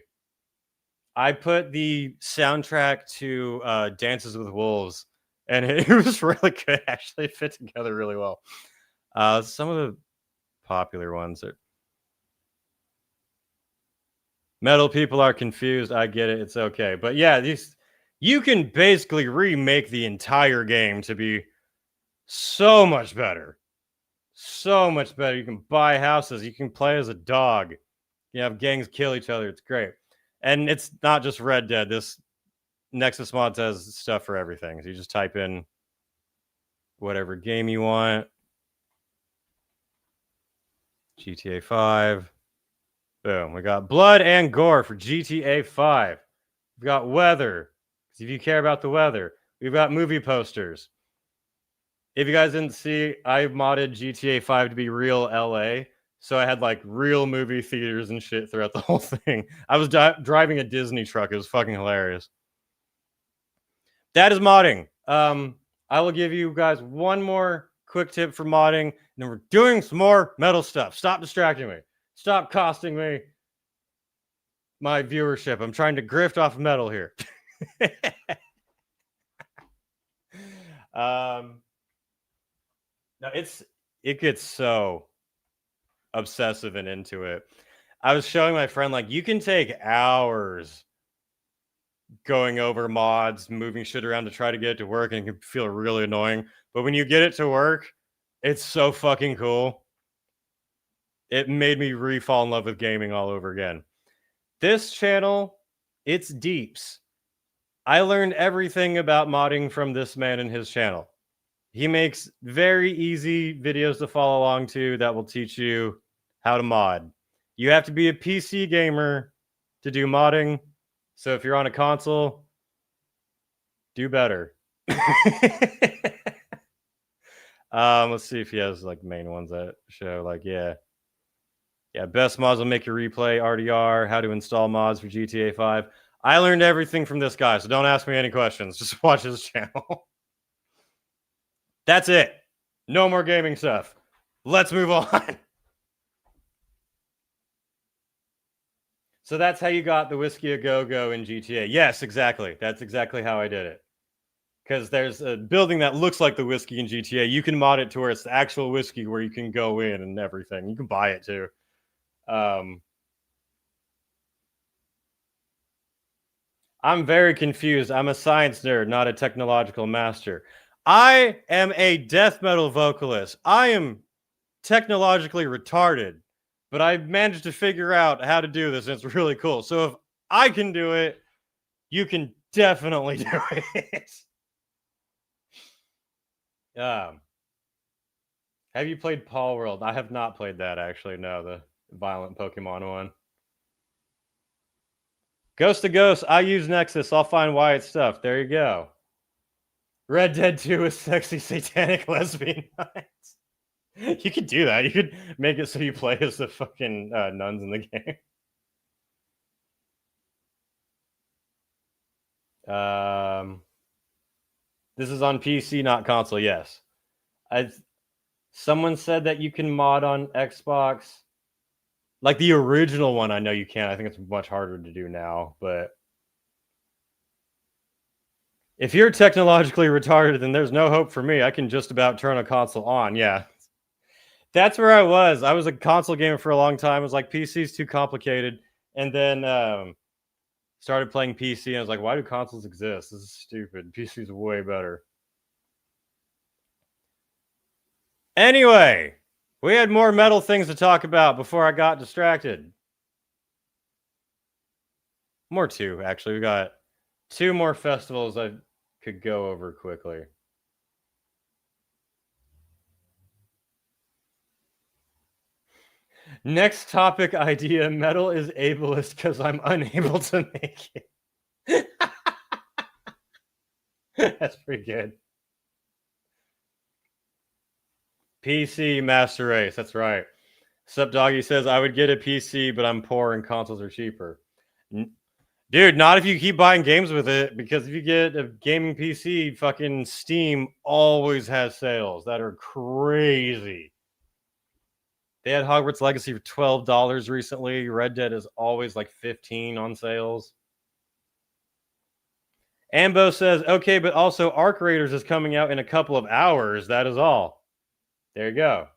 I put the soundtrack to Dances with Wolves, and it was really good. Actually, it fit together really well. Some of the popular ones are metal people are confused. I get it. It's okay. But yeah, you can basically remake the entire game to be so much better. So much better. You can buy houses. You can play as a dog. You have gangs kill each other. It's great. And it's not just Red Dead. This Nexus Mods has stuff for everything. So you just type in whatever game you want. GTA 5. Boom. We got blood and gore for GTA 5. We've got weather. If you care about the weather. We've got movie posters. If you guys didn't see, I modded GTA 5 to be real LA. So I had like real movie theaters and shit throughout the whole thing. I was driving a Disney truck. It was fucking hilarious. That is modding. I will give you guys one more quick tip for modding, and then we're doing some more metal stuff. Stop distracting me. Stop costing me my viewership. I'm trying to grift off metal here. No, it gets so obsessive and into it. I was showing my friend, like, you can take hours going over mods, moving shit around to try to get it to work, and it can feel really annoying. But when you get it to work, it's so fucking cool. It made me re-fall in love with gaming all over again. This channel, it's deeps. I learned everything about modding from this man and his channel. He makes very easy videos to follow along to that will teach you how to mod. You have to be a PC gamer to do modding. So if you're on a console, do better. Let's see if he has like main ones that show like, yeah, best mods will make your replay, RDR, how to install mods for GTA 5. I learned everything from this guy, so don't ask me any questions. Just watch his channel. That's it. No more gaming stuff. Let's move on. So that's how you got the Whiskey A Go-Go in GTA. Yes, exactly. That's exactly how I did it. Because there's a building that looks like the whiskey in GTA. You can mod it to where it's the actual whiskey where you can go in and everything. You can buy it too. I'm very confused. I'm a science nerd, not a technological master. I am a death metal vocalist. I am technologically retarded, but I managed to figure out how to do this, and it's really cool. So if I can do it, you can definitely do it. Have you played Paul World? I have not played that, actually. No, the violent Pokemon one. Ghost to Ghost. I use Nexus. I'll find Wyatt stuff. There you go. Red Dead 2 is sexy satanic lesbian nights. You could do that. You could make it so you play as the fucking nuns in the game. This is on PC, not console. Yes. Someone said that you can mod on Xbox. Like the original one, I know you can. I think it's much harder to do now, but if you're technologically retarded, then there's no hope for me. I can just about turn a console on. Yeah. That's where I was. I was a console gamer for a long time. I was like, PC's too complicated. And then started playing PC, and I was like, why do consoles exist? This is stupid. PC's way better. Anyway, we had more metal things to talk about before I got distracted. More too, actually. We got 2 more festivals I could go over quickly. Next topic idea: metal is ableist because I'm unable to make it. That's pretty good. PC Master Race, that's right. Sup Doggy says, I would get a PC, but I'm poor and consoles are cheaper. Dude, not if you keep buying games with it, because if you get a gaming PC, fucking Steam always has sales that are crazy. They had Hogwarts Legacy for $12 recently. Red Dead is always like $15 on sales. Ambo says, okay, but also Arc Raiders is coming out in a couple of hours. That is all. There you go.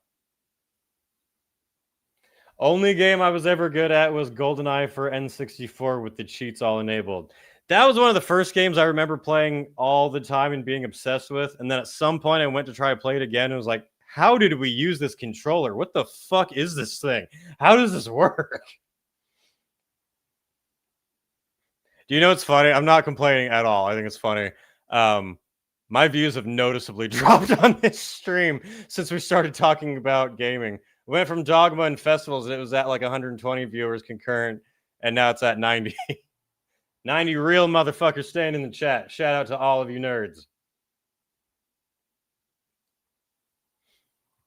Only game I was ever good at was GoldenEye for N64 with the cheats all enabled. That was one of the first games I remember playing all the time and being obsessed with. And then at some point I went to try to play it again and was like, how did we use this controller? What the fuck is this thing? How does this work? Do you know what's funny? I'm not complaining at all. I think it's funny. My views have noticeably dropped on this stream since we started talking about gaming. We went from Dogma and festivals, and it was at like 120 viewers concurrent, and now it's at 90. 90 real motherfuckers staying in the chat. Shout out to all of you nerds.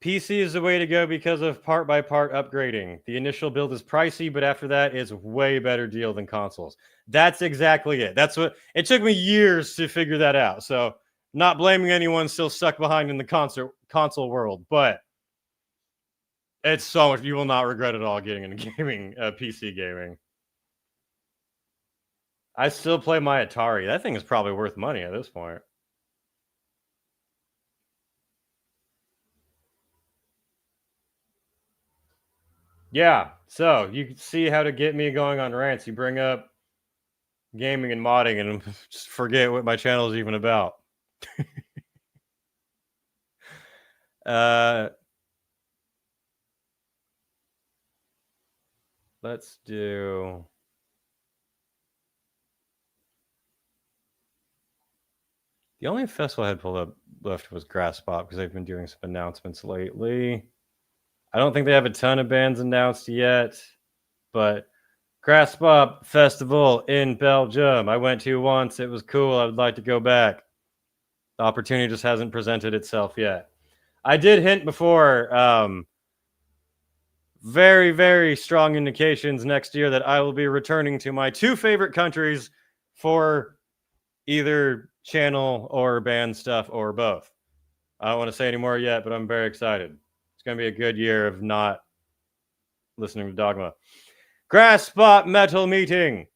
PC is the way to go because of part-by-part upgrading. The initial build is pricey, but after that, it's way better deal than consoles. That's exactly it. That's what it took me years to figure that out. So, not blaming anyone still stuck behind in the console world, but it's so much. You will not regret it all getting into gaming, PC gaming. I still play my Atari. That thing is probably worth money at this point. Yeah, so you can see how to get me going on rants. You bring up gaming and modding and just forget what my channel is even about. Let's do... The only festival I had pulled up left was Grass Pop because they've been doing some announcements lately. I don't think they have a ton of bands announced yet, but Grass Pop Festival in Belgium. I went to once. It was cool. I would like to go back. The opportunity just hasn't presented itself yet. I did hint before, very, very strong indications next year that I will be returning to my two favorite countries for either channel or band stuff or both. I don't want to say any more yet, but I'm very excited. It's going to be a good year of not listening to Dogma. Grass Spot Metal Meeting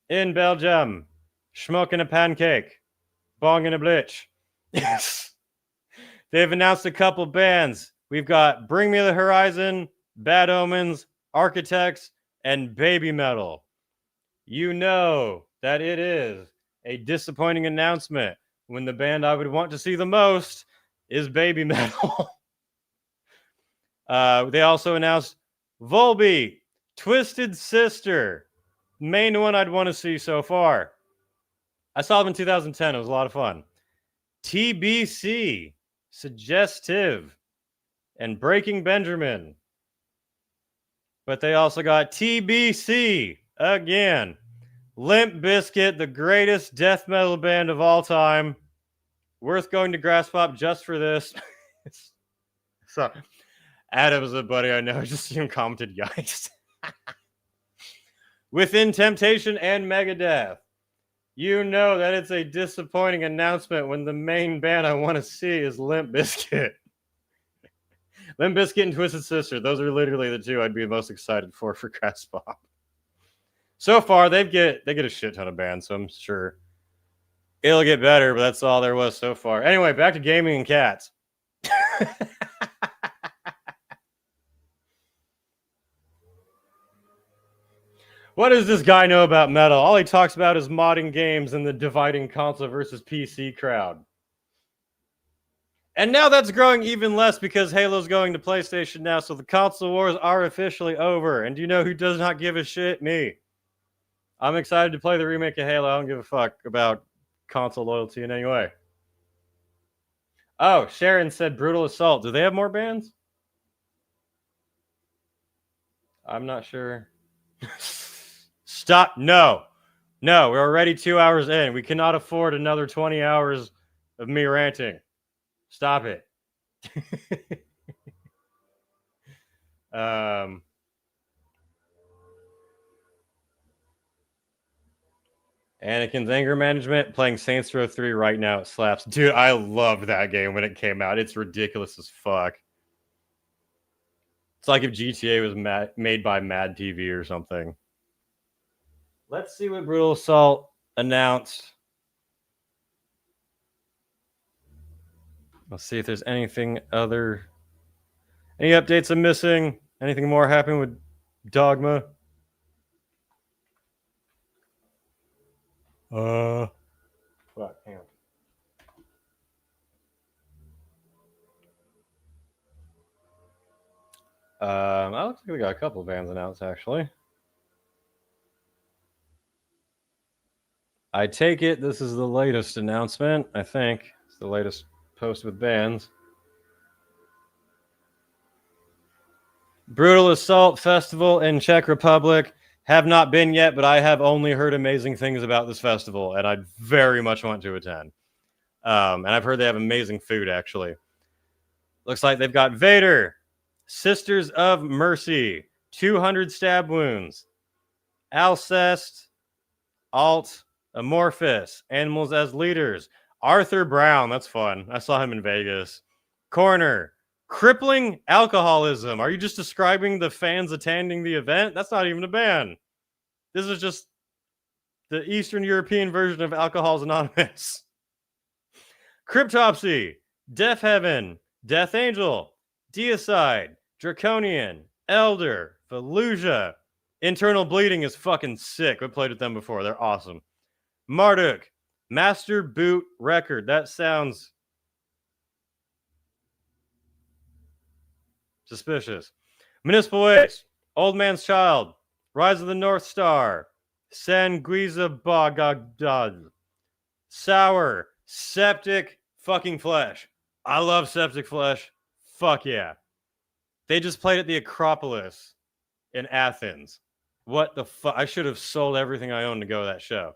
in Belgium. Schmuck and a pancake. Bong and a blitch. Yes. They've announced a couple bands. We've got Bring Me the Horizon, Bad Omens, Architects, and Baby Metal. You know that it is a disappointing announcement when the band I would want to see the most is Baby Metal. They also announced Volbeat, Twisted Sister, main one I'd want to see so far. I saw them in 2010. It was a lot of fun. TBC, Suggestive, and Breaking Benjamin. But they also got TBC again. Limp Bizkit, the greatest death metal band of all time. Worth going to Grass Pop just for this. So, Adam's a buddy I know. Just seen him commented, yikes. Within Temptation and Megadeth. You know that it's a disappointing announcement when the main band I want to see is Limp Bizkit. Limp Bizkit and Twisted Sister. Those are literally the two I'd be most excited for Grass Pop. So far, they get a shit ton of bands, so I'm sure it'll get better, but that's all there was so far. Anyway, back to gaming and cats. What does this guy know about metal? All he talks about is modding games and the dividing console versus PC crowd. And now that's growing even less because Halo's going to PlayStation now, so the console wars are officially over. And do you know who does not give a shit? Me. I'm excited to play the remake of Halo. I don't give a fuck about console loyalty in any way. Oh, Sharon said Brutal Assault. Do they have more bands? I'm not sure. Stop. No, we're already 2 hours in. We cannot afford another 20 hours of me ranting. Stop it. Anakin's anger management, playing Saints Row 3 right now. It slaps. Dude, I loved that game when it came out. It's ridiculous as fuck. It's like if GTA was made by Mad TV or something. Let's see what Brutal Assault announced. Let's see if there's anything other. Any updates I'm missing? Anything more happening with Dogma? Fuck, hang on. Looks like we got a couple of bands announced, actually. I take it this is the latest announcement. I think it's the latest post with bands. Brutal Assault Festival in Czech Republic. Have not been yet, but I have only heard amazing things about this festival, and I very much want to attend. And I've heard they have amazing food, actually. Looks like they've got Vader, Sisters of Mercy, 200 stab wounds, Alcest, Alt, Amorphous, Animals as Leaders, Arthur Brown, that's fun. I saw him in Vegas. Corner, Crippling Alcoholism. Are you just describing the fans attending the event? That's not even a band. This is just the Eastern European version of Alcoholics Anonymous. Cryptopsy, Death Heaven, Death Angel, Deicide, Draconian, Elder, Fallujah. Internal Bleeding is fucking sick. We played with them before. They're awesome. Marduk, Master Boot Record. That sounds suspicious. Municipal Waste, Old Man's Child, Rise of the North Star, Sanguiza Bagdad, Sour, Septic fucking Flesh. I love Septic Flesh. Fuck yeah. They just played at the Acropolis in Athens. What the fuck? I should have sold everything I own to go to that show.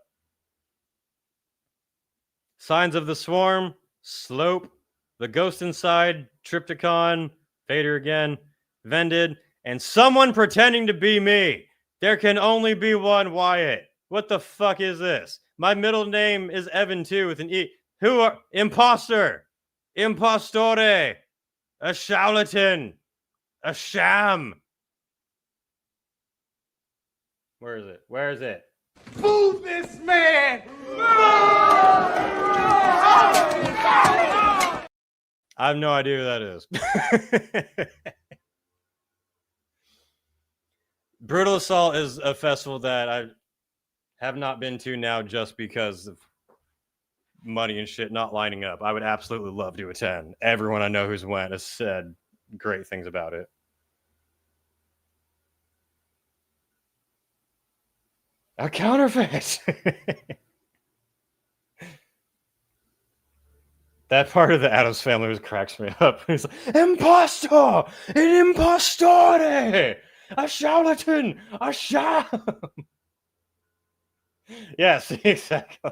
Signs of the Swarm, Slope, The Ghost Inside, Triptychon, Vader again, Vended, and someone pretending to be me. There can only be one Wyatt. What the fuck is this? My middle name is Evan too with an E. Who are imposter? Impostore. A charlatan. A sham. Where is it? Where is it? Boo this man! I have no idea who that is. Brutal Assault is a festival that I have not been to now just because of money and shit not lining up. I would absolutely love to attend. Everyone I know who's went has said great things about it. A counterfeit. That part of the Addams Family was cracks me up. He's like, impostor, an impostore, a charlatan, a sham. Yes, exactly.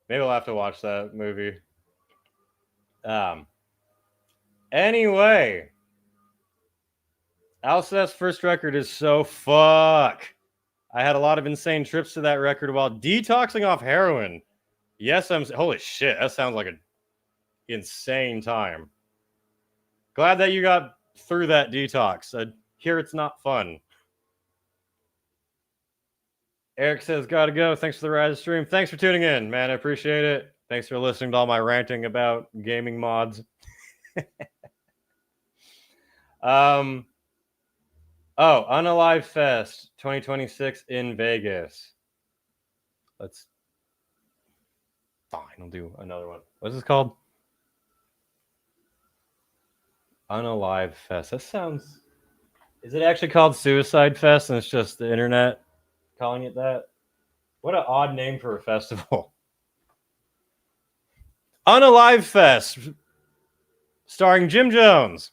Maybe I'll have to watch that movie. Anyway, Alcest's first record is so fuck. I had a lot of insane trips to that record while detoxing off heroin. Yes, holy shit, that sounds like an insane time. Glad that you got through that detox. I hear it's not fun. Eric says, gotta go. Thanks for the ride stream. Thanks for tuning in, man. I appreciate it. Thanks for listening to all my ranting about gaming mods. Unalive Fest 2026 in Vegas. Fine, I'll do another one. What's this called? Unalive Fest. That sounds... Is it actually called Suicide Fest and it's just the internet calling it that? What an odd name for a festival. Unalive Fest, starring Jim Jones.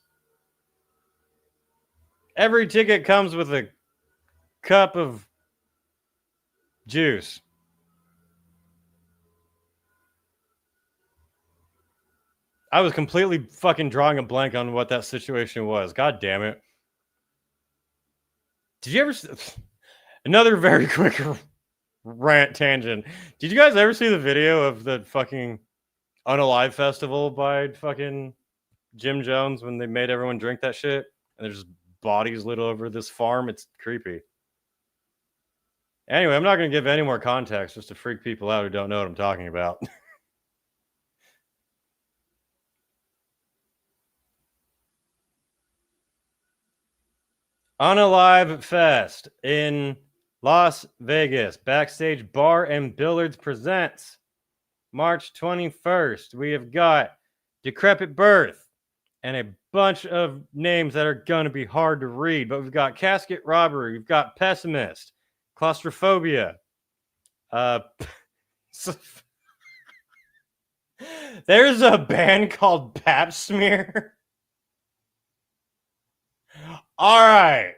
Every ticket comes with a cup of juice. I was completely fucking drawing a blank on what that situation was. God damn it. Did you ever... Another very quick rant tangent. Did you guys ever see the video of the fucking Unalive Festival by fucking Jim Jones when they made everyone drink that shit? And there's just bodies lit over this farm. It's creepy. Anyway, I'm not going to give any more context just to freak people out who don't know what I'm talking about. Unalive Fest in Las Vegas. Backstage Bar and Billiards presents March 21st. We have got Decrepit Birth and a bunch of names that are going to be hard to read, but we've got Casket Robbery, we've got Pessimist, Claustrophobia. There's a band called Pap Smear. All right.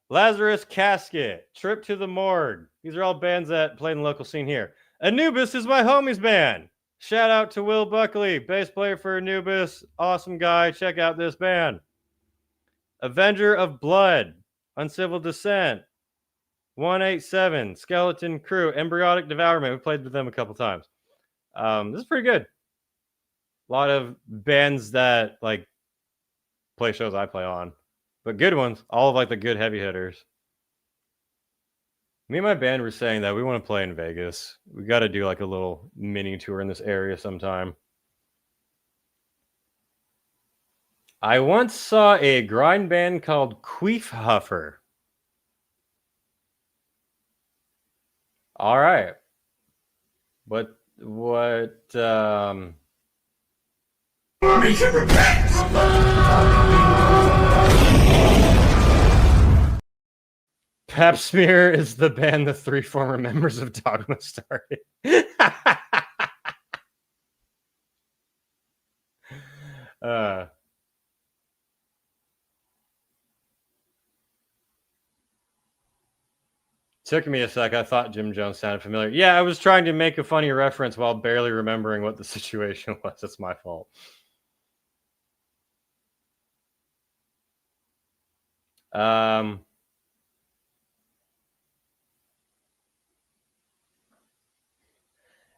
Lazarus Casket, Trip to the Morgue. These are all bands that play in the local scene here. Anubis is my homie's band. Shout out to Will Buckley, bass player for Anubis. Awesome guy. Check out this band. Avenger of Blood, Uncivil Descent, 187, Skeleton Crew, Embryonic Devourment. We played with them a couple times. This is pretty good. A lot of bands that like play shows I play on, but good ones. All of like the good heavy hitters. Me and my band were saying that we want to play in Vegas. We got to do like a little mini tour in this area sometime. I once saw a grind band called Queef Huffer. All right. What Pap Smear is the band the 3 former members of Dogma started. Took me a sec. I thought Jim Jones sounded familiar. Yeah, I was trying to make a funny reference while barely remembering what the situation was. It's my fault.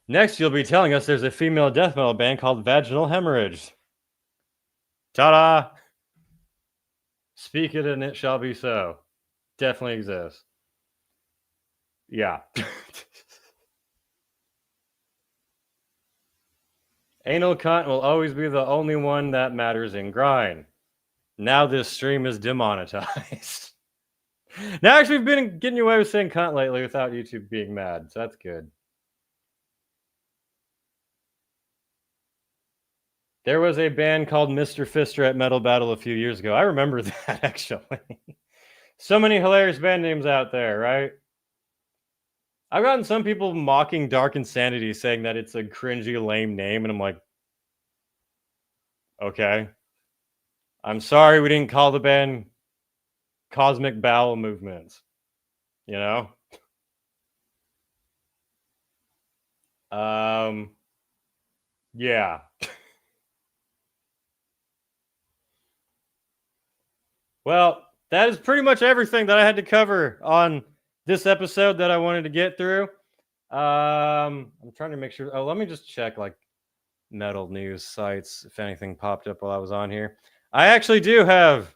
Next, you'll be telling us there's a female death metal band called Vaginal Hemorrhage. Ta-da! Speak it and it shall be so. Definitely exists. Yeah. Anal cunt will always be the only one that matters in grind. Now this stream is demonetized. Now, actually, we've been getting away with saying cunt lately without YouTube being mad, so that's good. There was a band called Mr. Fister at Metal Battle a few years ago. I remember that, actually. So many hilarious band names out there, right? I've gotten some people mocking Dark Insanity, saying that it's a cringy, lame name, and I'm like, okay. I'm sorry we didn't call the band Cosmic Bowel Movements. You know? Yeah. Well, that is pretty much everything that I had to cover on this episode that I wanted to get through. I'm trying to make sure. Oh, let me just check like metal news sites if anything popped up while I was on here. I actually do have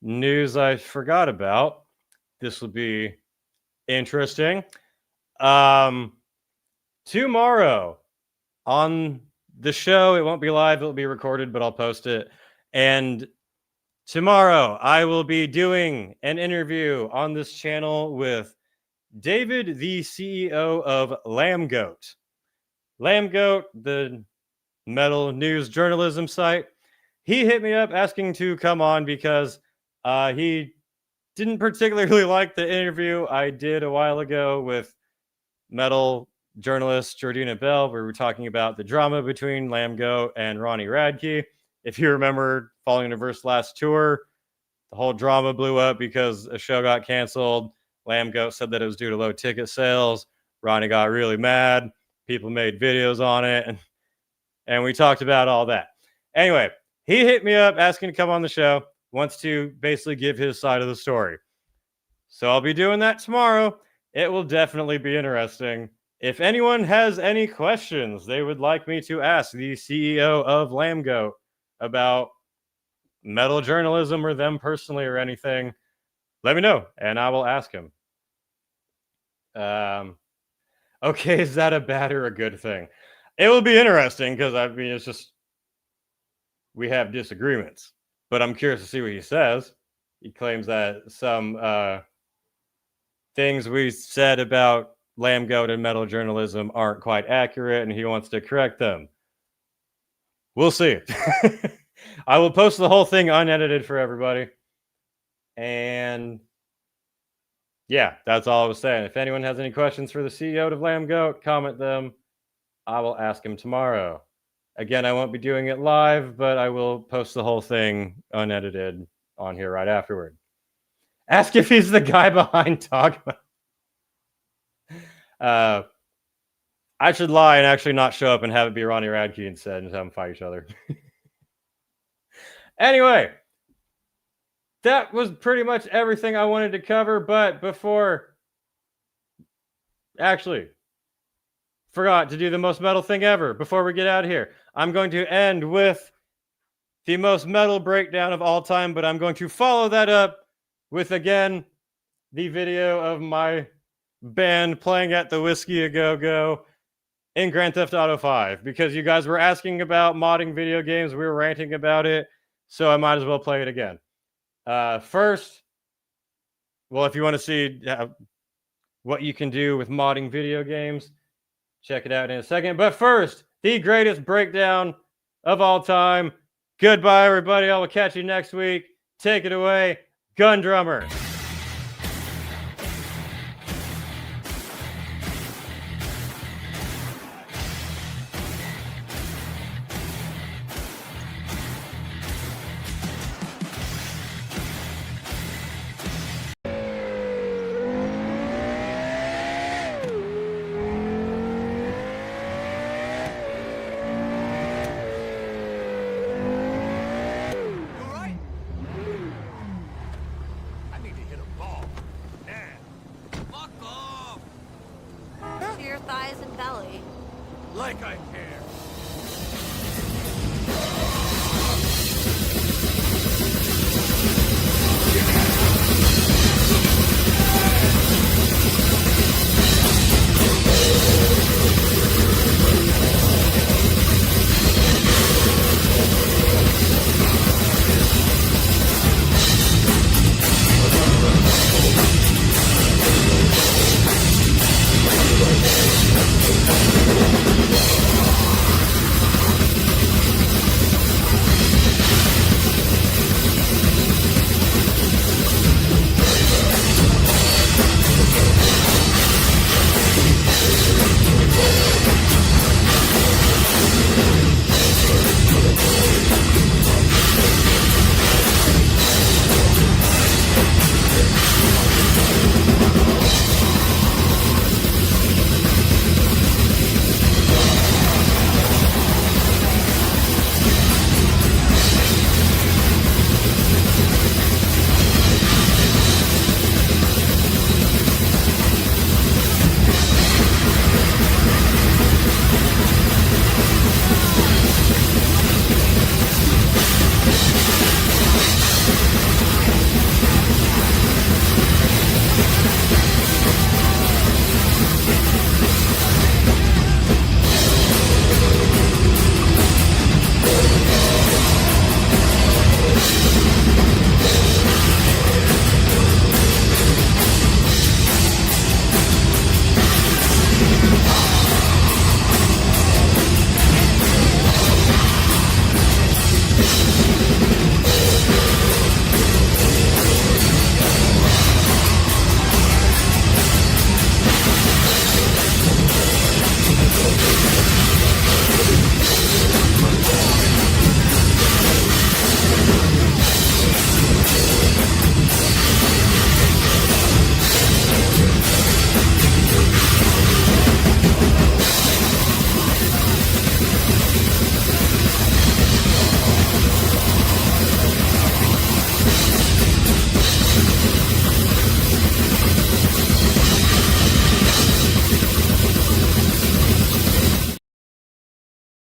news I forgot about. This will be interesting. Tomorrow on the show, it won't be live, it'll be recorded, but I'll post it. And tomorrow, I will be doing an interview on this channel with David, the CEO of Lamb Goat. Lamb Goat, the metal news journalism site. He hit me up asking to come on because he didn't particularly like the interview I did a while ago with metal journalist Jordina Bell, where we were talking about the drama between Lamb Goat and Ronnie Radke. If you remember, following Universe last tour, the whole drama blew up because a show got canceled. Lamb Goat said that it was due to low ticket sales. Ronnie got really mad. People made videos on it. And we talked about all that. Anyway, he hit me up asking to come on the show. Wants to basically give his side of the story. So I'll be doing that tomorrow. It will definitely be interesting. If anyone has any questions they would like me to ask the CEO of Lamb Goat about metal journalism or them personally or anything, let me know and I will ask him. Okay, is that a bad or a good thing? It will be interesting because I mean, it's just we have disagreements, but I'm curious to see what he says. He claims that some things we said about Lamb Goat and metal journalism aren't quite accurate, and he wants to correct them. We'll see. I will post the whole thing unedited for everybody. And yeah, that's all I was saying. If anyone has any questions for the CEO of Lamb Goat, comment them. I will ask him tomorrow. Again, I won't be doing it live, but I will post the whole thing unedited on here right afterward. Ask if he's the guy behind Dogma. I should lie and actually not show up and have it be Ronnie Radke instead and have them fight each other. Anyway, that was pretty much everything I wanted to cover. But before, actually, forgot to do the most metal thing ever. Before we get out of here, I'm going to end with the most metal breakdown of all time, but I'm going to follow that up with, again, the video of my band playing at the Whiskey A Go Go in Grand Theft Auto 5, because you guys were asking about modding video games. We were ranting about it, so I might as well play it again. First, well, if you want to see what you can do with modding video games, check it out in a second. But first, the greatest breakdown of all time. Goodbye, everybody. I will catch you next week. Take it away, Gun Drummer. To your thighs and belly. Like I care.